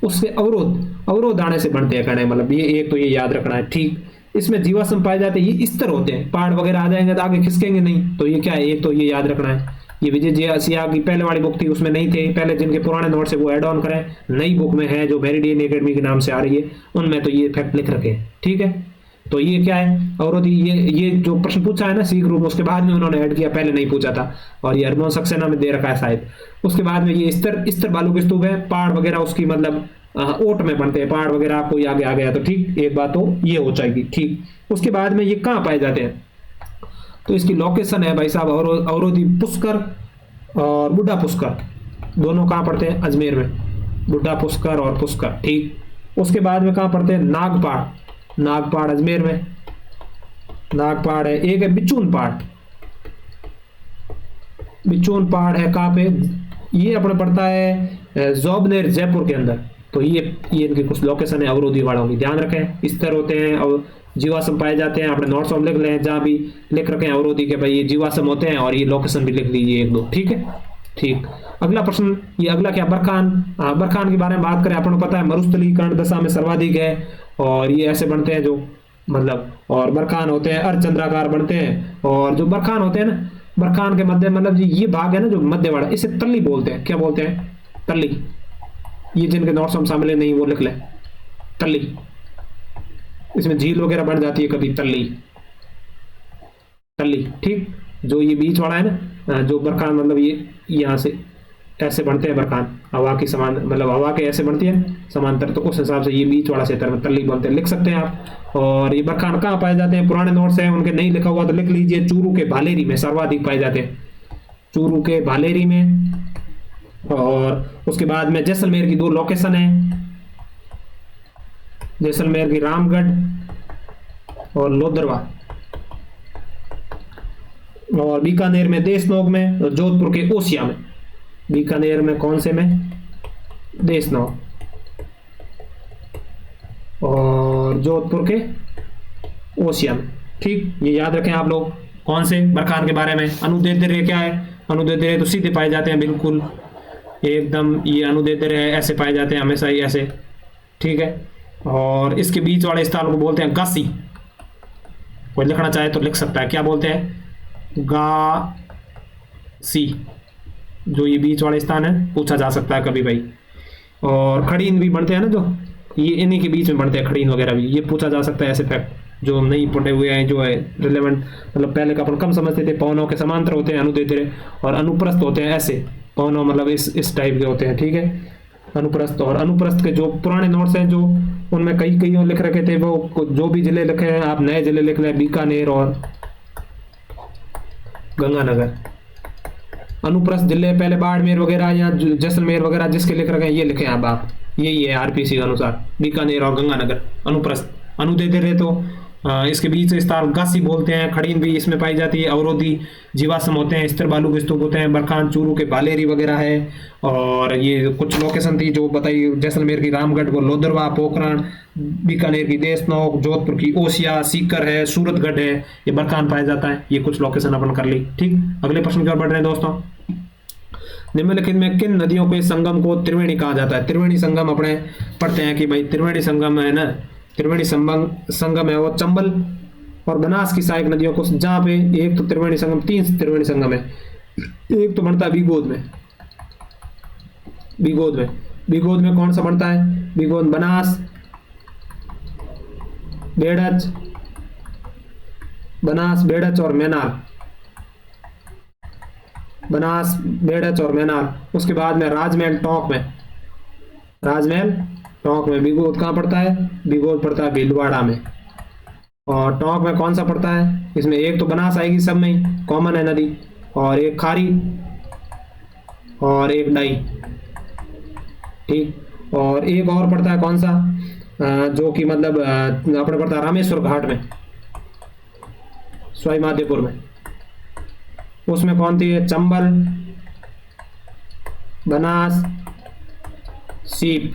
उससे अवरोध आने से बनते हैं कहने, मतलब ये एक तो ये याद रखना है। ठीक। इसमें जीवाश्म पाए जाते हैं, ये स्तर होते हैं, पहाड़ वगैरह आ जाएंगे तो आगे खिसकेंगे नहीं, तो ये क्या है, एक तो ये याद रखना है। ये विजय जी सिया की पहले वाली बुक थी उसमें नहीं थे, पहले जिनके पुराने नोट से वो ऐड ऑन करें, नई बुक में है जो मेरिडियन एकेडमी के नाम से आ रही है उनमें तो ये फैक्ट लिख रखे हैं। ठीक है, तो ये क्या है अवरोधी, ये जो प्रश्न पूछा है ना सी ग्रुप, उसके बाद में उन्होंने ऐड किया, पहले नहीं पूछा था, और ये हरमोहन सक्सेना में दे रखा है शायद। उसके बाद में ये स्तर बालू के स्तूप है, पहाड़ वगैरह उसकी मतलब ओट में बनते हैं, पहाड़ वगैरह कोई आगे आ गया तो ठीक, एक बात तो ये हो जाएगी। ठीक। उसके बाद में ये कहाँ पाए जाते हैं, तो इसकी लोकेशन है भाई साहब अवरोधी पुष्कर और बुढ़ा पुष्कर, दोनों कहाँ पड़ते हैं, अजमेर में, बुढ़ा पुष्कर और पुष्कर। ठीक। उसके बाद में कहाँ पड़ते हैं, नागपाड़ अजमेर में, नागपाड़ है। एक है बिचून पहाड़ है कहाँ पे, ये अपने पड़ता है जोबनेर जयपुर के अंदर। तो ये इनकी कुछ लोकेशन है अवरोधी वालों की, ध्यान रखें। स्तर होते हैं और जीवाश्म पाए जाते हैं, अपने नोट्स में लिख लें, जहाँ भी लिख रखे हैं अवरोधी के भाई ये जीवाश्म होते हैं, और ये लोकेशन भी लिख लीजिए एक दो। ठीक है। ठीक। अगला प्रश्न, ये अगला क्या, बरखान के बारे में बात करें, अपन को पता है मरुस्थलीकरण दशा में सर्वाधिक है, और ये ऐसे बनते हैं जो मतलब, और बरखान होते हैं अर्धचंद्राकार बनते हैं, और जो बरखान होते हैं ना, बरखान के मध्य मतलब ये भाग है ना जो मध्य वाला, इसे तल्ली बोलते हैं। क्या बोलते हैं, तल्ली। ये जिनके नोट्स में शामिल है नहीं वो लिख ले, तल्ली। इसमें झील वगैरह बन जाती है कभी, तल्ली। ठीक। जो ये बीच वाला है ना, जो बरखान मतलब ये यहाँ से ऐसे बनते हैं बरखान, हवा की समान मतलब हवा के ऐसे बनती है समांतर, तो उस हिसाब से ये बीच वाला क्षेत्र में तल्ली बनते हैं, लिख सकते हैं आप। और ये बरखान कहाँ पाए जाते हैं, पुराने नोट्स हैं उनके नहीं लिखा हुआ तो लिख लीजिए, चूरू के भालेरी में सर्वाधिक पाए जाते हैं, चूरू के भालेरी में। और उसके बाद में जैसलमेर की 2 लोकेशन है, जैसलमेर की रामगढ़ और लोदरवा, और बीकानेर में देशनोक में, और जोधपुर के ओसिया में। बीकानेर में कौन से में, देशनोक, और जोधपुर के ओसिया में। ठीक, ये याद रखें आप लोग। कौन से, बरखान के बारे में। अनुदैर्ध्य क्या है, अनुदैर्ध्य तो सीधे पाए जाते हैं बिल्कुल एकदम, ये अनुदैर्ध्य है, ऐसे पाए जाते हैं हमेशा ही ऐसे। ठीक है। और इसके बीच वाले स्थान को बोलते हैं गासी, कोई लिखना चाहे तो लिख सकता है, क्या बोलते हैं, गासी। जो ये बीच वाले स्थान है पूछा जा सकता है कभी भाई। और खड़ीन भी बनते हैं ना, जो ये इन्हीं के बीच में बनते हैं, खड़ीन वगैरह भी, ये पूछा जा सकता है ऐसे फैक्ट जो नहीं पढ़े हुए हैं, जो है रिलेवेंट, मतलब पहले का अपन कम समझते थे। पवनों के समांतर होते हैं अनुदैर्ध्य, और अनुप्रस्थ होते हैं ऐसे, पवनों मतलब इस टाइप के होते हैं। ठीक है। अनुप्रस्थ। और अनुप्रस्थ के जो पुराने नोट्स हैं जो उनमें कई कई लिख रखे थे, वो जो भी जिले लिखे हैं आप नए जिले लिख लें, बीकानेर और गंगानगर। अनुप्रस्थ जिले पहले बाड़मेर वगैरह या जैसलमेर वगैरह जिसके लिख रखे हैं ये लिखे अब आप, यही है आरपीसी के अनुसार, बीकानेर और गंगानगर अनुप्रस्थ। अनु दे दे रहे तो इसके बीच विस्तार गासी बोलते हैं, खड़ीन भी इसमें पाई जाती है, अवरोधी जीवाश्म होते हैं, स्थिर बालू के स्तूप होते हैं, बरखान चूरू के बालेरी वगैरह है। और ये कुछ लोकेशन थी जो बताई, जैसलमेर की रामगढ़ को लोदरवा, पोखरण, बीकानेर की देशनोक, जोधपुर की ओसिया, सीकर है, सूरतगढ़ है, ये बरखान पाया जाता है। ये कुछ लोकेशन अपन कर ली। ठीक, अगले प्रश्न की ओर बढ़ रहे हैं दोस्तों। निम्नलिखित में किन नदियों के संगम को त्रिवेणी कहा जाता है? त्रिवेणी संगम अपने पढ़ते हैं कि भाई त्रिवेणी संगम है ना, त्रिवेणी संगम है वो चंबल और बनास की सहायक नदियों को, जहां पे एक तो त्रिवेणी संगम, 3 त्रिवेणी संगम है। एक तो बनता है बीगोद में, बीगोद में कौन सा बनता है? बीगोद, बनास, बेड़च और मैनाल, बनास, बेड़च और मैनाल। उसके बाद में राजमहल टोंक में बीगोद कहाँ पड़ता है? बीगोद पड़ता है भीलवाड़ा में। और टोंक में कौन सा पड़ता है? इसमें एक तो बनास आएगी, सब में ही कॉमन है नदी, और एक खारी और एक डाई। ठीक, और एक और पड़ता है कौन सा, जो कि मतलब अपने पड़ता है रामेश्वर घाट में, सवाई माधोपुर में। उसमें कौन थी? चंबल, बनास, सीप।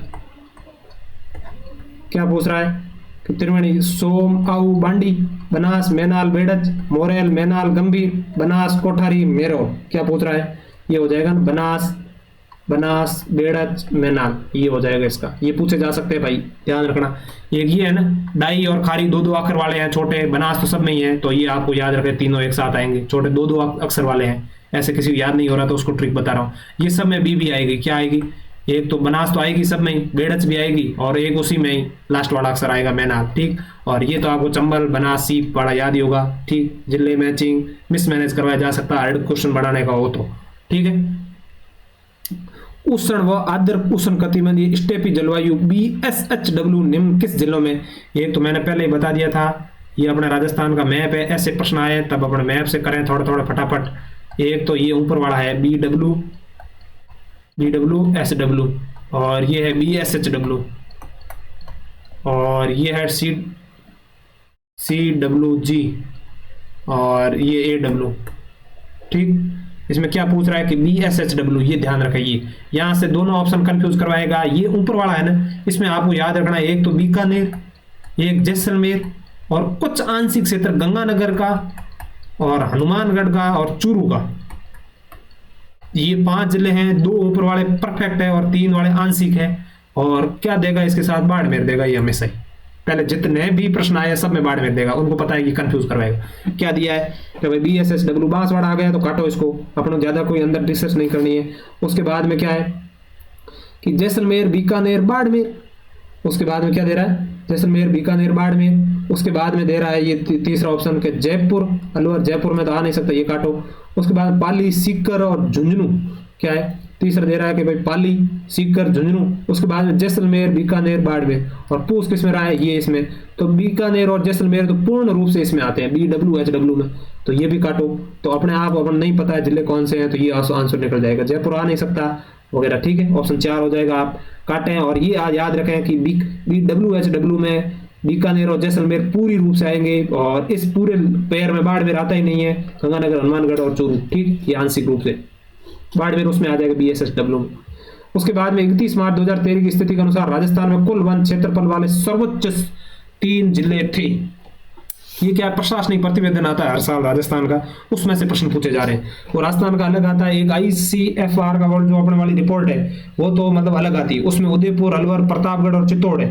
क्या पूछ रहा है कि त्रिवेणी सोम, आऊ, बांडी, बनास, मैनाल, बेड़च, मोरेल, मैनाल, गंभीर, बनास, कोठारी, मेरो। क्या पूछ रहा है? ये हो जाएगा ना बनास, बेड़च, मैनाल, ये हो जाएगा इसका। ये पूछे जा सकते हैं भाई, ध्यान रखना। एक ये है ना, डाई और खारी 2-2 अक्षर वाले हैं, छोटे, बनास तो सब में ही है, तो ये आपको याद रखें, तीनों एक साथ आएंगे, छोटे 2-2 अक्षर वाले हैं। ऐसे किसी को याद नहीं हो रहा तो उसको ट्रिक बता रहा हूँ। ये सब में बी भी आएगी। क्या आएगी? एक तो बनास तो आएगी सब में ही, बेड़च भी आएगी, और एक उसी में ही लास्ट वाला अक्षर आएगा मैनाल। ठीक, और ये तो आपको चंबल, बनास, सीप बड़ा याद ही होगा। ठीक, जिले मैचिंग मिसमैनेज करवाया जा सकता है हार्ड क्वेश्चन बढ़ाने का हो तो। ठीक है, उष्ण व आर्द्र उष्ण कटिबंधीय स्टेपी जलवायु BSHW निम्न किस जिलों में? ये तो मैंने पहले ही बता दिया था, ये अपने राजस्थान का मैप है। ऐसे प्रश्न आए तब अपने मैप से करें थोड़ा थोड़ा फटाफट। एक तो ये ऊपर वाला है BWSW, और ये है BSHW, और ये है CWG, और ये AW। ठीक, इसमें क्या पूछ रहा है कि BSHW, ये ध्यान रखिए, यहां से दोनों ऑप्शन कंफ्यूज करवाएगा। ये ऊपर वाला है ना, इसमें आपको याद रखना है, एक तो बीकानेर, एक जैसलमेर, और कुछ आंशिक क्षेत्र गंगानगर का और हनुमानगढ़ का और चूरू का। ये 5 जिले हैं, 2 ऊपर वाले परफेक्ट है और 3 वाले आंशिक है। और क्या देगा इसके साथ? बाड़मेर देगा ये हमेशा ही। पहले जितने भी प्रश्न आए सब में बाड़मेर देगा, उनको पता है कि कंफ्यूज करवाएगा। क्या दिया है कि भाई BSHW बांसवाड़ा आ गया तो काटो इसको, अपना ज्यादा कोई अंदर रिसर्च नहीं करनी है। उसके बाद में क्या है कि जैसलमेर, बीकानेर, बाड़मेर। उसके बाद में क्या दे रहा है? जैसलमेर, बीकानेर, बाड़मेर। उसके बाद में दे रहा है ये तीसरा ऑप्शन के जयपुर, अलवर। जयपुर में तो आ नहीं सकता, ये काटो। उसके बाद पाली, सीकर और झुंझुनू। क्या है? तीसरा दे रहा है कि भाई पाली, सीकर, झुंझुनू। उसके बाद में जैसलमेर, बीकानेर, बाड़मेर। और पूछ किस में रहा है? ये इसमें। तो बीकानेर और जैसलमेर तो पूर्ण रूप से इसमें आते हैं, BWHW में, तो ये भी काटो। तो अपने आप अपन नहीं पता है जिले कौन से हैं, तो ये आंसर निकल जाएगा, जयपुर आ नहीं सकता वगैरह। ठीक है, ऑप्शन 4 हो जाएगा, आप काटें। और ये याद रखें कि BWHW में बीकानेर और जैसलमेर पूरी रूप से आएंगे, और इस पूरे पेयर में बाड़मेर आता ही नहीं है, गंगानगर, हनुमानगढ़ और चूरू। ठीक, ये आंशिक रूप से बाड़मेर उसमें आ जाएगा BSHW में। उसके बाद में 31 मार्च 2013 की स्थिति के अनुसार राजस्थान में कुल वन क्षेत्रफल वाले सर्वोच्च 3 जिले थे। ये क्या प्रशासनिक प्रतिवेदन आता है हर साल राजस्थान का, उसमें से प्रश्न पूछे जा रहे हैं। वो राजस्थान का अलग आता है, एक ICFR का जो अपने वाली रिपोर्ट है वो तो मतलब अलग आती है, उसमें उदयपुर, अलवर, प्रतापगढ़ और चित्तौड़ है।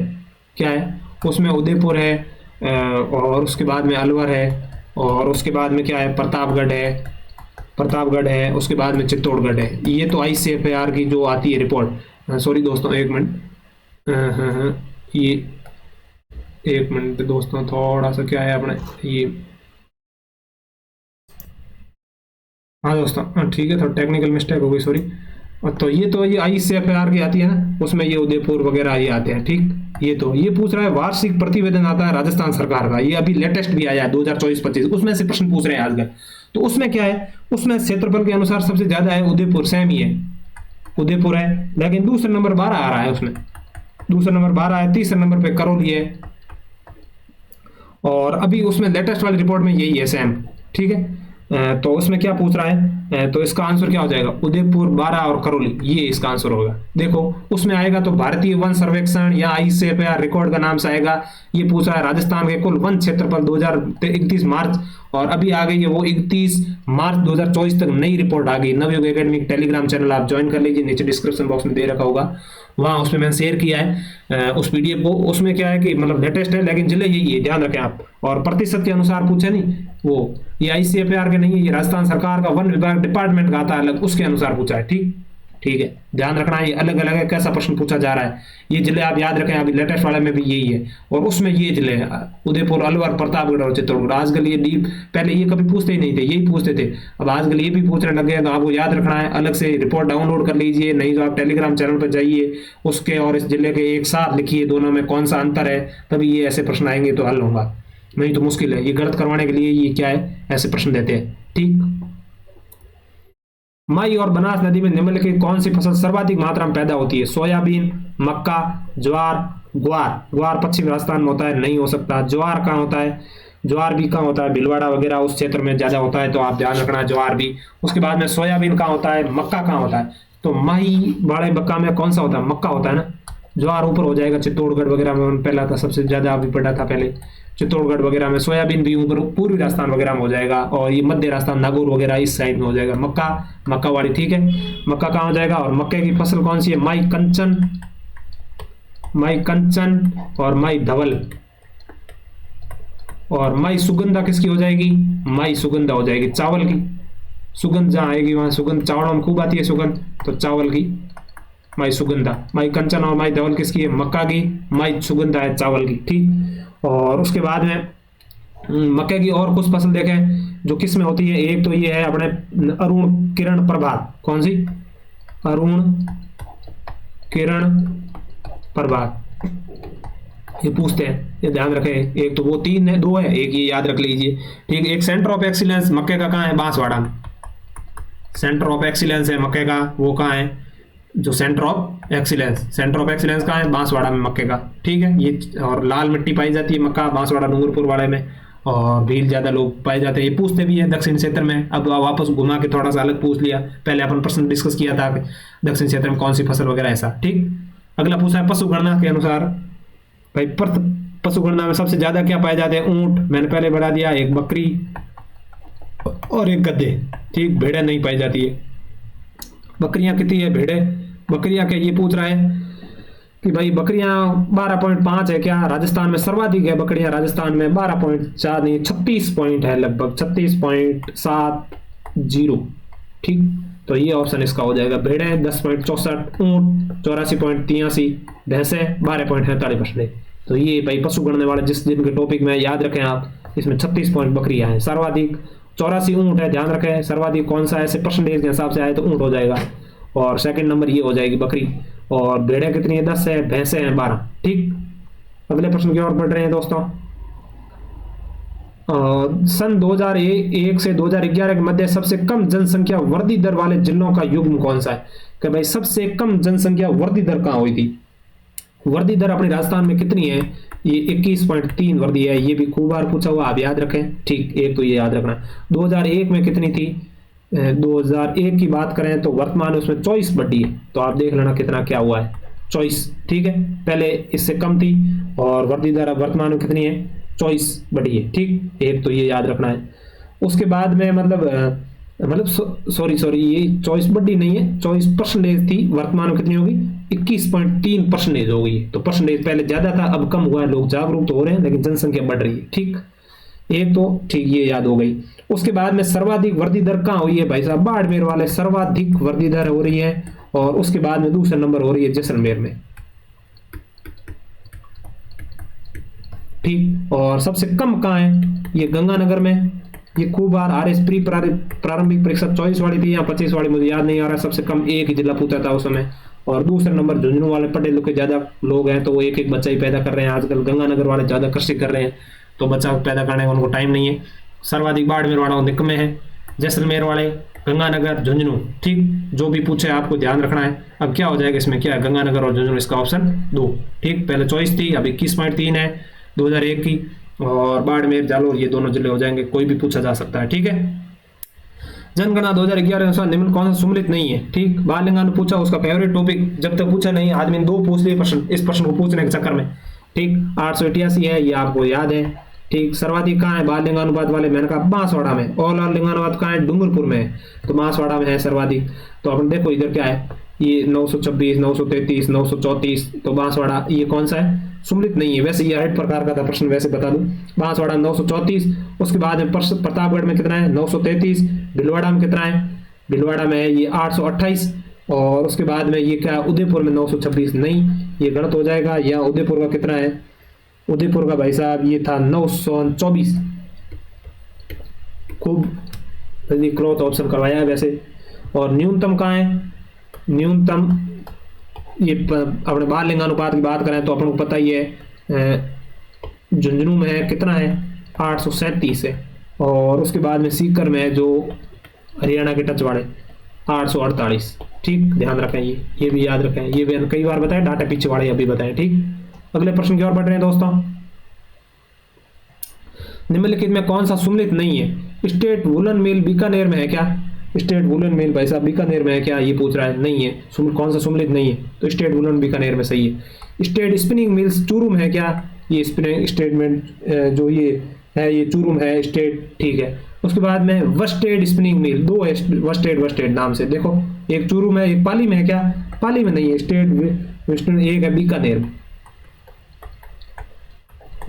क्या है? उसमें उदयपुर है, और उसके बाद में अलवर है, और उसके बाद में क्या है? प्रतापगढ़ है, उसके बाद में चित्तौड़गढ़ है। ये तो ICFR की जो आती है रिपोर्ट। सॉरी दोस्तों, एक मिनट, ये एक मिनट दोस्तों, थोड़ा सा क्या है अपने ये, हाँ दोस्तों, ठीक है, थोड़ा टेक्निकल मिस्टेक हो गई, सॉरी। तो ये ICFAR की आती है ना, उसमें ये उदयपुर वगैरह ये आते हैं। ठीक, ये पूछ रहा है वार्षिक प्रतिवेदन आता है राजस्थान सरकार का, ये अभी लेटेस्ट भी आया है 2024-25, उसमें से प्रश्न पूछ रहे हैं आजकल। तो उसमें क्या है, उसमें क्षेत्रफल के अनुसार सबसे ज्यादा है उदयपुर, सेम ही है, उदयपुर है। लेकिन दूसरा नंबर 12 आ रहा है उसमें, दूसरा नंबर 12 है, तीसरे नंबर पे करौली है, और अभी उसमें लेटेस्ट वाली रिपोर्ट में यही है सेम। ठीक है, तो उसमें क्या पूछ रहा है, तो इसका आंसर क्या हो जाएगा, उदयपुर, 12 और करौली, ये इसका आंसर होगा। देखो उसमें आएगा तो भारतीय वन सर्वेक्षण या ICFAR रिकॉर्ड का नाम से आएगा। ये पूछ रहा है राजस्थान के कुल वन क्षेत्रफल 2031 मार्च, और अभी आ गई है वो 31 मार्च 2024 तक नई रिपोर्ट आ गई। नवयुग एकेडमी टेलीग्राम चैनल आप ज्वाइन कर लीजिए, नीचे डिस्क्रिप्शन बॉक्स में दे रखा होगा, वहाँ उसमें मैंने शेयर किया है उस PDF को। उसमें क्या है कि मतलब लेटेस्ट है, लेकिन जिले यही है, ध्यान रखें आप। और प्रतिशत के अनुसार पूछे नहीं, वो ये ICFAR के नहीं है, ये राजस्थान सरकार का वन विभाग डिपार्टमेंट का आता है अलग, उसके अनुसार पूछा है। ठीक है, ध्यान रखना है, ये अलग अलग है, कैसा प्रश्न पूछा जा रहा है। ये जिले आप याद रखें, अभी लेटेस्ट वाले में भी यही है, और उसमें ये जिले हैं उदयपुर, अलवर, प्रतापगढ़ और चित्तौड़गढ़। आजकल ये डीप, पहले ये कभी पूछते ही नहीं थे, यही पूछते थे, अब आजकल ये भी पूछने लग गए। तो आपको याद रखना है, अलग से रिपोर्ट डाउनलोड कर लीजिए, नहीं तो आप टेलीग्राम चैनल पर जाइए, उसके और इस जिले के एक साथ लिखिए, दोनों में कौन सा अंतर है, तभी ये ऐसे प्रश्न आएंगे तो हल होगा, नहीं तो मुश्किल है। ये गलत करवाने के लिए ये क्या है, ऐसे प्रश्न देते हैं। ठीक, मई और बनास नदी में निम्नलिखित कौन सी फसल सर्वाधिक मात्रा में पैदा होती है, सोयाबीन, मक्का, ज्वार, ग्वार। ग्वार पश्चिम राजस्थान में होता है, नहीं हो सकता। ज्वार कहाँ होता है, ज्वार भी कहाँ होता है, भीलवाड़ा वगैरह उस क्षेत्र में ज्यादा होता है, तो आप ध्यान रखना ज्वार भी। उसके बाद में सोयाबीन कहाँ होता है, मक्का कहाँ होता है, तो मई वाले मक्का में कौन सा होता है, मक्का होता है ना। ज्वार ऊपर हो जाएगा, चित्तौड़गढ़ वगैरह में पहला था, सबसे ज्यादा अभी पड़ा था पहले चित्तौड़गढ़ वगैरह में। सोयाबीन भी ऊपर पूर्वी राजस्थान वगैरह में हो जाएगा, और ये मध्य राजस्थान, नागौर वगैरह इस साइड में हो जाएगा। मक्का, मक्का वाली, ठीक है, मक्का कहाँ हो जाएगा। और मक्के की फसल कौन सी है, माई कंचन, माई कंचन और माई धवल, और माई सुगंधा किसकी हो जाएगी, माई सुगंधा हो जाएगी, चावल की। सुगंध जहाँ आएगी वहां सुगंध, चावलों में खूब आती है सुगंध, तो चावल की माई सुगंधा। माई कंचन और माई धवल किसकी है, मक्का की, माई सुगंधा है चावल की। ठीक, और उसके बाद में मक्के की और कुछ फसल देखें जो किस में होती है। एक तो ये है अपने अरुण किरण प्रभात, कौन सी, अरुण किरण प्रभात, ये पूछते हैं, ये ध्यान रखें। एक तो वो 3 है, 2 है, एक ये याद रख लीजिए। ठीक, एक सेंटर ऑफ एक्सीलेंस मक्के का कहाँ है, बांसवाड़ा में। सेंटर ऑफ एक्सीलेंस है मक्के का, वो कहाँ है, जो centre of excellence, centre of excellence कहाँ है, बांसवाड़ा में मक्के का। ठीक है, ये और लाल मिट्टी पाई जाती है मक्का बांसवाड़ा डूंगरपुर वाले में, और भील ज्यादा लोग पाए जाते हैं। ये पूछते भी है दक्षिण क्षेत्र में। अब वापस घुमा के थोड़ा सा अलग पूछ लिया, पहले अपन प्रश्न डिस्कस किया था दक्षिण क्षेत्र में कौन सी फसल वगैरह ऐसा। ठीक, अगला पूछा है पशु गणना के अनुसार, भाई पशु गणना में सबसे ज्यादा क्या पाए जाते हैं, ऊंट, मैंने पहले बढ़ा दिया, एक बकरी और एक गधे। ठीक, भेड़ें नहीं पाई जाती है। बकरियां कितनी है, भेड़े, बकरियां क्या, ये पूछ रहा है कि भाई बकरियां 12.5 है क्या, राजस्थान में सर्वाधिक है बकरियां, राजस्थान में 12.4 नहीं 36 पॉइंट है, लगभग 36.70। ठीक, तो ये ऑप्शन इसका हो जाएगा। भेड़े 10.64, ऊंट 84.83, भैंसे 12.43%। तो ये भाई पशु गणने वाले जिस दिन के टॉपिक में याद रखें आप, इसमें 36 पॉइंट बकरियां हैं, सर्वाधिक 84 ऊंट है, ध्यान रखें। सर्वाधिक कौन सा ऐसे परसेंटेज के हिसाब से आए तो ऊंट हो जाएगा, और सेकंड नंबर ये हो जाएगी बकरी। और भेड़ें कितनी है, 10 है, भैंसे हैं 12। ठीक, अगले प्रश्न की ओर बढ़ रहे हैं दोस्तों। सन 2001 से 2011 के मध्य सबसे कम जनसंख्या वृद्धि दर वाले जिलों का युग्म कौन सा है, कि भाई सबसे कम जनसंख्या वृद्धि दर कहाँ हुई थी। वृद्धि दर अपने राजस्थान में कितनी है, ये 21.3 वृद्धि है, ये भी खूब बार पूछा हुआ, आप याद रखें। ठीक, एक तो ये याद रखना। 2001 में कितनी थी, 2001 की बात करें तो वर्तमान उसमें 24 बढ़ी है, तो आप देख लेना कितना क्या हुआ है, 24। ठीक है, पहले इससे कम थी, और वृद्धि दर वर्तमान में कितनी है, 24 बढ़ी है। ठीक, एक तो ये याद रखना है। उसके बाद में मतलब सॉरी ये 24 बढ़ी नहीं है, 24% थी, वर्तमान में कितनी होगी, 21.3% हो गई। तो परसेंटेज पहले ज्यादा था, अब कम हुआ है, लोग जागरूक तो हो रहे हैं, लेकिन जनसंख्या बढ़ रही है। ठीक, एक तो ठीक ये याद हो गई। उसके बाद में सर्वाधिक वृद्धि दर कहाँ हुई है भाई साहब, बाड़मेर वाले सर्वाधिक वृद्धि दर हो रही है, और उसके बाद में दूसरा नंबर हो रही है जैसलमेर में। ठीक, और सबसे कम कहाँ है, ये गंगानगर में, ये खूब बार RS प्री प्रारंभिक परीक्षा 24 वाली थी या 25 वाली, मुझे याद नहीं आ रहा। सबसे कम एक ही जिला पूछा था उस समय। और दूसरे नंबर झुंझुनू वाले पढ़े लिखे ज्यादा लोग हैं तो वो एक एक बच्चा ही पैदा कर रहे हैं आजकल। गंगानगर वाले ज्यादा कृषि कर रहे हैं तो बच्चा पैदा करने का उनको टाइम नहीं है। सर्वाधिक बाड़मेर वाला निक में है, जैसलमेर वाले, गंगानगर, झुंझुनू। ठीक, जो भी पूछे आपको ध्यान रखना है। अब क्या हो जाएगा इसमें, क्या है, गंगानगर और झुंझुनू, इसका ऑप्शन 2। ठीक, पहले चॉइस थी, अब 21.3 है 2001 की। और बाड़मेर, जालोर ये दोनों जिले हो जाएंगे, कोई भी पूछा जा सकता है। ठीक है, जनगणना 2011 के अनुसार निम्न कौन सा सम्मिलित नहीं है। ठीक, बाल लिंगानु पूछा, उसका फेवरेट टॉपिक जब तक पूछा नहीं, आदमी ने 2 पूछ लिए प्रश्न इस प्रश्न को पूछने के चक्कर में। ठीक, 888 है, ये आपको याद है। ठीक, सर्वाधिक कहाँ है बाल लिंगानुपात वाले, मैंने कहा बांसवाड़ा में। और लिंगानुपात कहाँ है, डूंगरपुर में है, तो बांसवाड़ा में है सर्वाधिक। तो अपन देखो इधर क्या है, ये 926, 933, 934, तो बांसवाड़ा ये कौन सा है, सम्मिलित नहीं है। वैसे ये 8 प्रकार का था प्रश्न, वैसे बता दूं। बांसवाड़ा 934, उसके बाद में प्रतापगढ़ में कितना है 933, भीलवाड़ा में कितना है, भीलवाड़ा में है ये 828, और उसके बाद में ये क्या उदयपुर में 926, नहीं ये गलत हो जाएगा। या उदयपुर का कितना है, उदयपुर का भाई साहब ये था 924। खूब क्रॉस ऑप्शन करवाया है वैसे। और न्यूनतम कहाँ है, न्यूनतम ये अपने बाल लिंगानुपात की बात करें तो अपन को पता ही है, झुंझुनू में है कितना है 837 है। और उसके बाद में सीकर में है जो हरियाणा के टच वाले 848। ठीक, ध्यान रखें, ये भी याद रखें, ये भी कई बार बताएं, डाटा पीछे वाले अभी बताएं। ठीक, अगले प्रश्न की ओर बढ़ रहे हैं दोस्तों। निम्नलिखित में कौन सा सम्मिलित नहीं है। स्टेट वुलन मिल बीकानेर में है क्या, स्टेट वुलन मिल भाई साहब बीकानेर में है क्या, ये पूछ रहा है, नहीं है। कौन सा सम्मिलित नहीं है, तो स्टेट वुलन बीकानेर में सही है। स्टेट स्पिनिंग मिल्स चूरू में है क्या, ये स्पिनिंग स्टेटमेंट जो ये है ये चूरू में है स्टेट। ठीक है, उसके बाद में वस्टेड स्पिनिंग मिल 2 है, वस्टेड नाम से, देखो एक चूरू में एक पाली में है क्या, पाली में नहीं है। स्टेट एक है बीकानेर में,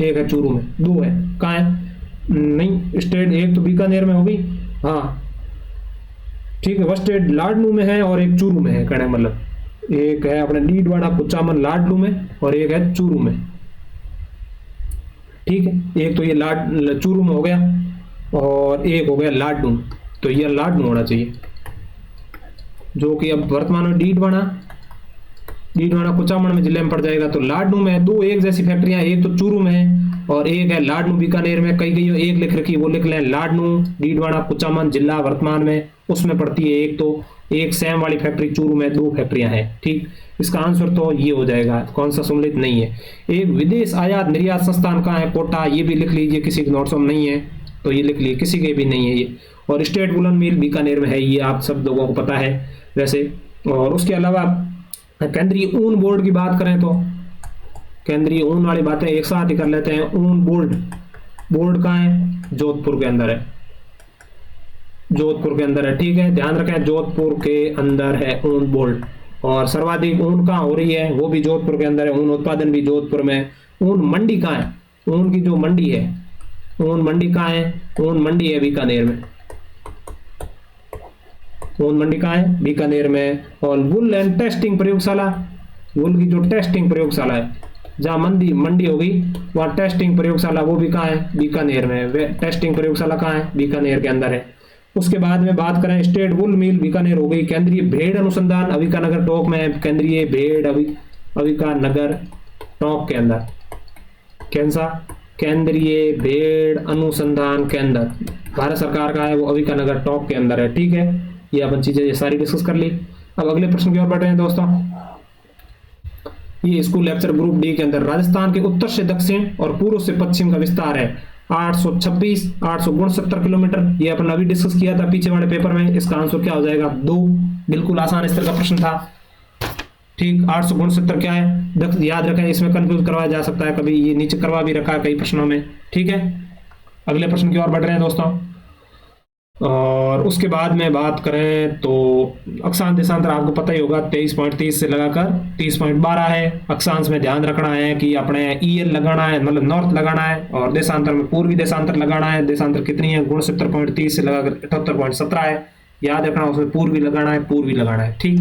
एक है चूरू में, 2 है, कहाँ है, नहीं स्टेट एक तो बीकानेर में हो गई, हाँ ठीक है। वस्टेड लाडनू में है और एक चूरू में है, कहने मतलब एक है अपने डीडवाड़ा कुचामन लाडलू में और एक है चूरू में। ठीक है, एक तो ये चूरू में हो गया और एक हो गया लाडनू, तो ये लाडनू होना चाहिए, जो कि अब वर्तमान में डीडवाड़ा कुचामन में जिले में पड़ जाएगा। तो लाडनू में 2 एक जैसी फैक्ट्रियां, एक तो चूरू में है और एक है लाडनू बीकानेर में। कई एक लिख रखी वो लिख लें, लाडनू डीडवाड़ा कुचामन जिला वर्तमान में उसमें पड़ती है एक, तो एक सेम वाली फैक्ट्री चूरू में 2 फैक्ट्रियां हैं। ठीक, इसका आंसर तो ये हो जाएगा, कौन सा सम्मिलित नहीं है। एक विदेश आयात निर्यात संस्थान कहाँ है, कोटा, ये भी लिख लीजिए, किसी के नोट्स में नहीं है तो ये लिख लीजिए, किसी के भी नहीं है ये। और स्टेट वुलन मिल बीकानेर में है, ये आप सब लोगों को पता है वैसे। और उसके अलावा केंद्रीय ऊन बोर्ड की बात करें तो केंद्रीय ऊन वाली बातें एक साथ ही कर लेते हैं। ऊन बोर्ड कहाँ है, जोधपुर के अंदर है, जोधपुर के अंदर है। ठीक है, ध्यान रखें जोधपुर के अंदर है ऊन बोर्ड। और सर्वाधिक ऊन कहाँ हो रही है, वो भी जोधपुर के अंदर है, ऊन उत्पादन भी जोधपुर में। ऊन मंडी कहाँ है, ऊन की जो मंडी है, ऊन मंडी कहाँ है, ऊन मंडी है बीकानेर में, ऊन मंडी कहाँ है, बीकानेर में। और वुल एंड टेस्टिंग प्रयोगशाला, वुल की जो टेस्टिंग प्रयोगशाला है, जहाँ मंडी हो गई वहाँ टेस्टिंग प्रयोगशाला, वो भी कहाँ है, बीकानेर में। टेस्टिंग प्रयोगशाला कहाँ है, बीकानेर के अंदर है। उसके बाद में बात करें स्टेट वुल मिल बीकानेर हो गई। केंद्रीय भेड़ अनुसंधान अविकानगर टोंक में है, केंद्रीय भेड़ अविकानगर टोंक के अंदर। कैसा, केंद्रीय भेड़ अनुसंधान केंद्र भारत सरकार का है, वो अविकानगर टोंक के अंदर है। ठीक है, ये अपन चीजें ये सारी डिस्कस कर ली। अब अगले प्रश्न की ओर बढ़ रहे हैं दोस्तों। ये स्कूल लेक्चर ग्रुप डी के अंदर राजस्थान के उत्तर से दक्षिण और पूर्व से पश्चिम का विस्तार है 869 किलोमीटर। ये अपन अभी डिस्कस किया था पीछे वाले पेपर में। इसका आंसर क्या हो जाएगा, 2। बिल्कुल आसान स्तर का प्रश्न था। ठीक, 869 क्या है याद रखें, इसमें कंफ्यूज करवाया जा सकता है, कभी ये नीचे करवा भी रखा है कई प्रश्नों में। ठीक है, अगले प्रश्न की ओर बढ़ रहे हैं दोस्तों। और उसके बाद में बात करें तो अक्षांश देशांतर आपको पता ही होगा 23.30 से लगाकर 30.12 है। अक्षांश में ध्यान रखना है कि अपने ईएल लगाना है, मतलब नॉर्थ लगाना है, और देशांतर में पूर्वी देशांतर लगाना है। देशांतर कितनी है, 69.30 से लगाकर 78.17 है, याद रखना, उसमें पूर्वी लगाना है। ठीक,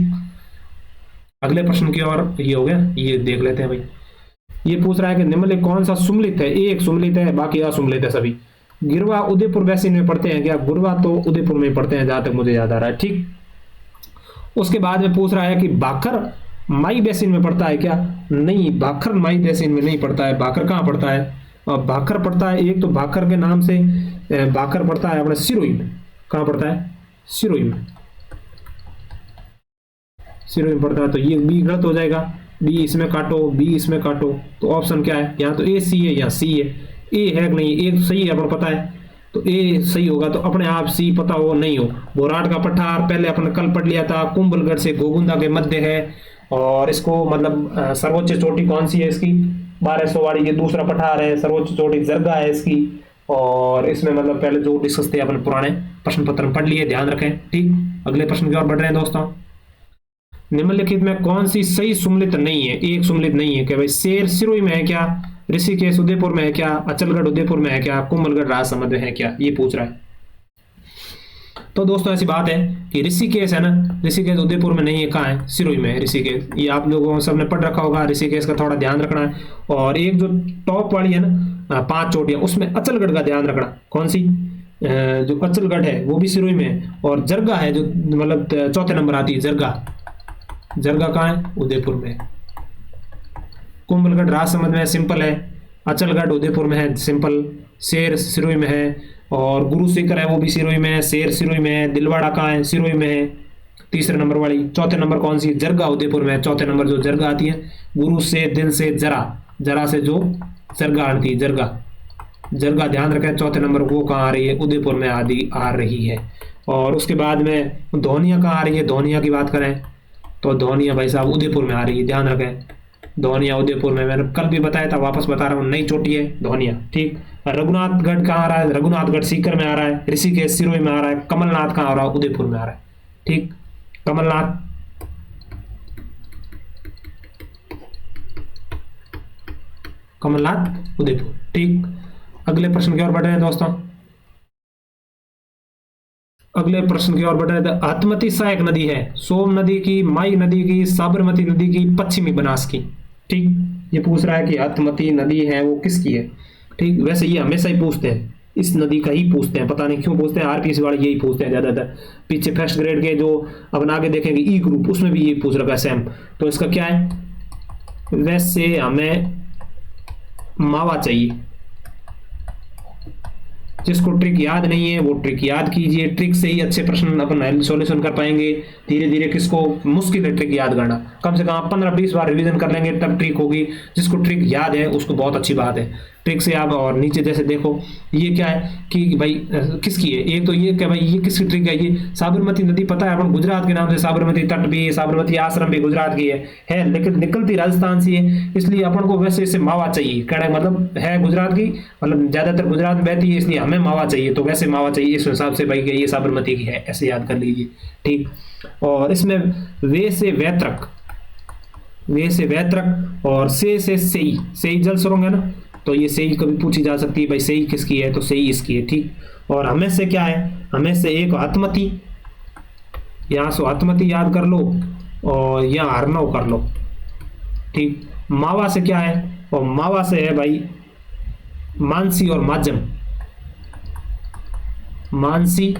अगले प्रश्न की ओर ये हो गया, ये देख लेते हैं भाई। ये पूछ रहा है कि निम्नलिखित कौन सा सम्मिलित है, एक सम्मिलित है बाकी असम्मिलित है सभी। गिरवा उदयपुर बेसिन में पड़ते हैं क्या? गिरवा तो उदयपुर में पड़ते हैं जहां तक मुझे याद आ रहा है। ठीक, उसके बाद में पूछ रहा है कि भाखर माई बेसिन में पड़ता है क्या? नहीं, भाखर माई बेसिन में नहीं पड़ता है। भाखर कहाँ पड़ता है? भाखर पड़ता है, एक तो भाखर के नाम से भाखर पड़ता है अपने सिरोही में। कहाँ पड़ता है? सिरोही में, सिरोही में पड़ता है। तो ये बी गलत हो जाएगा, बी इसमें काटो, बी इसमें काटो। तो ऑप्शन क्या है? यहाँ तो ए सी है, यहाँ सी है। ए है कि नहीं? ए तो सही है, अपन पता है, तो ए सही होगा। तो अपने आप सी पता हो नहीं हो। बोराट का पठार पहले अपन कल पढ़ लिया था, कुंभलगढ़ से गोगुंदा के मध्य है। और इसको मतलब सर्वोच्च चोटी कौन सी है इसकी? 1200 वाली। ये दूसरा पठार है, सर्वोच्च चोटी जरगा है इसकी। और इसमें मतलब पहले जो डिस्कस थे अपन पुराने प्रश्न पत्र में पढ़ लिए, ध्यान रखें। ठीक, अगले प्रश्न की ओर बढ़ रहे हैं दोस्तों। निम्नलिखित में कौन सी सही सुमलित नहीं है? एक सुमलित नहीं है। क्या भाई? शेर सिरोही में है क्या? ऋषिकेश उदयपुर में है क्या? अचलगढ़ उदयपुर में है क्या? कुंभलगढ़ राजसमंद में है क्या? ये पूछ रहा है। तो दोस्तों ऐसी बात है कि ऋषिकेश है ना, ऋषिकेश उदयपुर में नहीं है। कहाँ है? सिरोही में है ऋषिकेश। ये आप लोगों सबने पढ़ रखा होगा, ऋषिकेश का थोड़ा ध्यान रखना है। और एक जो टॉप वाली है ना 5 चोटियां, उसमें अचलगढ़ का ध्यान रखना। कौन सी? जो अचलगढ़ है वो भी सिरोही में है। और जरगा है जो मतलब चौथे नंबर आती है, जरगा। जरगा कहाँ है? उदयपुर में। कुंभलगढ़ राजसमंद में सिंपल है। अचलगढ़ उदयपुर में है, सिंपल। शेर सिरोही में है। और गुरु शिखर है वो भी सिरोही में है। शेर सिरोही में है। दिलवाड़ा कहाँ है? सिरोही में है, तीसरे नंबर वाली। चौथे नंबर कौन सी? जरगा उदयपुर में है। चौथे नंबर जो जरगा आती है, गुरु से दिल से जरा, जरा से जो जरगा आती है, जरगा। जरगा ध्यान रखें, चौथे नंबर वो कहाँ आ रही है? उदयपुर में आदि आ रही है। और उसके बाद में धोनिया कहाँ आ रही है? धोनिया की बात करें तो धोनिया भाई साहब उदयपुर में आ रही है, ध्यान रखें। धोनिया उदयपुर में, मैंने कल भी बताया था, वापस बता रहा हूँ, नई चोटी है धोनिया। ठीक, रघुनाथगढ़ कहाँ आ रहा है? रघुनाथगढ़ सीकर में आ रहा है। ऋषिकेश सिरोही में आ रहा है। कमलनाथ कहाँ आ रहा है? उदयपुर में आ रहा है। ठीक, कमलनाथ। कमलनाथ उदयपुर। ठीक, अगले प्रश्न की ओर बढ़ रहे हैं दोस्तों। अगले प्रश्न की ओर बढ़ रहे थे। हथमती सहायक नदी है सोम नदी की, माई नदी की, साबरमती नदी की, पश्चिमी बनास की। ठीक, ये पूछ रहा है कि हथमती नदी है वो किसकी है। ठीक, वैसे ये हमेशा ही पूछते हैं, इस नदी का ही पूछते हैं, पता नहीं क्यों पूछते हैं। आरपीएससी वाले यही पूछते हैं ज्यादातर। पीछे फर्स्ट ग्रेड के जो अपन आगे देखेंगे ई ग्रुप, उसमें भी यही पूछ रखा है सेम। तो इसका क्या है? वैसे हमें मावा चाहिए। जिसको ट्रिक याद नहीं है वो ट्रिक याद कीजिए। ट्रिक से ही अच्छे प्रश्न अपन सॉल्यूशन कर पाएंगे। धीरे धीरे किसको मुश्किल है ट्रिक याद करना, कम से कम 15-20 बार रिवीजन कर लेंगे तब ट्रिक होगी। जिसको ट्रिक याद है उसको बहुत अच्छी बात है। ट्रिक से आप, और नीचे जैसे देखो ये क्या है कि भाई किसकी है? एक तो ये क्या भाई, ये किसकी ट्रिक है? ये साबरमती नदी पता है अपन, गुजरात के नाम से साबरमती तट भी, साबरमती आश्रम भी गुजरात की है लेकिन निकलती राजस्थान से है। इसलिए अपन को वैसे इसे मावा चाहिए। कहना मतलब है गुजरात की, मतलब ज्यादातर गुजरात में बहती है, इसलिए हमें मावा चाहिए। तो वैसे मावा चाहिए इस हिसाब से भाई ये साबरमती की है, ऐसे याद कर लीजिए। ठीक, और इसमें वे से वैत्रक, वे से वैत्रक और से सेई, सेई जल सुरंग है ना, तो ये सेई कभी पूछी जा सकती है भाई सेई किसकी है, तो सेई इसकी है। ठीक, और हमें से क्या है? हमें से एक हथमती, यहाँ से हथमती याद कर लो और यहाँ हरनव कर लो। ठीक, मावा से क्या है? और मावा से है भाई मानसी और माजम, मानसी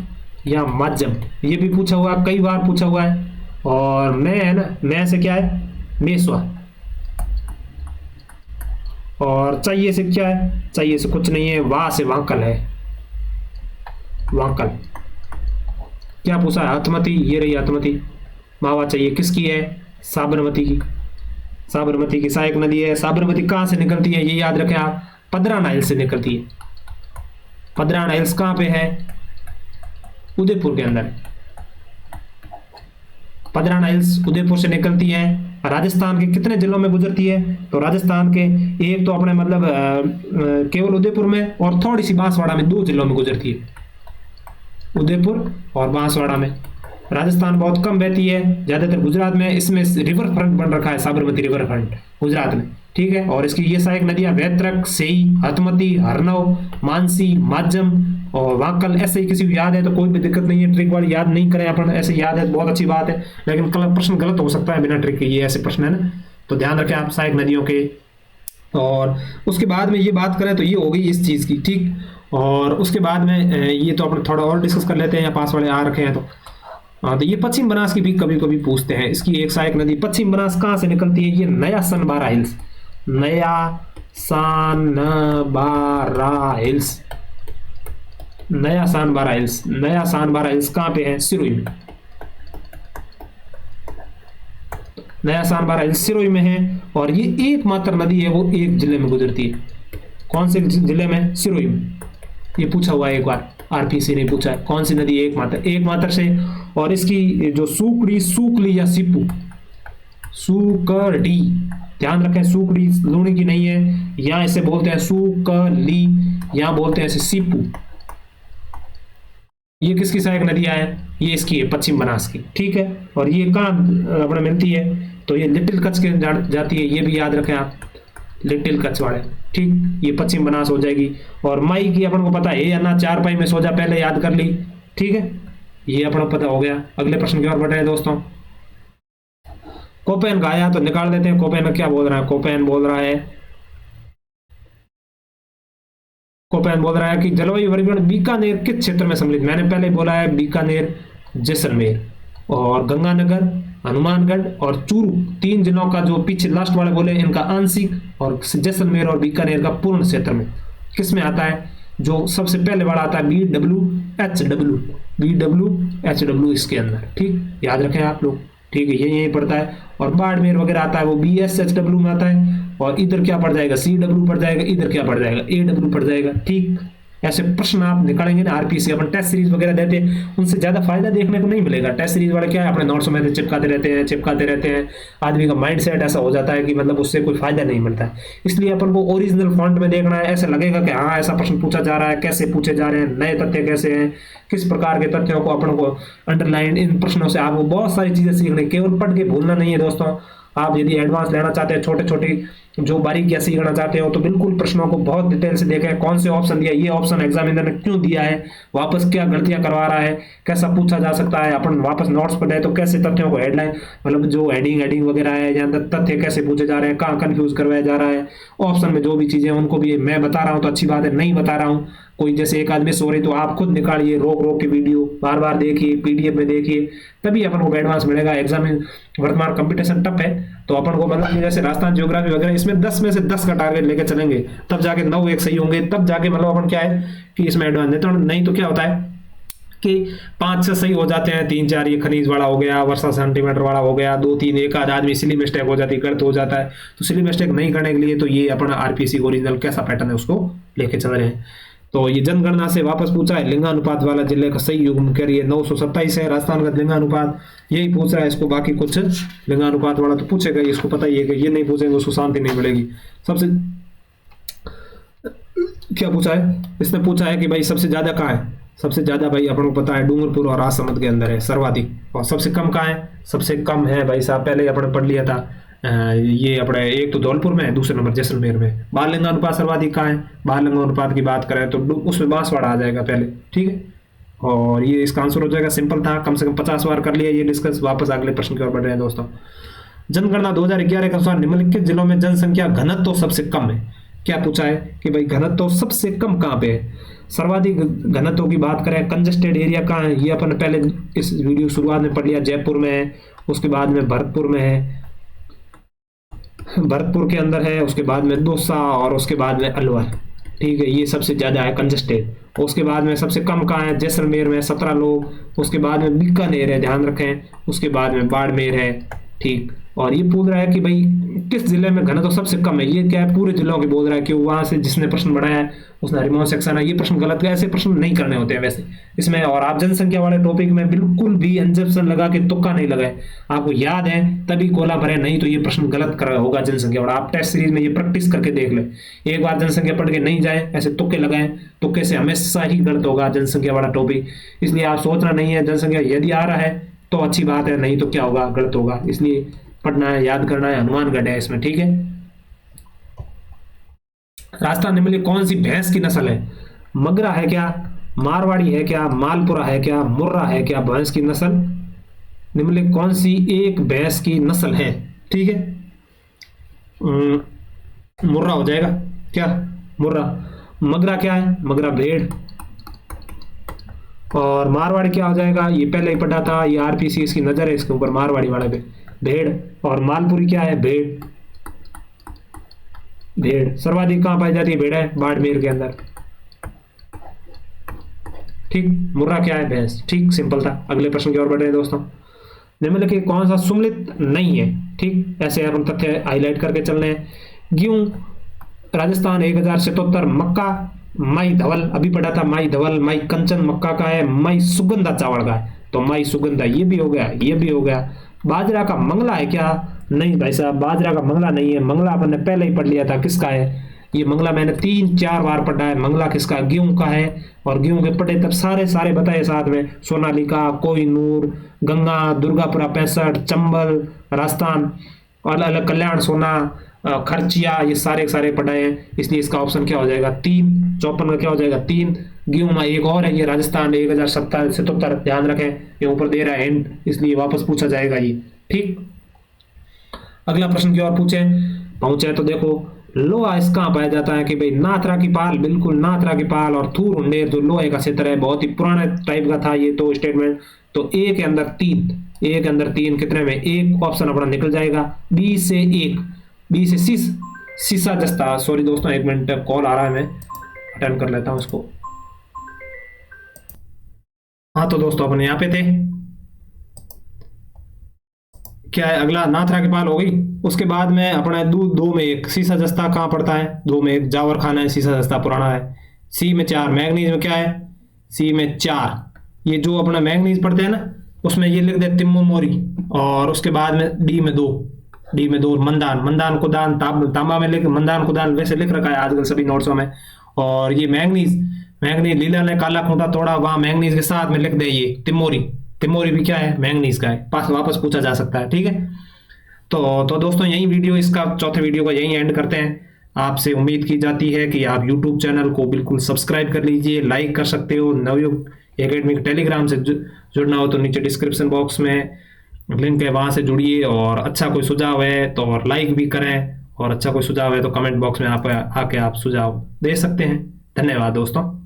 या माजम, ये भी पूछा हुआ है, कई बार पूछा हुआ है। और मैं है ना, मैं से क्या है? मेसवा। और चाहिए से क्या है? चाहिए से कुछ नहीं है, वाह से वांकल है, वांकल। क्या पूछा है? हथमती, ये रही हथमती। मावा चाहिए किसकी है? साबरमती की। साबरमती की सहायक नदी है। साबरमती कहाँ से निकलती है ये याद रखें आप, पदरा नाइल से निकलती है। पदरा नाइल्स कहाँ पे है? उदयपुर के अंदर। पदरा नाइल्स उदयपुर से निकलती है। राजस्थान के कितने जिलों में गुजरती है? तो राजस्थान के एक तो अपने मतलब केवल उदयपुर में और थोड़ी सी बांसवाड़ा में, 2 जिलों में गुजरती है, उदयपुर और बांसवाड़ा में। राजस्थान बहुत कम बहती है, ज्यादातर गुजरात में। इसमें रिवर फ्रंट बन रखा है, साबरमती रिवर फ्रंट गुजरात में। ठीक है, और इसकी ये सहायक नदियां वैत्रक, सेई, हथमती, हरनव, मानसी, माजम और वांकल। ऐसे ही किसी को याद है तो कोई भी दिक्कत नहीं है, ट्रिक वाली याद नहीं करें अपन, ऐसे याद है बहुत अच्छी बात है। लेकिन प्रश्न गलत हो सकता है बिना ट्रिक के, ये ऐसे प्रश्न है ना, तो ध्यान रखें आप सहायक नदियों के। और उसके बाद में ये बात करें तो ये हो गई इस चीज की। ठीक, और उसके बाद में ये तो अपने थोड़ा और डिस्कस कर लेते हैं, या पास वाले आ रखे हैं तो। हाँ, तो ये पश्चिम बनास की भी कभी कभी पूछते हैं। इसकी एक सहायक नदी पश्चिम बनास कहाँ से निकलती है? ये नया सनबारा हिल्स, नया सानबारा हिल्स, नया सानबारा हिल्स। नया सानबारा हिल्स कहाँ पे है? सिरोही में। नया सानबारा हिल्स सिरोही में है, और ये एकमात्र नदी है वो एक जिले में गुजरती है। कौन से जिले में? सिरोही में। ये पूछा हुआ है एक बार, आरपीसी ने पूछा है कौन सी नदी एकमात्र, एकमात्र से। और इसकी जो सूकड़ी, सूकली या सिप्पू, सूकड़ी, ध्यान रखें सूकड़ी लूणी की नहीं है, यहाँ इसे बोलते हैं सूकली, यहाँ बोलते हैं इसे सिप्पू। ये किसकी सहायक नदियां हैं? ये इसकी है, पश्चिम बनास की, ठीक है। और ये कहाँ अपने मिलती है? तो ये लिटिल कच्छ के जाती है, ये भी याद रखें आप, लिटिल कच्छ वाले, ठीक। ये पश्चिम बनास हो जाएगी। और मई की अपन को पता है, या ना चार पाई में सो जा, पहले याद कर ली, ठीक है। ये अपना पता हो गया। अगले प्रश्न की ओर बढ़ रहे हैं दोस्तों। कोपेन का आया तो निकाल देते हैं। कोपेन क्या बोल रहा है? कोपेन बोल रहा है, कोपेन बोल रहा है कि जलवायु वर्गीकरण बीकानेर किस क्षेत्र में सम्मिलित? मैंने पहले बोला है बीकानेर, जैसलमेर और गंगानगर, हनुमानगढ़ और चूरू, तीन जिलों का जो पीछे लास्ट वाले बोले इनका आंशिक, और जैसलमेर और बीकानेर का पूर्ण क्षेत्र में किस में आता है? जो सबसे पहले वाला आता है BWHW, BWHW इसके अंदर, ठीक, याद रखें आप लोग, ठीक है। ये यही पड़ता है। और बाड़मेर वगैरह आता है वो BSHW में आता है। और इधर क्या पड़ जाएगा? CW पड़ जाएगा। इधर क्या पड़ जाएगा? AW पड़ जाएगा, ठीक। ऐसे प्रश्न आप निकालेंगे ना, आरपीसी अपन टेस्ट सीरीज वगैरह देते हैं, उनसे ज्यादा फायदा देखने को नहीं मिलेगा। टेस्ट सीरीज वाले क्या है, अपने नोट्स में चिपकाते रहते हैं। आदमी का माइंड सेट ऐसा हो जाता है कि मतलब उससे कोई फायदा नहीं मिलता है। इसलिए अपन को ओरिजिनल फॉन्ट में देखना है। ऐसा लगेगा कि हाँ ऐसा प्रश्न पूछा जा रहा है, कैसे पूछे जा रहे हैं, नए तथ्य कैसे हैं, किस प्रकार के तथ्यों को अपन को अंडरलाइन, इन प्रश्नों से आपको बहुत सारी चीजें सीखनी, केवल पढ़ के भूलना नहीं है दोस्तों। आप यदि एडवांस लेना चाहते हैं, छोटे छोटे जो बारीकियां सीखना चाहते हो, तो बिल्कुल प्रश्नों को बहुत डिटेल से देखें। कौन से ऑप्शन दिया, ये ऑप्शन एग्जामिनर ने क्यों दिया है, वापस क्या गलतियां करवा रहा है, कैसा पूछा जा सकता है। अपन वापस नोट्स पर जाए तो कैसे तथ्यों को हेडलाइन, मतलब जो हेडिंग वगैरह है, या तथ्य कैसे पूछे जा रहे हैं, कहाँ कंफ्यूज करवाया जा रहा है, ऑप्शन में जो भी चीजें उनको भी मैं बता रहा हूँ तो अच्छी बात है, नहीं बता रहा हूँ कोई जैसे एक आदमी सो रही तो आप खुद निकालिए, रोक रोक के वीडियो बार बार देखिए, PDF में देखिए, तभी अपन को एडवांस मिलेगा। एग्जाम में वर्तमान कंपटीशन टफ है, तो अपन को मतलब जैसे राजस्थान ज्योग्राफी वगैरह, इसमें 10 में से 10 का टारगेट लेकर चलेंगे, तब जाके 9 एक सही होंगे, तब जाके मतलब अपन क्या है कि इसमें एडवांस देते हैं। नहीं तो क्या होता है कि 5 से सही हो जाते हैं, 3-4 ये खनिज वाला हो गया, वर्षा सेंटीमीटर वाला हो गया, 2-3 एक आध आदमी सिली मिस्टेक हो जाती है, गलत हो जाता है। तो सिली मिस्टेक नहीं करने के लिए तो ये अपना आरपीसी ओरिजिनल कैसा पैटर्न है उसको लेके चल रहे हैं। तो ये जनगणना से वापस पूछा है, लिंगानुपात वाला जिले का सही युग्म करिए, 927 है राजस्थान का लिंगानुपात, यही पूछ रहा है इसको। बाकी कुछ लिंगानुपात वाला तो पूछेगा, इसको पता ही है कि ये नहीं पूछेंगे उसको शांति नहीं मिलेगी। सबसे क्या पूछा है इसने? पूछा है कि भाई सबसे ज्यादा कहाँ है? सबसे ज्यादा भाई अपन को पता है डूंगरपुर और राजसमंद के अंदर है सर्वाधिक। और सबसे कम कहाँ है? सबसे कम है भाई साहब, पहले अपन पढ़ लिया था, ये अपने एक तो धौलपुर में है, दूसरे नंबर जैसलमेर में। बाल लिंगानुपात सर्वाधिक कहाँ है? बाल लिंगानुपात की बात करें तो उसमें बांसवाड़ा आ जाएगा पहले, ठीक है। और ये इसका आंसर हो जाएगा, सिंपल था, कम से कम 50 बार कर लिया ये डिस्कस। वापस अगले प्रश्न की ओर बढ़ रहे हैं दोस्तों। जनगणना 2011 के अनुसार निम्नलिखित जिलों में जनसंख्या घनत्व तो सबसे कम है। क्या पूछा है कि भाई घनत्व तो सबसे कम कहाँ पे है? सर्वाधिक घनत्व की बात करें, कंजेस्टेड एरिया कहाँ है? ये अपन पहले इस वीडियो शुरुआत में पढ़ लिया, जयपुर में है, उसके बाद में भरतपुर में है, भरतपुर के अंदर है, उसके बाद में दौसा, और उसके बाद में अलवर, ठीक है। ये सबसे ज्यादा है कंजेस्टेड। उसके बाद में सबसे कम कहाँ है? जैसलमेर में 17 लोग। उसके बाद में बीकानेर है, ध्यान रखें। उसके बाद में बाड़मेर है, ठीक। और ये पूछ रहा है कि भाई किस जिले में घनत्व सबसे कम है? ये क्या है, पूरे जिलों की बोल रहा है कि वहां से जिसने प्रश्न बनाया है उसने रिमोट सेक्शन है। ये प्रश्न गलत है, ऐसे प्रश्न नहीं करने होते हैं वैसे इसमें। और आप जनसंख्या वाले टॉपिक में बिल्कुल भी एंजप्शन लगा के तुक्का नहीं लगाए, आपको याद है तभी गोला भरे, नहीं तो ये प्रश्न गलत कर होगा जनसंख्या वाला। आप टेस्ट सीरीज में ये प्रैक्टिस करके देख ले, एक बार जनसंख्या पढ़ के नहीं जाए, ऐसे तुक्के लगाए, तुक्के से हमेशा ही गलत होगा जनसंख्या वाला टॉपिक। इसलिए आप सोचना नहीं है, जनसंख्या यदि आ रहा है तो अच्छी बात है, नहीं तो क्या होगा, गलत होगा। इसलिए पढ़ना है, याद करना है, हनुमानगढ़ है इसमें, ठीक है। राजस्थान निम्नलिखित कौन सी भैंस की नस्ल है? मगरा है क्या? मारवाड़ी है क्या? मालपुरा है क्या? मुर्रा है क्या? भैंस की नस्ल निम्नलिखित कौन सी एक भैंस की नस्ल है? ठीक है, मुर्रा हो जाएगा क्या? मुर्रा। मगरा क्या है, मगरा भेड़। और मारवाड़ी क्या हो जाएगा, ये पहले ही पढ़ा था, ये आरपीसी इसकी नजर है इसके ऊपर, मारवाड़ी वाले पे, भेड़। और मालपुरी क्या है, भेड़, भेड़। सर्वाधिक कहाँ पाई जाती है, भेड़ है बाड़मेर के अंदर। ठीक, मुर्रा क्या है, भैंस। ठीक, सिंपल था। अगले प्रश्न की ओर बढ़ रहे हैं दोस्तों। निम्नलिखित कौन सा सुमेलित नहीं है। ठीक, ऐसे हम तथ्य हाईलाइट करके चल रहे हैं। गेहूं राजस्थान 1077, मक्का माई धवल, अभी पढ़ा था, माई धवल, माई कंचन मक्का का है, माई सुगंधा चावल का है, तो माई सुगंधा ये भी हो गया, ये भी हो गया। बाजरा का मंगला है क्या, नहीं भाई साहब, बाजरा का मंगला नहीं है। मंगला अपन ने पहले ही पढ़ लिया था, किसका है ये मंगला, मैंने 3-4 बार पढ़ा है। मंगला किसका, गेहूं का है। और गेहूं के पढ़े तब सारे सारे बताए साथ में, सोनालिका, कोहिनूर, गंगा, दुर्गापुरा 65, चंबल राजस्थान, और अलग कल्याण सोना, खर्चिया, ये सारे सारे पढ़ाए हैं। इसलिए इसका ऑप्शन क्या हो जाएगा, 3। 54 का क्या हो जाएगा, 3। गेहूं में एक और है, ये राजस्थान 1077, ध्यान रखें, ये ऊपर दे रहा है हिंट, इसलिए वापस पूछा जाएगा ये। ठीक, अगला प्रश्न की ओर पहुंचे तो देखो, लोहा इस कहाँ पाया जाता है कि भाई नाथरा की पाल, बिल्कुल नाथरा की पाल। और थूर हुंडेर जो लोहे का क्षेत्र है, बहुत ही पुराने टाइप का था ये तो स्टेटमेंट। तो ए के अंदर 3, ए के अंदर 3 कितने में, एक ऑप्शन अपना निकल जाएगा, बी से 1, बी से सीसा जस्ता। सॉरी दोस्तों, 1 मिनट, कॉल आ रहा है, मैं अटेंड कर लेता हूँ उसको। हाँ तो दोस्तों अपन यहाँ पे थे, क्या है अगला, नाथरा की पाल हो गई। उसके बाद में अपना दो में एक सीसा जस्ता कहाँ पड़ता है, 2 में 1 जावर खाना है, सीसा जस्ता पुराना है। सी में 4, मैग्नीज में क्या है, सी में 4, ये जो अपना मैग्नीज पढ़ते हैं ना, उसमें ये लिख दे तिम्मू मोरी। और उसके बाद में डी में 2, डी में 2 मंदान, मंदान कुदान, तांबा में लिख, मंदान कुदान वैसे लिख रखा है आजकल सभी नोट्सों में। और ये मैग्नीज, मैग्नीज लीला ने काला खूंटा तोड़ा, वहां मैग्नीज के साथ में लिख दे ये तिमोरी, तिमोरी भी क्या है, मैग्नीज का है, पास वापस पूछा जा सकता है। ठीक है, तो दोस्तों यही वीडियो, इसका चौथे वीडियो का यही एंड करते हैं। आपसे उम्मीद की जाती है कि आप यूट्यूब चैनल को बिल्कुल सब्सक्राइब कर लीजिए, लाइक कर सकते हो। नवयुग एकेडमी टेलीग्राम से जुड़ना हो तो नीचे डिस्क्रिप्शन बॉक्स में लिंक है, वहां से जुड़िए। और अच्छा कोई सुझाव है तो और लाइक भी करें, और अच्छा कोई सुझाव है तो कमेंट बॉक्स में आप आके आप सुझाव दे सकते हैं। धन्यवाद दोस्तों।